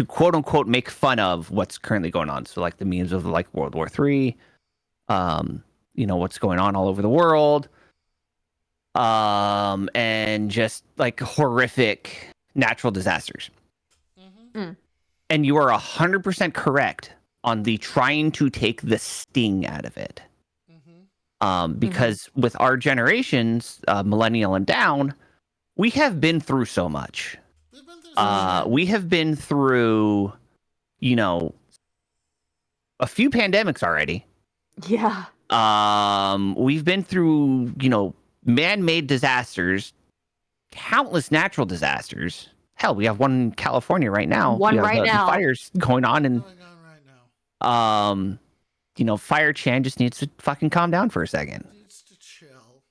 quote unquote make fun of what's currently going on. So like the memes of like World War III, what's going on all over the world, and just like horrific natural disasters. And you are 100% correct on the trying to take the sting out of it. Because with our generations, millennial and down, we have been through so much. We have been through, a few pandemics already. Yeah. We've been through, man-made disasters, countless natural disasters. Hell, we have one in California right now. One right the now. Fires going on, and Going on right now. Fire Chan just needs to fucking calm down for a second. Needs to chill.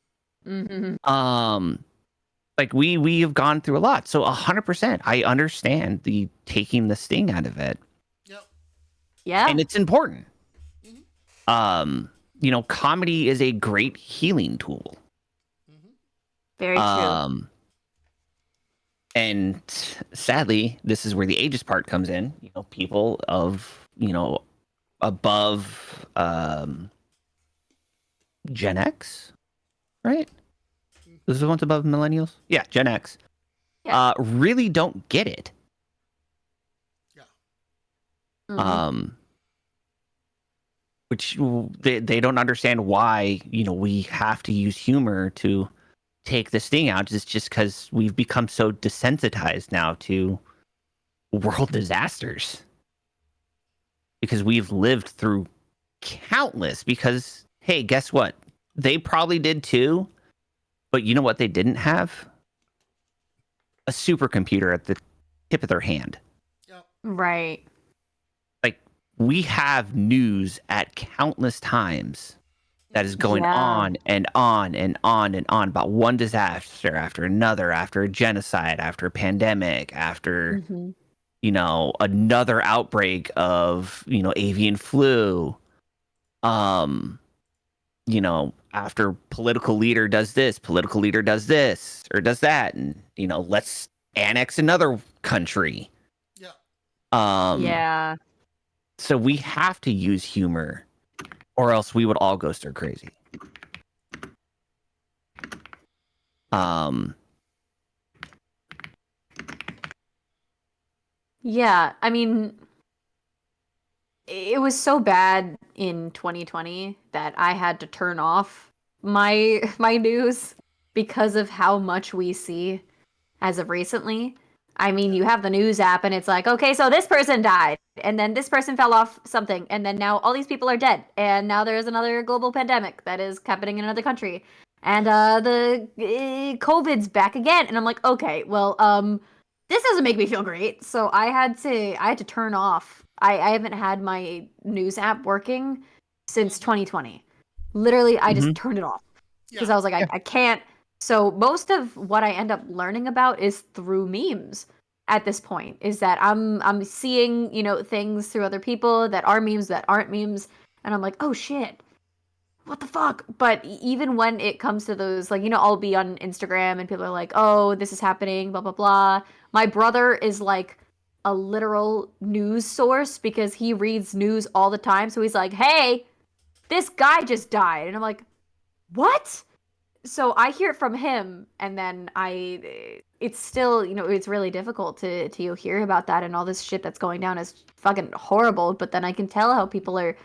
Like we have gone through a lot, so 100%. I understand the taking the sting out of it. Yep. Yeah. And it's important. Comedy is a great healing tool. Very true. And sadly, this is where the ageist part comes in. People of, above Gen X, right? This is the ones above millennials? Yeah, Gen X. Yeah. Really don't get it. Yeah. Which they don't understand why, we have to use humor to take this thing out. It's just because we've become so desensitized now to world disasters, because we've lived through countless. Because hey, guess what, they probably did too, but you know what they didn't have? A supercomputer at the tip of their hand. Yep. Right. Like, we have news at countless times that is going on and on and on and on about one disaster after another, after a genocide, after a pandemic, after, another outbreak of, avian flu. After political leader does this, or does that, and, let's annex another country. Yeah. Yeah. So we have to use humor, or else we would all go stir crazy. Yeah, I mean, it was so bad in 2020 that I had to turn off my news because of how much we see as of recently. I mean, you have the news app and it's like, okay, so this person died, and then this person fell off something, and then now all these people are dead, and now there's another global pandemic that is happening in another country, and the COVID's back again, and I'm like, okay, well, this doesn't make me feel great, so I had to turn off. I haven't had my news app working since 2020. Literally, I just turned it off because I was like, I can't. So most of what I end up learning about is through memes. at this point, is that I'm seeing, things through other people that are memes that aren't memes, and I'm like, oh shit, what the fuck? But even when it comes to those, like, I'll be on Instagram and people are like, oh, this is happening, blah blah blah. My brother is like a literal news source because he reads news all the time, so he's like, hey, this guy just died, and I'm like, what? So I hear it from him, and then it's still, it's really difficult to hear about that, and all this shit that's going down is fucking horrible. But then I can tell how people are,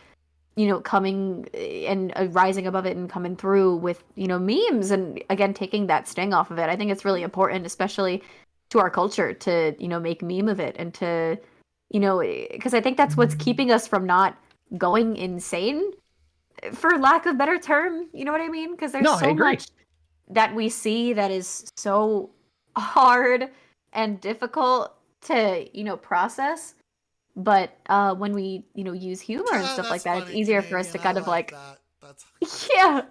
coming and rising above it and coming through with, memes, and again taking that sting off of it. I think it's really important, especially to our culture, to make meme of it, and to, because I think that's what's keeping us from not going insane, for lack of better term. You know what I mean? Because there's so much that we see that is so hard and difficult to, process. But when we, use humor and stuff like that, it's easier for us to kind of like that. That's yeah.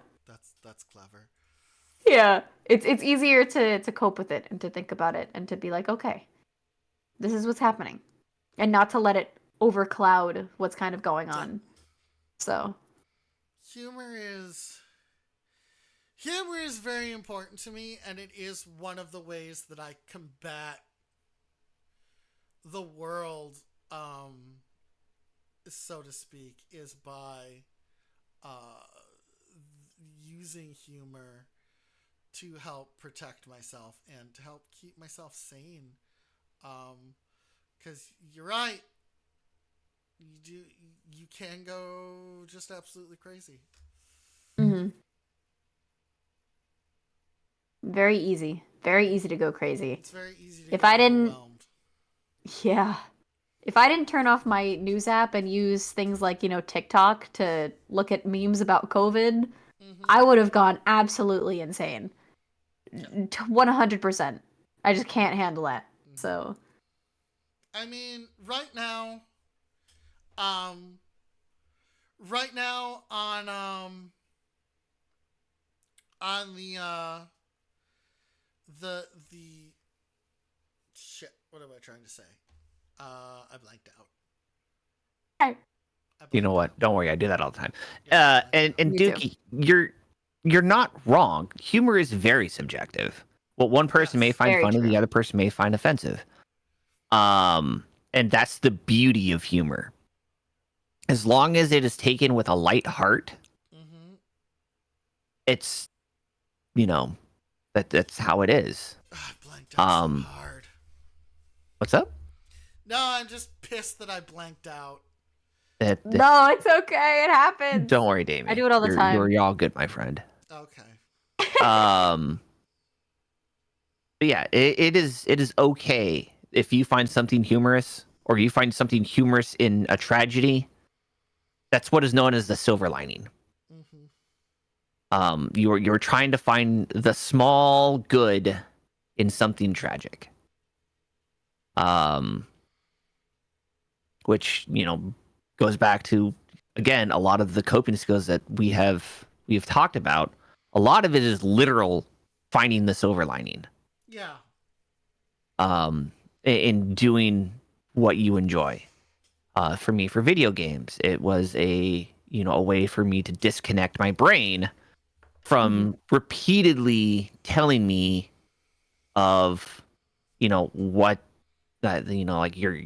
That's clever. Yeah. It's easier to cope with it and to think about it and to be like, okay, this is what's happening. And not to let it overcloud what's kind of going on. So Humor is very important to me, and it is one of the ways that I combat the world, so to speak, is by using humor to help protect myself and to help keep myself sane. Because you're right, you can go just absolutely crazy. mm-hmm. Very easy to go crazy. It's very easy to if get I didn't overwhelmed. Yeah. If I didn't turn off my news app and use things like, TikTok to look at memes about COVID, I would have gone absolutely insane. 100%. I just can't handle that. So, I mean, right now on the shit, what am I trying to say? I blanked out. You know what? Don't worry, I do that all the time. Yeah, and Me too. Dookie, you're not wrong. Humor is very subjective. What one person may find very funny, true. the other person may find offensive. And that's the beauty of humor. As long as it is taken with a light heart, it's, that's how it is. I blanked out so hard. What's up? No, I'm just pissed that I blanked out. No, it's okay. It happens. Don't worry, Damien. I do it all the time. You're all good, my friend. Okay. But yeah, it is okay if you find something humorous, or you find something humorous in a tragedy. That's what is known as the silver lining. You're trying to find the small good in something tragic. Which, goes back to, again, a lot of the coping skills that we've talked about. A lot of it is literal finding the silver lining. Yeah. In doing what you enjoy. For me, for video games, it was a way for me to disconnect my brain from repeatedly telling me of, what that, like you're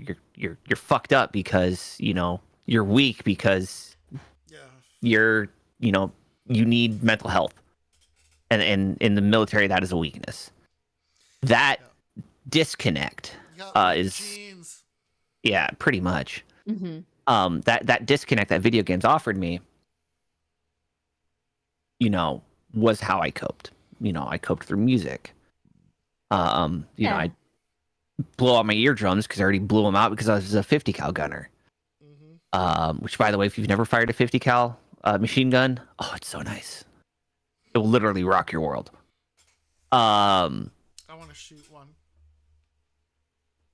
fucked up because, you're weak because you're, you need mental health. And in the military, that is a weakness. That disconnect is genes. Yeah, pretty much. That disconnect that video games offered me, was how I coped. I coped through music. I blow out my eardrums because I already blew them out because I was a 50 cal gunner. Which, by the way, if you've never fired a 50 cal machine gun, oh, it's so nice. It will literally rock your world. I want to shoot one.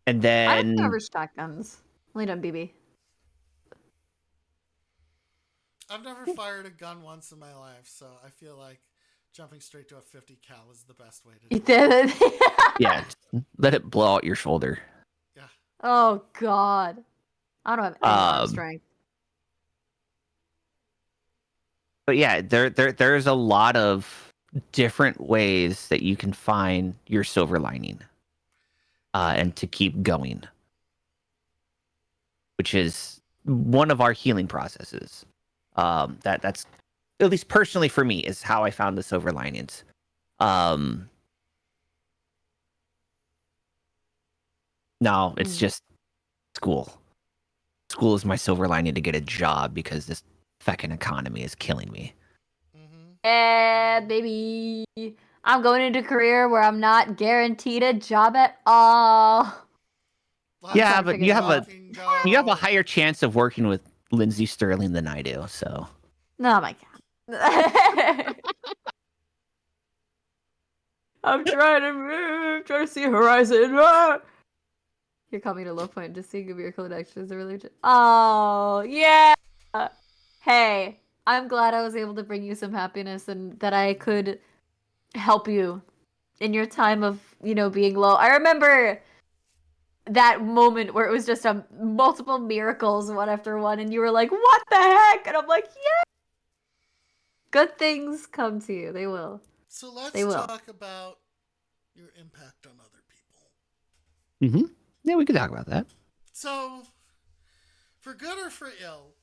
And then I've never shotguns. Only done BB. I've never fired a gun once in my life, so I feel like jumping straight to a 50 cal is the best way to do it. Yeah, let it blow out your shoulder. Oh God, I don't have any arm Um, strength. but yeah, there's a lot of different ways that you can find your silver lining, and to keep going, which is one of our healing processes. That's at least personally for me is how I found the silver linings. Um, no, it's just school. School is my silver lining to get a job because this fucking economy is killing me. Yeah, baby. I'm going into a career where I'm not guaranteed a job at all. Yeah, but you have a higher chance of working with Lindsey Sterling than I do. So. Oh my God. I'm trying to move, trying to see a horizon. Ah! You're coming to Low Point to see if your connection is a religion. Oh, yeah. Hey, I'm glad I was able to bring you some happiness and that I could help you in your time of, being low. I remember that moment where it was just multiple miracles one after one, and you were like, what the heck? And I'm like, yeah. Good things come to you. They will. So let's They will. talk about your impact on other people. Yeah, we could talk about that. So, for good or for ill,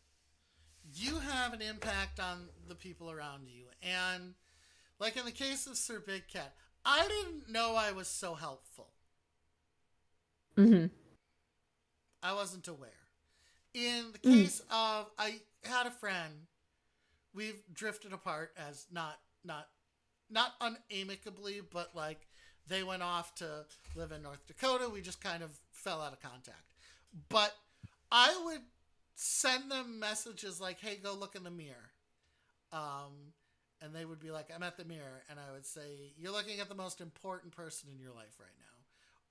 you have an impact on the people around you. And, like in the case of Sir Big Cat, I didn't know I was so helpful. I wasn't aware. In the case of, I had a friend, we've drifted apart as not unamicably, but like they went off to live in North Dakota. We just kind of fell out of contact. But I would send them messages like, hey, go look in the mirror. And they would be like, I'm at the mirror. And I would say, you're looking at the most important person in your life right now.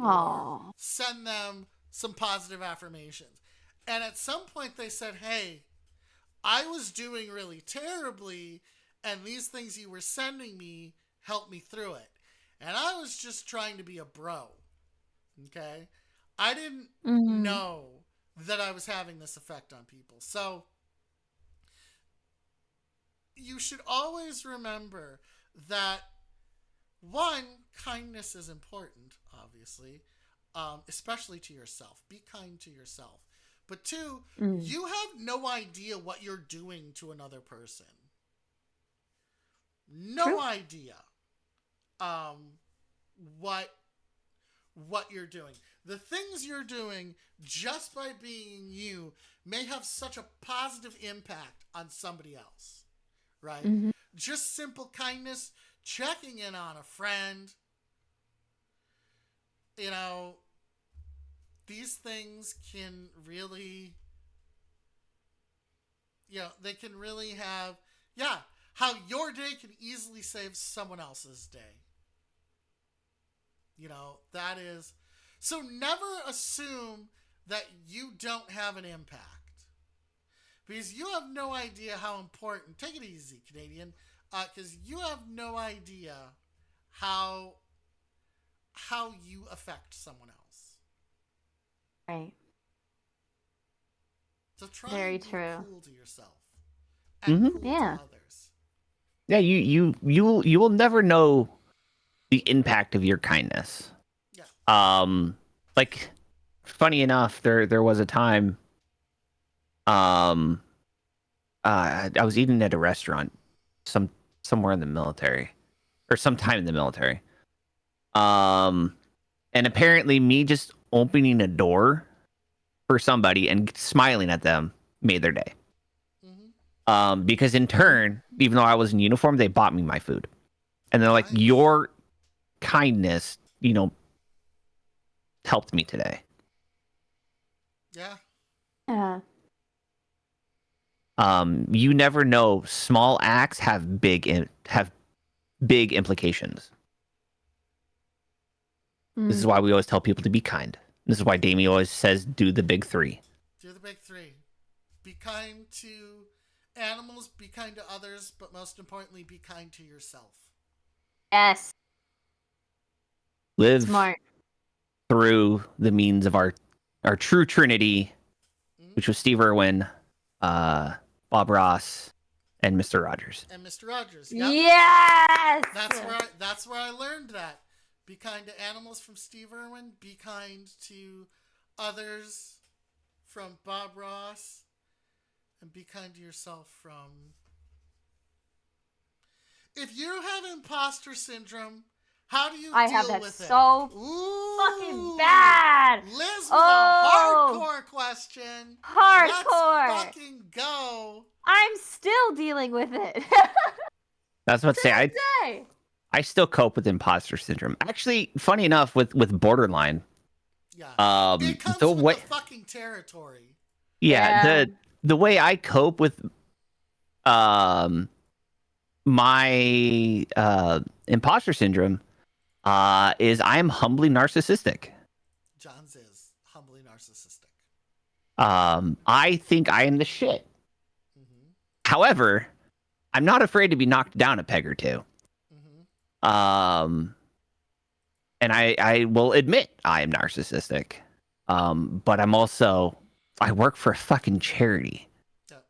Aww. Or send them some positive affirmations. And at some point they said, hey, I was doing really terribly, and these things you were sending me helped me through it. And I was just trying to be a bro. Okay? I didn't know that I was having this effect on people. So you should always remember that, one, kindness is important, obviously, especially to yourself. Be kind to yourself. But two, you have no idea what you're doing to another person. No idea what you're doing. The things you're doing just by being you may have such a positive impact on somebody else, right? Just simple kindness, checking in on a friend, these things can really, they can really have, how your day can easily save someone else's day. That is, so never assume that you don't have an impact, because you have no idea how important, take it easy, Canadian, because you have no idea how you affect someone else. Right. So try Very and be true. cool to yourself and cool to others. Yeah, you will never know the impact of your kindness. Yeah. Like, funny enough, there was a time, I was eating at a restaurant, somewhere in the military, or sometime in the military. And apparently, me just opening a door for somebody and smiling at them made their day. Because in turn, even though I was in uniform, they bought me my food, and they're like, your kindness, helped me today. Yeah. Yeah. You never know. Small acts have big implications. This is why we always tell people to be kind. This is why Damien always says, do the big three. Do the big three. Be kind to animals, be kind to others, but most importantly, be kind to yourself. Yes. Live Smart. through the means of our our true trinity, which was Steve Irwin, Bob Ross, and Mr. Rogers. And Mr. Rogers. Yep. Yes. That's where I learned that. Be kind to animals from Steve Irwin. Be kind to others from Bob Ross. And be kind to yourself from... If you have imposter syndrome, how do you deal with it? I have that so fucking bad. Liz with a hardcore question. Hardcore. Let's fucking go. I'm still dealing with it. That's what I say. I still cope with imposter syndrome. Actually, funny enough, with Borderline. Yeah. It comes with the fucking territory. Yeah. The way I cope with my imposter syndrome is I am humbly narcissistic. John's is humbly narcissistic. I think I am the shit. Mm-hmm. However, I'm not afraid to be knocked down a peg or two. Mm-hmm. And I will admit I am narcissistic. But I'm also, I work for a fucking charity. Yep.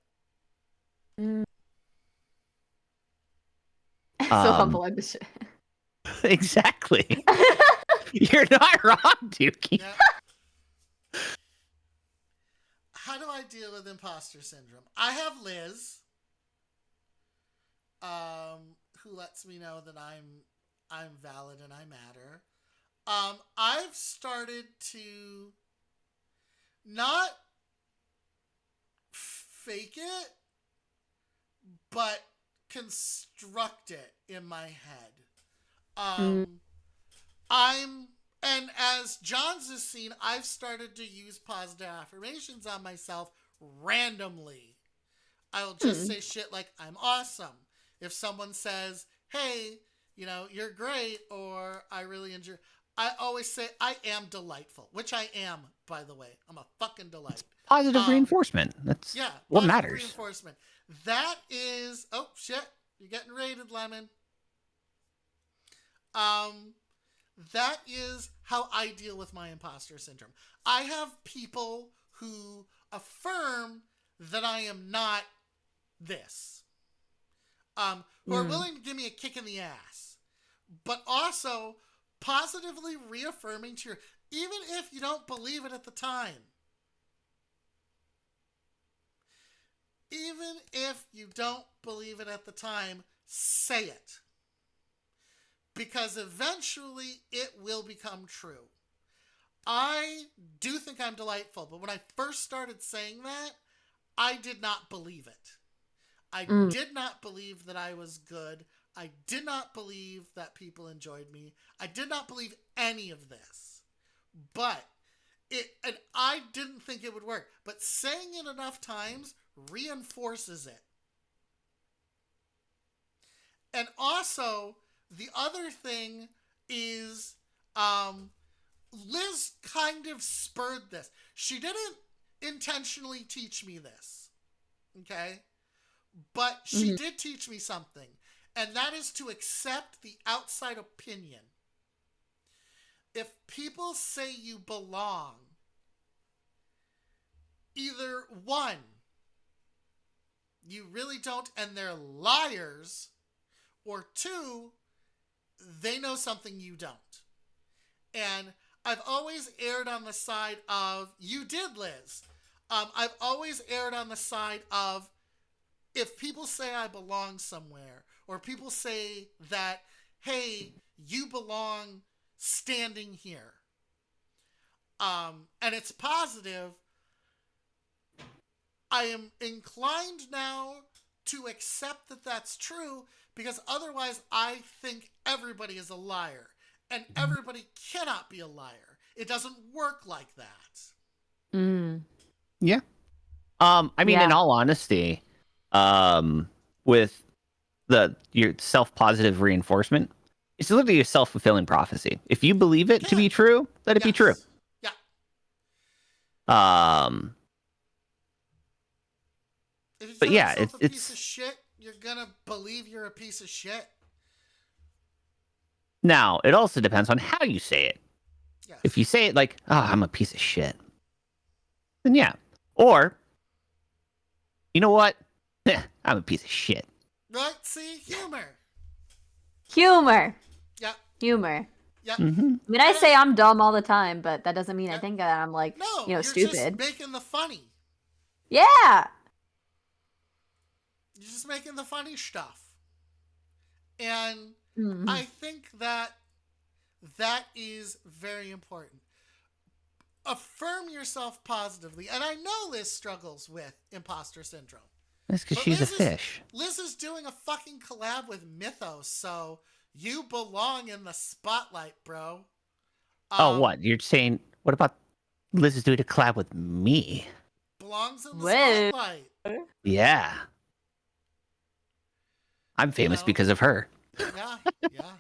So humble, I'm the shit. Exactly. You're not wrong, Dookie. Yeah. How do I deal with imposter syndrome? I have Liz, who lets me know that I'm valid and I matter. I've started to not fake it, but construct it in my head. And as John's has seen, I've started to use positive affirmations on myself randomly. I'll just say shit like, I'm awesome. If someone says, hey, you're great, or I really enjoy, I always say, I am delightful, which I am, by the way. I'm a fucking delight. It's positive reinforcement. That's what matters. Reinforcement. That is, oh shit, you're getting raided, Lemon. That is how I deal with my imposter syndrome. I have people who affirm that I am not this. Who are willing to give me a kick in the ass. But also positively reaffirming to you, even if you don't believe it at the time. Even if you don't believe it at the time, say it. Because eventually it will become true. I do think I'm delightful, but when I first started saying that, I did not believe it. I did not believe that I was good. I did not believe that people enjoyed me. I did not believe any of this. But and I didn't think it would work. But saying it enough times reinforces it. And also, the other thing is, Liz kind of spurred this. She didn't intentionally teach me this, okay? But she did teach me something, and that is to accept the outside opinion. If people say you belong, either one, you really don't and they're liars, or two, they know something you don't. And I've always erred on the side of, you did, Liz. I've always erred on the side of, if people say I belong somewhere, or people say that, hey, you belong standing here, and it's positive, I am inclined now to accept that that's true, because otherwise I think everybody is a liar. And everybody cannot be a liar. It doesn't work like that. Yeah. I mean, in all honesty, with your self-positive reinforcement, it's literally a self-fulfilling prophecy. If you believe it to be true, let it be true. Yeah. But yeah, it's a piece of shit, you're gonna believe you're a piece of shit. Now, it also depends on how you say it. Yes. If you say it like, I'm a piece of shit, then yeah. Or, you know what? I'm a piece of shit. Right? See? Humor. Humor. Yep. Humor. Yep. Mm-hmm. I mean, I say I'm dumb all the time, but that doesn't mean I Yep. think that I'm like, No, you know, you're stupid. just making the funny. Yeah. You're just making the funny stuff. And Mhm. I think that is very important. Affirm yourself positively. And I know Liz struggles with imposter syndrome. That's because But she's a fish. Liz is doing a fucking collab with Mythos, so you belong in the spotlight, bro. Oh, what? You're saying, what about Liz is doing a collab with me? Belongs in the Whoa. spotlight. Yeah. I'm famous know? because of her. Yeah, yeah.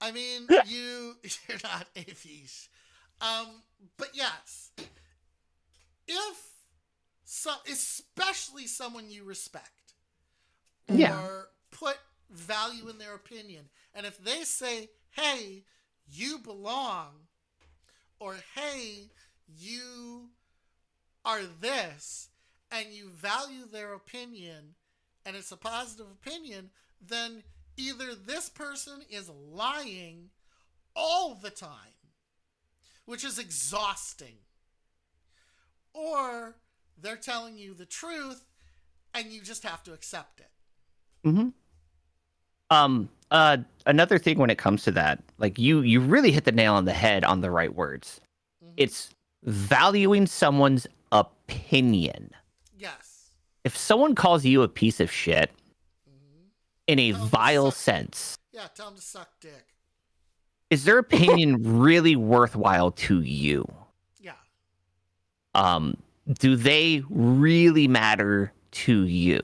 I mean, you're not a fish. But yes, especially someone you respect, Yeah. or put value in their opinion, and if they say, "Hey, you belong," or "Hey, you are this," and you value their opinion, and it's a positive opinion, then either this person is lying all the time, which is exhausting, or they're telling you the truth and you just have to accept it. Mm-hmm. Another thing when it comes to that, like you really hit the nail on the head on the right words. Mm-hmm. It's valuing someone's opinion. Yes. If someone calls you a piece of shit in a Tell 'em to vile suck sense, Yeah, tell them to suck dick. is their opinion really worthwhile to you? Yeah. Do they really matter to you?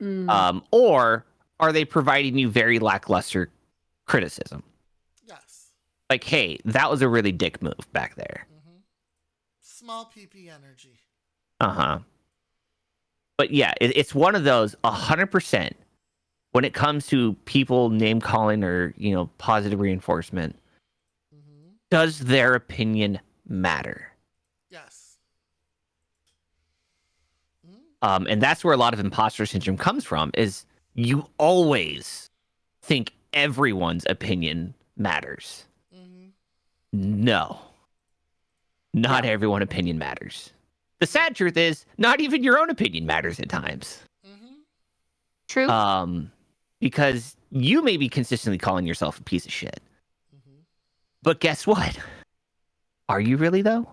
Mm-hmm. Or are they providing you very lackluster criticism? Yes. Like, hey, that was a really dick move back there. Mm-hmm. Small PP energy. Uh-huh. But yeah, it's one of those 100% when it comes to people name calling or, you know, positive reinforcement. Mm-hmm. Does their opinion matter? Yes. And that's where a lot of imposter syndrome comes from, is you always think everyone's opinion matters. Mm-hmm. No. Not everyone's opinion matters. The sad truth is, not even your own opinion matters at times. Mm-hmm. True. Because you may be consistently calling yourself a piece of shit. Mm-hmm. But guess what? Are you really, though?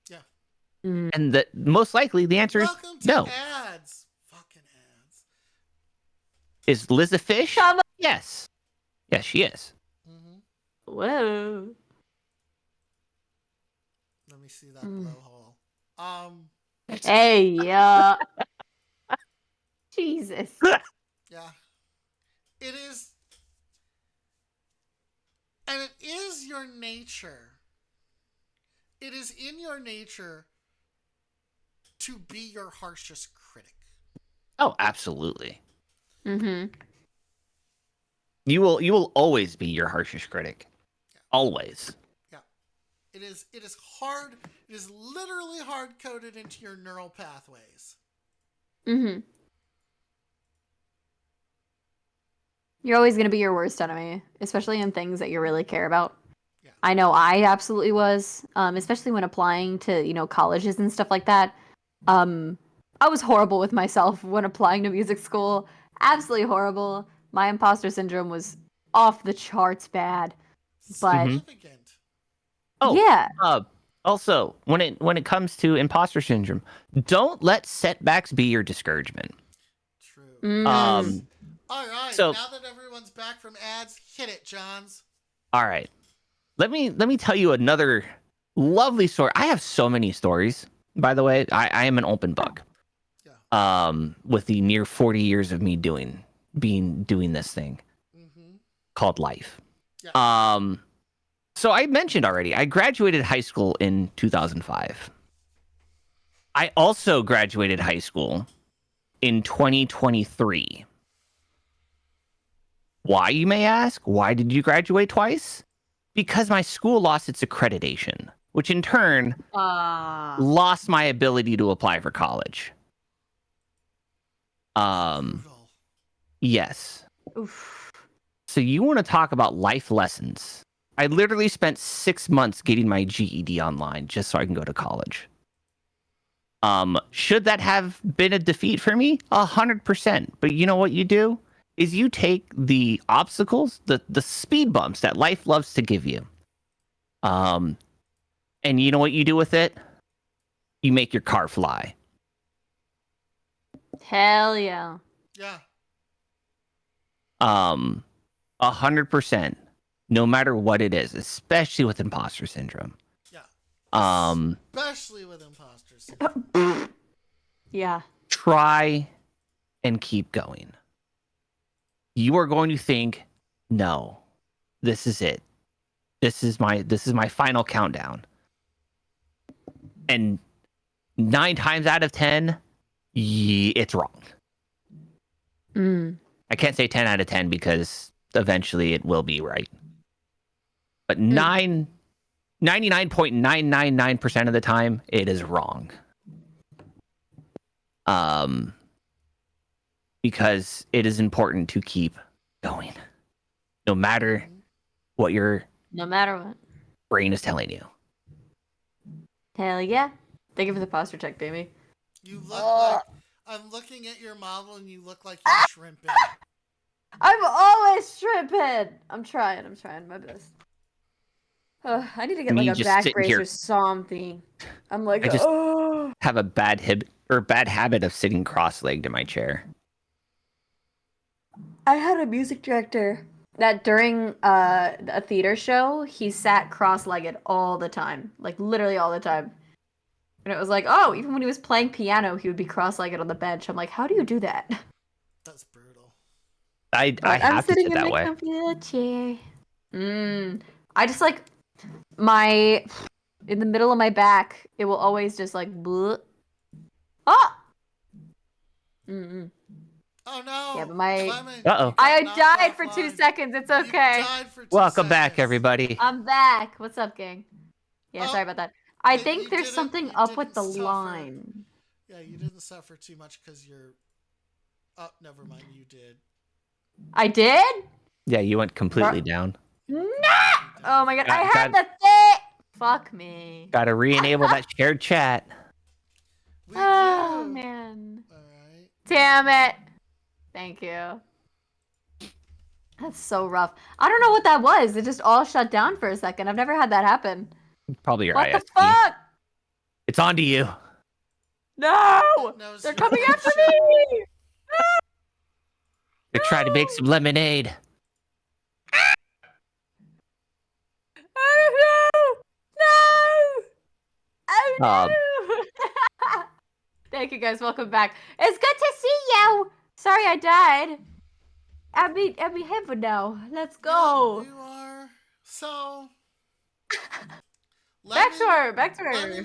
Yeah. And most likely the answer is Welcome to no. ads. Fucking ads. Is Liz a fish? Come on. Yes. Yes, she is. Mm-hmm. Whoa. Let me see that blowhole. Hey, yeah. Jesus. Yeah. It is. And it is your nature. It is in your nature to be your harshest critic. Oh, absolutely. Mm-hmm. You will always be your harshest critic. Yeah. Always. Yeah. It is hard. It is literally hard coded into your neural pathways. Mm-hmm. You're always going to be your worst enemy, especially in things that you really care about. Yeah. I know I absolutely was, especially when applying to, you know, colleges and stuff like that. I was horrible with myself when applying to music school. Absolutely horrible. My imposter syndrome was off the charts bad. But Significant. Oh, yeah. Also, when it comes to imposter syndrome, don't let setbacks be your discouragement. True. All right. So, now that everyone's back from ads, hit it, Johns. All right. Let me tell you another lovely story. I have so many stories, by the way. I am an open book. Yeah. With the near 40 years of me doing this thing called life. Yeah. So I mentioned already, I graduated high school in 2005. I also graduated high school in 2023. Why, you may ask? Why did you graduate twice? Because my school lost its accreditation, which in turn lost my ability to apply for college. Brutal. Yes. Oof. So you want to talk about life lessons? I literally spent 6 months getting my GED online just so I can go to college. Should that have been a defeat for me? 100%. But you know what you do is you take the obstacles, the speed bumps that life loves to give you. And you know what you do with it? You make your car fly. Hell yeah. Yeah. 100%. No matter what it is, especially with imposter syndrome. Yeah. Um, Especially with imposter syndrome. Yeah. Try and keep going. You are going to think, no, this is it. This is my final countdown. And 9 times out of 10, it's wrong. I can't say 10 out of 10 because eventually it will be right. But 99.999% of the time, it is wrong. Because it is important to keep going. No matter what your brain is telling you. Hell yeah. Thank you for the posture check, baby. You look like... I'm looking at your model and you look like you're shrimping. I'm always shrimping. I'm trying my best. I need to get like a back brace or something. I'm like, I just have a bad habit of sitting cross-legged in my chair. I had a music director that during a theater show, he sat cross-legged all the time. Like literally all the time. And it was like, oh, even when he was playing piano, he would be cross-legged on the bench. I'm like, how do you do that? That's brutal. I have to sit that way. I'm sitting in my comfy chair. I just like in the middle of my back, it will always just like, bleh. Oh! Oh no! Yeah, but uh-oh. I died for 2 seconds. It's okay. Welcome back, everybody. I'm back. What's up, gang? Yeah, sorry about that. I think there's something up with the line. Yeah, you didn't suffer too much because you're... Oh, never mind. You did. I did? Yeah, you went completely down. No! Oh my god, I had the thing! Fuck me. Gotta re-enable that shared chat. Oh, man. Alright. Damn it. Thank you. That's so rough. I don't know what that was. It just all shut down for a second. I've never had that happen. Probably your What ISP. the fuck? It's on to you. No! They're coming after me! They're trying to make some lemonade. Oh no! No! Oh no! Thank you guys. Welcome back. It's good to see you. Sorry I died. I'll be heaven now. Let's go. You are so. Back to her.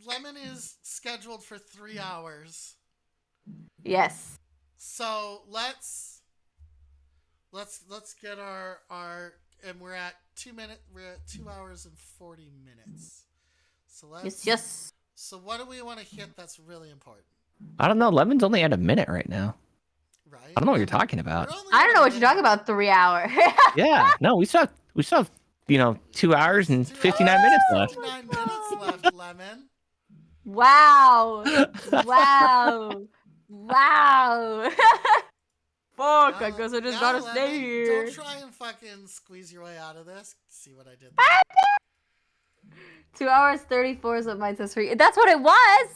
Lemon is scheduled for 3 hours. Yes. So let's get our and we're at 2 minutes. We're at 2 hours and 40 minutes. So Yes. So what do we want to hit that's really important? I don't know. Lemon's only at a minute right now. Right. I don't know what you're talking about. I don't know what you're talking about. 3 hours. Yeah. No, we still have 2 hours and 59 minutes left. 59 minutes left, Lemon. Wow. Fuck, I guess I just gotta Lemon, stay here. Don't try and fucking squeeze your way out of this. See what I did there? 2 hours 34 is what mine says for you. That's what it was.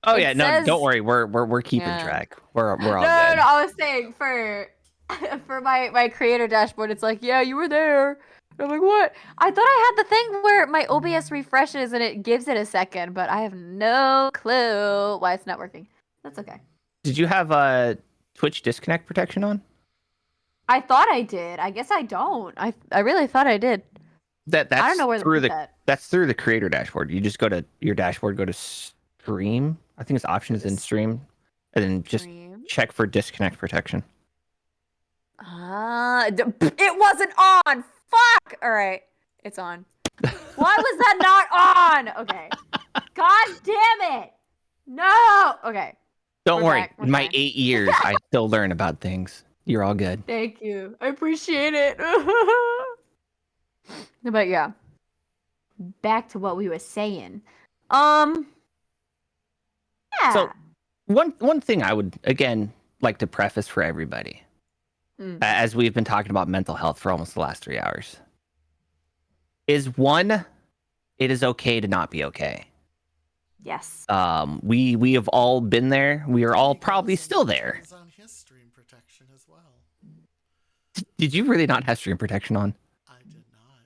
Oh yeah, no, don't worry. We're keeping track. We're all good. No, I was saying for my creator dashboard, it's like, yeah, you were there. And I'm like, what? I thought I had the thing where my OBS refreshes and it gives it a second, but I have no clue why it's not working. That's okay. Did you have Twitch disconnect protection on? I thought I did. I guess I don't. I really thought I did. That's I don't know where through that. That's through the creator dashboard. You just go to your dashboard, go to stream. I think its option is in stream, and then just check for disconnect protection. It wasn't on. Fuck. All right, it's on. Why was that not on? Okay. God damn it. No. Okay. Don't We're worry. back. We're In my fine. 8 years, I still learn about things. You're all good. Thank you. I appreciate it. But yeah. Back to what we were saying. Yeah. So, one thing I would again like to preface for everybody, as we've been talking about mental health for almost the last 3 hours, is one, it is okay to not be okay. Yes. We have all been there. We are all He probably goes still and there. turns on his stream protection as well. Did you really not have stream protection on? I did not.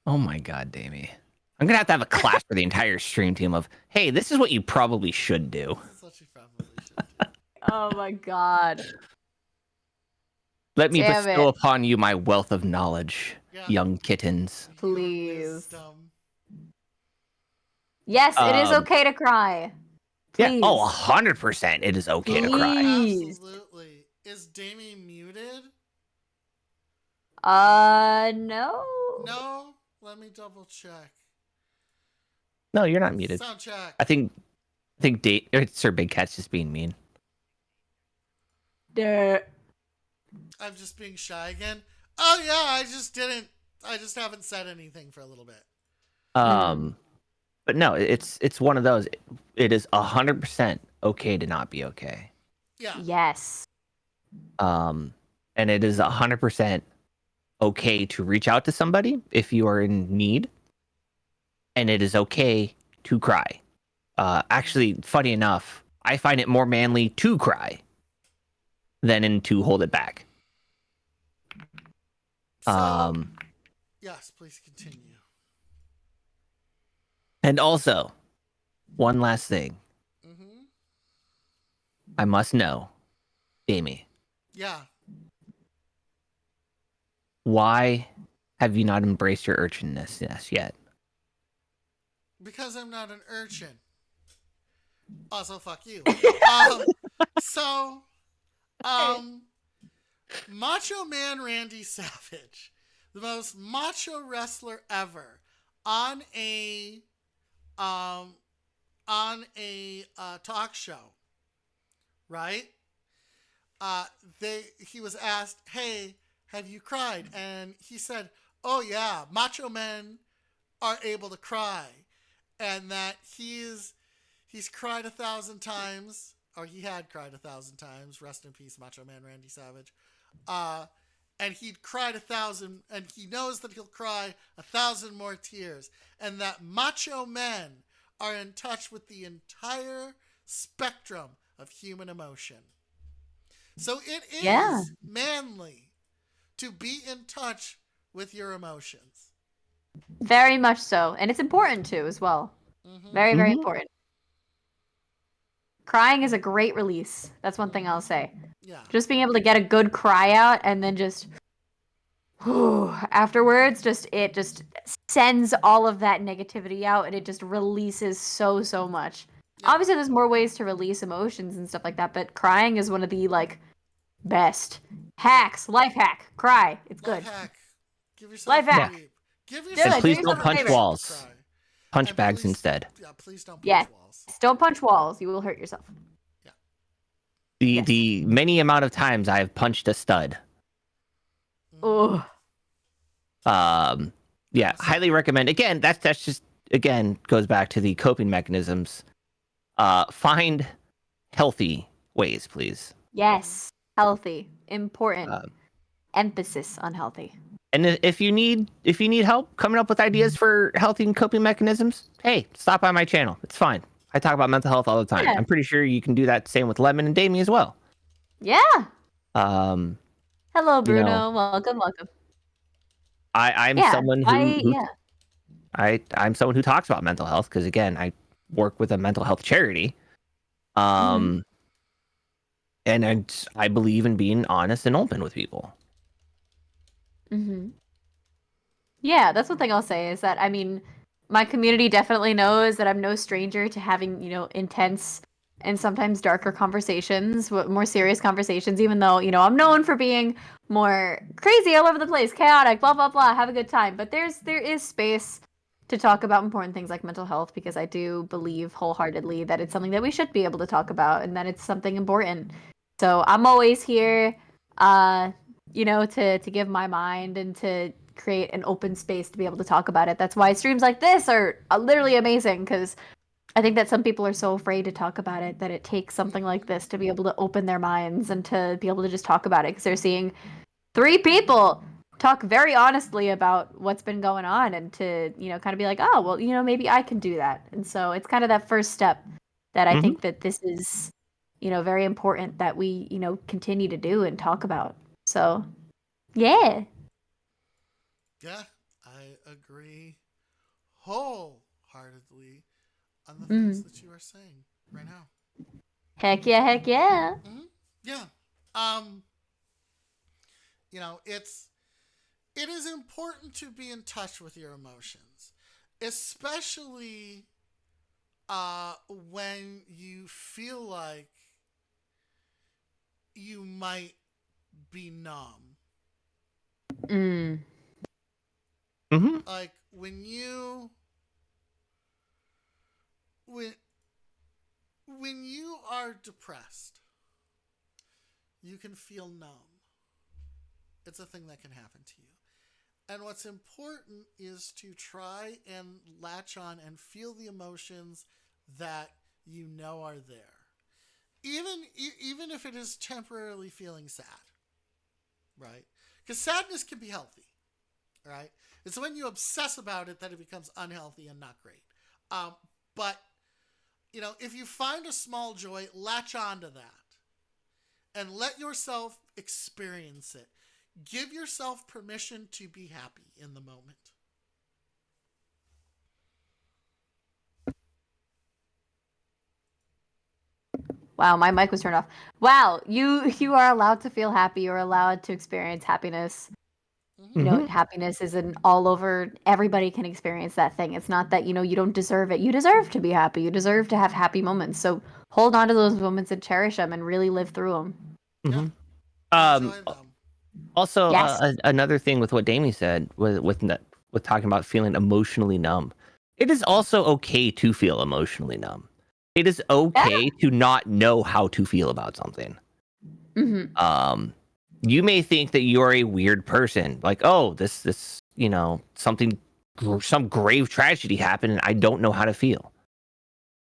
Oh my god, Damie. I'm gonna have a class for the entire stream team of, hey, this is what you probably should do. This is what you probably should do. Oh my god. Let me Damn bestow it. upon you my wealth of knowledge, Yeah. young kittens. Your Please. wisdom. Yes, it is Um, okay to cry. Yeah. Please. Oh, 100%. It is okay to cry. Please. Absolutely. Is Damie muted? No. No? Let me double check. No, you're not muted. Sound check. I think Sir Big Cat's just being mean. Duh. I'm just being shy again. Oh yeah, I just haven't said anything for a little bit. But no, it's one of those. It is 100% okay to not be okay. Yeah. Yes. And it is 100% okay to reach out to somebody if you are in need. And it is okay to cry. Actually, funny enough, I find it more manly to cry than to hold it back. So, yes, please continue. And also, one last thing. Mm-hmm. I must know, Damie, Yeah. why have you not embraced your urchinness yet? Because I'm not an urchin. Also, fuck you. Macho Man Randy Savage, the most macho wrestler ever, on a talk show, right? He was asked, "Hey, have you cried?" And he said, "Oh yeah, macho men are able to cry," and that he's cried 1,000 times, or he had cried 1,000 times. Rest in peace, Macho Man Randy Savage. And he'd cried 1,000, and he knows that he'll cry 1,000 more tears, and that macho men are in touch with the entire spectrum of human emotion. So it is manly to be in touch with your emotions. Very much so. And it's important too, as well. Mm-hmm. Very, very important. Crying is a great release. That's one thing I'll say. Yeah. Just being able to get a good cry out and then just afterwards, it just sends all of that negativity out and it just releases so much. Yeah. Obviously, there's more ways to release emotions and stuff like that, but crying is one of the best hacks. Life hack. Cry. It's good. Life hack. Give yourself Life a hack. sleep. Give it. And yourself please do don't yourself a punch favor. walls. Cry. Punch And bags please- instead. Yeah, please don't punch Yeah. walls. Don't punch walls. You will hurt yourself. The many amount of times I have punched a stud. Oh. Yeah, highly recommend. Again, that's just goes back to the coping mechanisms. Find healthy ways, please. Yes. Healthy. Important. Um, Emphasis on healthy. And if you need help coming up with ideas for healthy coping mechanisms, hey, stop by my channel. It's fine. I talk about mental health all the time. Yeah. I'm pretty sure you can do that same with Lemon and Damie as well. Yeah. Hello, Hello, Bruno. know, Welcome. I'm Yeah, someone I'm someone who talks about mental health because again, I work with a mental health charity. And I believe in being honest and open with people. Mm-hmm. Yeah, that's one thing I'll say is that, I mean, my community definitely knows that I'm no stranger to having, intense and sometimes darker conversations, more serious conversations, even though, I'm known for being more crazy all over the place, chaotic, blah, blah, blah, have a good time. But there is space to talk about important things like mental health because I do believe wholeheartedly that it's something that we should be able to talk about and that it's something important. So I'm always here, to give my mind and to create an open space to be able to talk about it. That's why streams like this are literally amazing because I think that some people are so afraid to talk about it that it takes something like this to be able to open their minds and to be able to just talk about it because they're seeing 3 people talk very honestly about what's been going on and to, kind of be like, oh, well, maybe I can do that. And so it's kind of that first step that I think that this is, very important that we, continue to do and talk about. So, yeah. Yeah, I agree wholeheartedly on the things that you are saying right now. Heck yeah, heck yeah. Mm-hmm. Yeah. It is important to be in touch with your emotions, especially when you feel like you might be numb. Like when you are depressed, you can feel numb. It's a thing that can happen to you. And what's important is to try and latch on and feel the emotions that you know are there. Even if it is temporarily feeling sad, right? Because sadness can be healthy, right? It's when you obsess about it that it becomes unhealthy and not great. But, if you find a small joy, latch on to that and let yourself experience it. Give yourself permission to be happy in the moment. Wow, my mic was turned off. Wow, you are allowed to feel happy. You're allowed to experience happiness. Happiness is an all over. Everybody can experience that thing. It's not that you don't deserve it. You deserve to be happy. You deserve to have happy moments. So hold on to those moments and cherish them and really live through them. Yeah. Enjoy them. Also, another thing with what Damie said with talking about feeling emotionally numb, it is also okay to feel emotionally numb. It is okay to not know how to feel about something. You may think that you're a weird person, like, oh, this some grave tragedy happened and I don't know how to feel,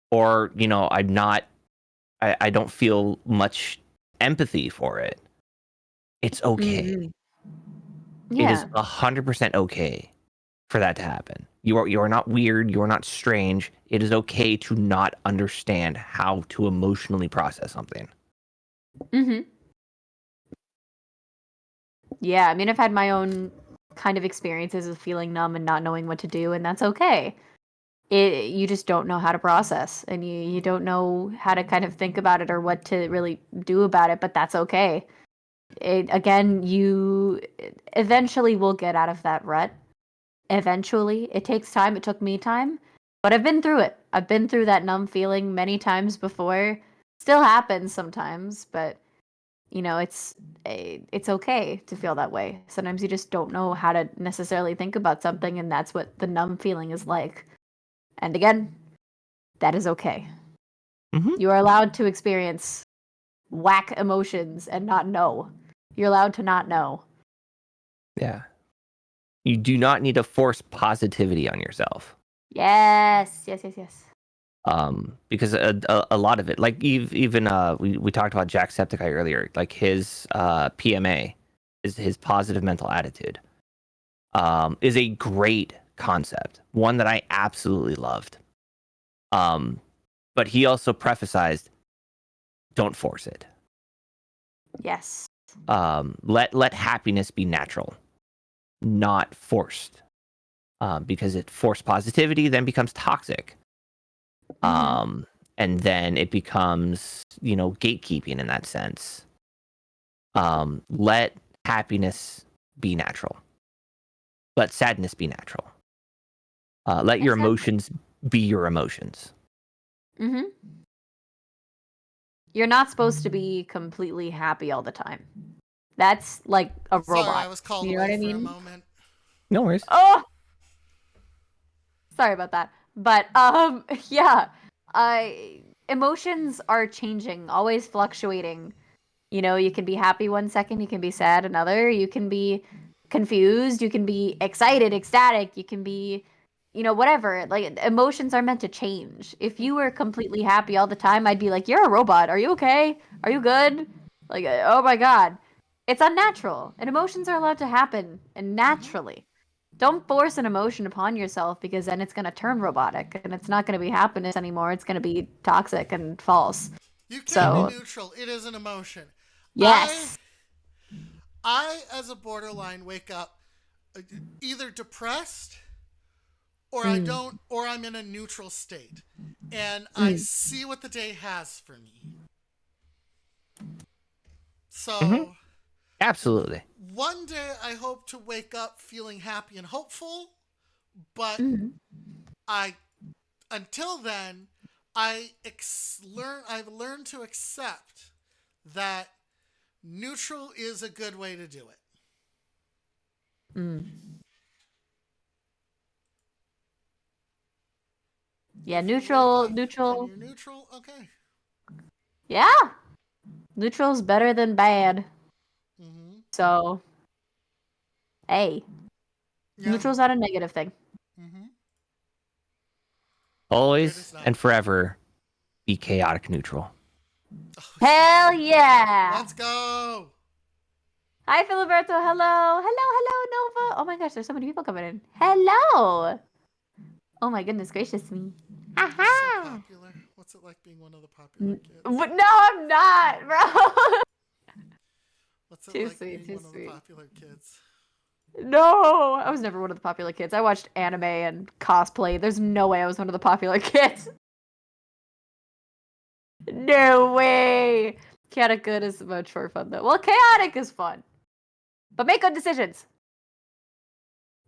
or I don't feel much empathy for it. It's okay. Yeah. It is 100% okay for that to happen. You are not weird. You are not strange. It is okay to not understand how to emotionally process something. Yeah, I mean, I've had my own kind of experiences of feeling numb and not knowing what to do, and that's okay. You just don't know how to process, and you don't know how to kind of think about it or what to really do about it, but that's okay. You eventually will get out of that rut. Eventually. It takes time. It took me time, but I've been through it. I've been through that numb feeling many times before. Still happens sometimes, but it's okay to feel that way. Sometimes you just don't know how to necessarily think about something, and that's what the numb feeling is like. And again, that is okay. You are allowed to experience whack emotions and not know. You're allowed to not know. Yeah. You do not need to force positivity on yourself. Yes. Because a lot of it, like even we talked about Jacksepticeye earlier, like his PMA is his positive mental attitude, is a great concept, one that I absolutely loved. But he also prefaced, don't force it. Yes. Let happiness be natural, not forced. Because it forced positivity then becomes toxic. And then it becomes, gatekeeping in that sense. Let happiness be natural. Let sadness be natural. Let your emotions be your emotions. You're not supposed to be completely happy all the time. That's like a robot. Sorry, I was called away for a moment. No worries. Oh! Sorry about that. But yeah, emotions are changing, always fluctuating. You know, you can be happy one second, you can be sad another, you can be confused, you can be excited, ecstatic, you can be, you know, whatever. Like emotions are meant to change. If you were completely happy all the time, I'd be like, "You're a robot. Are you okay? Are you good?" Like, oh my god. It's unnatural. And emotions are allowed to happen and naturally. Don't force an emotion upon yourself because then it's going to turn robotic and it's not going to be happiness anymore. It's going to be toxic and false. You can't So, be neutral. It is an emotion. yes. I, as a borderline, wake up either depressed or I don't, or I'm in a neutral state. And I see what the day has for me. So, Absolutely. one day I hope to wake up feeling happy and hopeful, but until then, I've learned to accept that neutral is a good way to do it. Yeah, neutral. And you're neutral? Okay. Yeah. Neutral's better than bad. So, hey. Yeah. Neutral's not a negative thing. Always and forever be chaotic neutral. Hell yeah! Let's go! Hi, Filiberto. Hello. Hello, Nova. Oh my gosh, there's so many people coming in. Hello! Oh my goodness gracious me. Aha! So popular. What's it like being one of the popular kids? But no, I'm not, bro. What's it Too like sweet, being too one of sweet. the popular kids? No, I was never one of the popular kids. I watched anime and cosplay. There's no way I was one of the popular kids. No way. Chaotic good is much more fun though. Well, chaotic is fun. But make good decisions.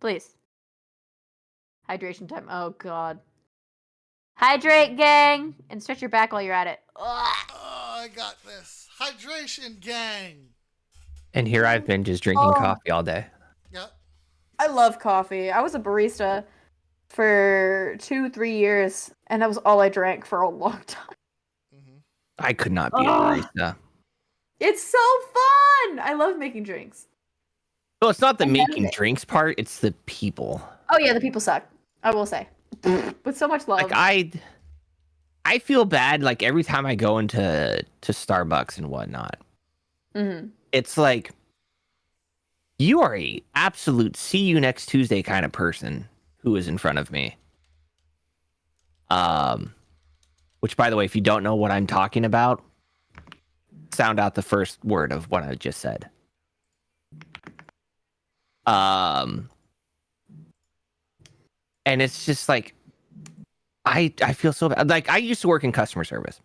Please. Hydration time. Oh god. Hydrate, gang! And stretch your back while you're at it. Oh, I got this. Hydration, gang! And here I've been just drinking coffee all day. Yep. I love coffee. I was a barista for 2-3 years, and that was all I drank for a long time. I could not be a barista. It's so fun! I love making drinks. Well, it's not the making drinks part, it's the people. Oh yeah, the people suck. I will say. With so much love. Like I feel bad like every time I go into Starbucks and whatnot. It's like you are a absolute see you next Tuesday kind of person who is in front of me. Which, by the way, if you don't know what I'm talking about, sound out the first word of what I just said. And it's just like I feel so bad. Like I used to work in customer service.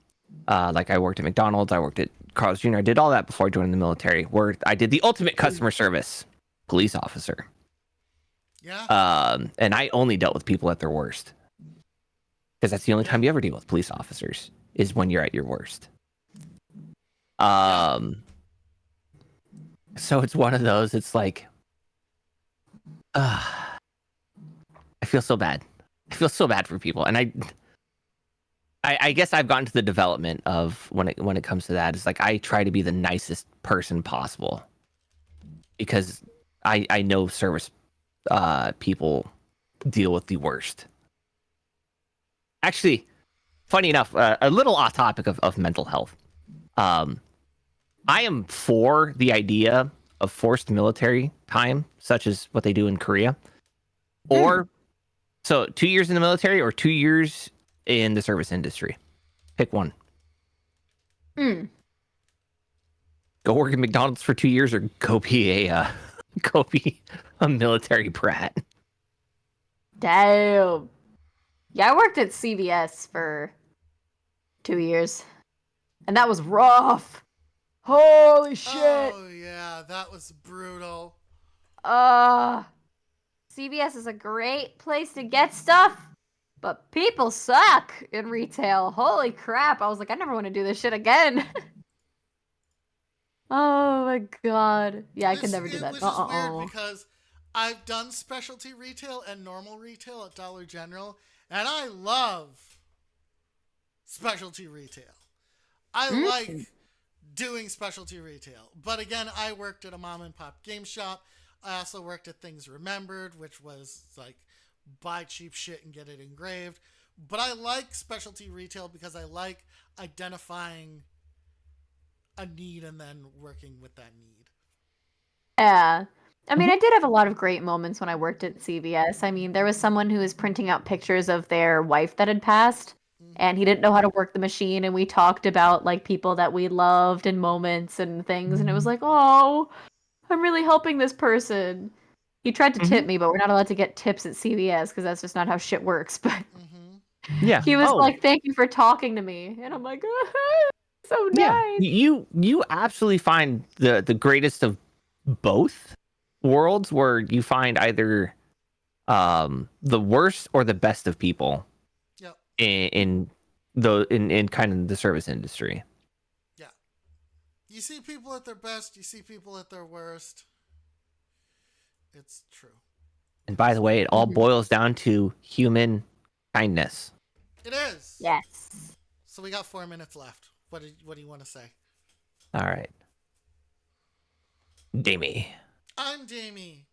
Like I worked at McDonald's, I worked at Carl's Jr. I did all that before I joined the military, where I did the ultimate customer service, police officer. Yeah. And I only dealt with people at their worst. Because that's the only time you ever deal with police officers, is when you're at your worst. So it's one of those, it's like, I feel so bad. I feel so bad for people. And I guess I've gotten to the development of when it comes to that, it's like I try to be the nicest person possible. Because I know service people deal with the worst. Actually, funny enough, a little off topic of mental health. I am for the idea of forced military time, such as what they do in Korea. Or, so 2 years in the military or 2 years in the service industry. Pick one. Go work at McDonald's for 2 years or go be a military brat. Damn. Yeah, I worked at CVS for 2 years. And that was rough. Holy shit. Oh, yeah, that was brutal. CVS is a great place to get stuff, but people suck in retail. Holy crap. I was like, I never want to do this shit again. Oh my god. Yeah, I could never do that. Which is weird because I've done specialty retail and normal retail at Dollar General, and I love specialty retail. I like doing specialty retail. But again, I worked at a mom and pop game shop. I also worked at Things Remembered, which was like buy cheap shit and get it engraved. But I like specialty retail because I like identifying a need and then working with that need. Yeah. I mean, I did have a lot of great moments when I worked at CVS. I mean, there was someone who was printing out pictures of their wife that had passed, and he didn't know how to work the machine, and we talked about like people that we loved and moments and things, and it was like, oh, I'm really helping this person. He tried to tip me, but we're not allowed to get tips at CVS because that's just not how shit works. But Yeah. he was like, "Thank you for talking to me," and I'm like, "So nice." You absolutely find the greatest of both worlds, where you find either the worst or the best of people. Yep. In kind of the service industry. Yeah. You see people at their best, you see people at their worst. It's true. And by the way, it all boils down to human kindness. It is. Yes. So we got 4 minutes left. What do you want to say? All right. Damie. I'm Damie.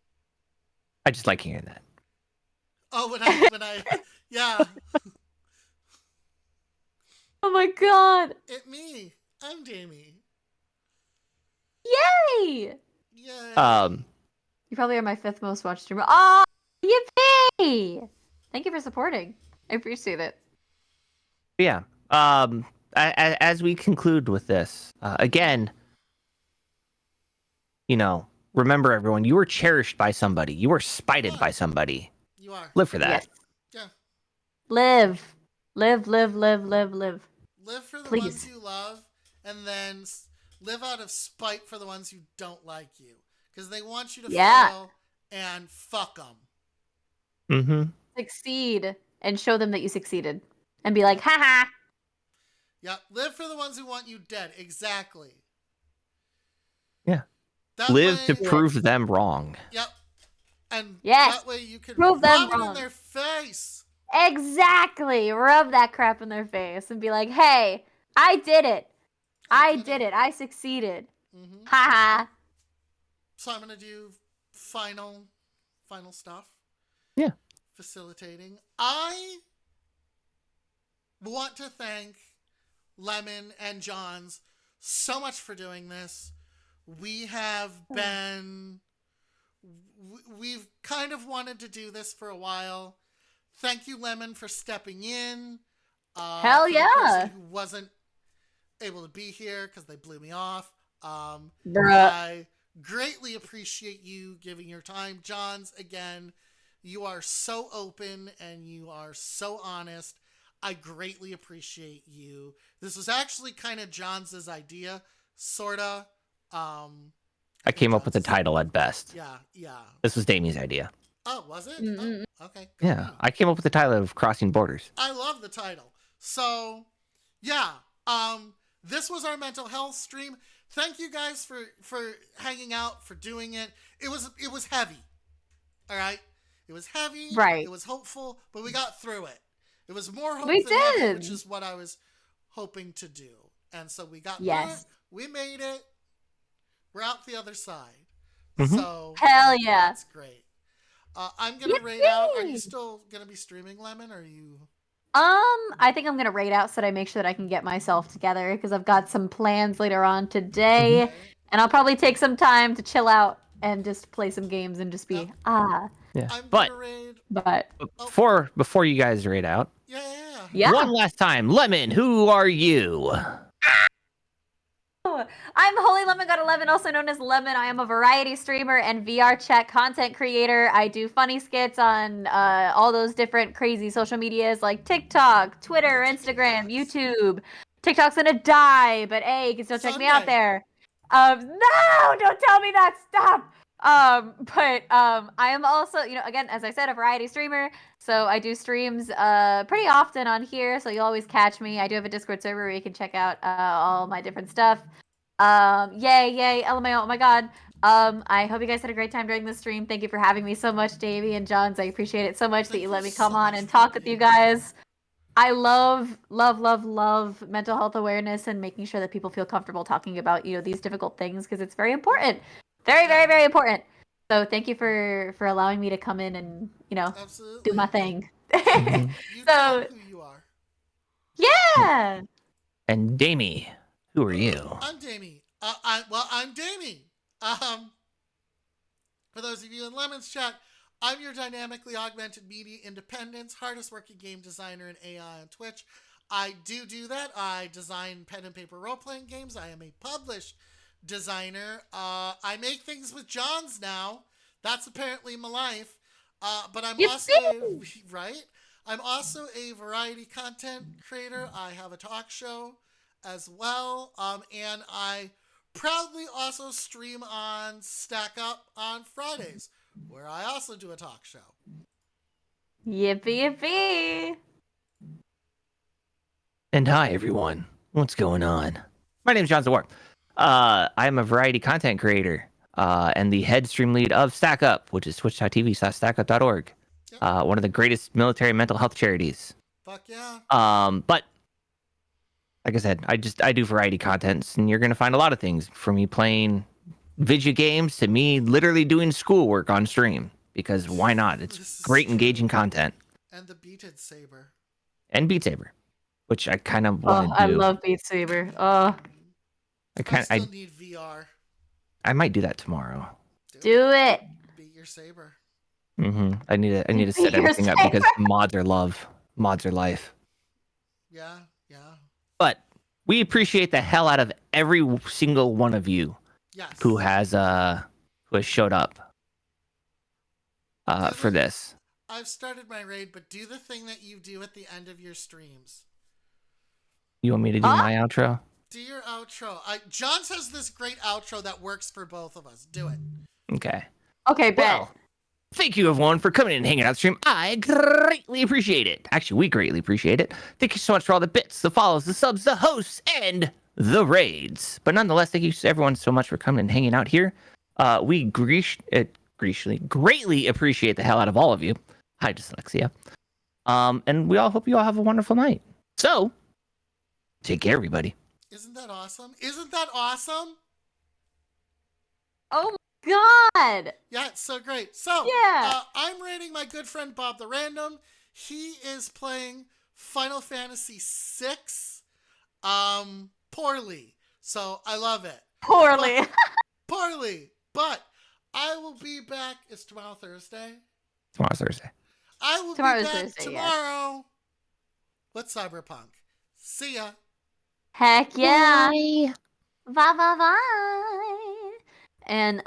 I just like hearing that. Oh, when I yeah. Oh my god. It me. I'm Damie. Yay! Yay. You probably are my 5th most watched streamer. Oh, yippee! Thank you for supporting. I appreciate it. Yeah. As we conclude with this, again, remember everyone, you were cherished by somebody. You were spited by somebody. You are. Live for that. Yes. Yeah. Live. Live, live, live, live, live. Live for the Please. ones you love, and then live out of spite for the ones who don't like you. Because they want you to fail, and fuck them. Mm-hmm. Succeed, and show them that you succeeded. And be like, haha. Yep. Live for the ones who want you dead. Exactly. Yeah. Live to prove them wrong. Yep. And yes. that way you can prove them rub wrong. it in their face. Exactly. Rub that crap in their face and be like, hey, I did it. I did it. I succeeded. Mm-hmm. Haha. So I'm going to do final stuff. Yeah. Facilitating. I want to thank Lemon and Johns so much for doing this. We have been... We've kind of wanted to do this for a while. Thank you, Lemon, for stepping in. Hell yeah. For the person who wasn't able to be here because they blew me off. Bruh. I greatly appreciate you giving your time. Johns, again, you are so open and you are so honest. I greatly appreciate you. This was actually kind of Johns' idea, sorta. I came up with the title at best. Yeah. This was Damie's idea. Oh, was it? Mm-hmm. Oh, okay. Yeah, I came up with the title of Crossing Borders. I love the title. So, yeah. This was our mental health stream. Thank you guys for hanging out, for doing it. It was heavy. All right? It was heavy. Right. It was hopeful, but we got through it. It was more hope We than heavy, did. which is what I was hoping to do. And so we got through Yes. it. We made it. We're out the other side. Mhm. So Hell yeah. that's great. I'm gonna rate out. Are you still gonna be streaming, Lemon? Or are you? I think I'm gonna raid out so that I make sure that I can get myself together because I've got some plans later on today, and I'll probably take some time to chill out and just play some games and just be Yeah, I'm but gonna raid. But before you guys rate out, yeah, one last time, Lemon, who are you? I'm Holy Lemon God 11, also known as Lemon. I am a variety streamer and VR chat content creator. I do funny skits on all those different crazy social medias like TikTok, Twitter, Instagram, YouTube. TikTok's gonna die, but hey, you can still check me out there. No, don't tell me that. Stop. I am also, again, as I said, a variety streamer. So I do streams pretty often on here, so you'll always catch me. I do have a Discord server where you can check out all my different stuff. Yay, LMAO, oh my god. I hope you guys had a great time during the stream. Thank you for having me so much, Davey and Johns. I appreciate it so much that you let me come on and talk with you guys. I love mental health awareness and making sure that people feel comfortable talking about, these difficult things because it's very important. Very, very, very important. So thank you for allowing me to come in and, Absolutely. do my thing. You know who you are. Yeah. And Damie, who are you? I'm Damie. I'm Damie. For those of you in Lemon's chat, I'm your dynamically augmented media independence, hardest working game designer in AI on Twitch. I do that. I design pen and paper role-playing games. I am a published designer. I make things with Johns now. That's apparently my life. But I'm I'm also a variety content creator. I have a talk show as well. And I proudly also stream on Stack Up on Fridays, where I also do a talk show. Yippee. And hi, everyone. What's going on? My name is John Zawar. I'm a variety content creator and the head stream lead of Stack Up, which is twitch.tv/stackup.org. Yep. One of the greatest military mental health charities. Fuck yeah. But like I said, I do variety contents, and you're going to find a lot of things from me playing video games to me literally doing schoolwork on stream, because why not? It's great engaging content. And the Beat Saber. And Beat Saber, which I kind of want to do. I love Beat Saber. I still need VR. I might do that tomorrow. Do it. Beat your saber. I need to set everything up because mods are love. Mods are life. Yeah. But we appreciate the hell out of every single one of you who has showed up for this. I've started my raid, but do the thing that you do at the end of your streams. You want me to do my outro? Do your outro. John says this great outro that works for both of us. Do it. Okay. Okay, bet. Well, thank you, everyone, for coming and hanging out the stream. I greatly appreciate it. Actually, we greatly appreciate it. Thank you so much for all the bits, the follows, the subs, the hosts, and the raids. But nonetheless, thank you everyone so much for coming and hanging out here. We greatly appreciate the hell out of all of you. Hi, dyslexia. And we all hope you all have a wonderful night. So, take care, everybody. Isn't that awesome? Isn't that awesome? Oh my god! Yeah, it's so great. So, yeah. I'm rating my good friend Bob the Random. He is playing Final Fantasy VI poorly. So, I love it. Poorly. Poorly. But I will be back. It's tomorrow Thursday? Tomorrow's Thursday. I will be back tomorrow with Cyberpunk. See ya. Heck yeah. Bye. Bye. And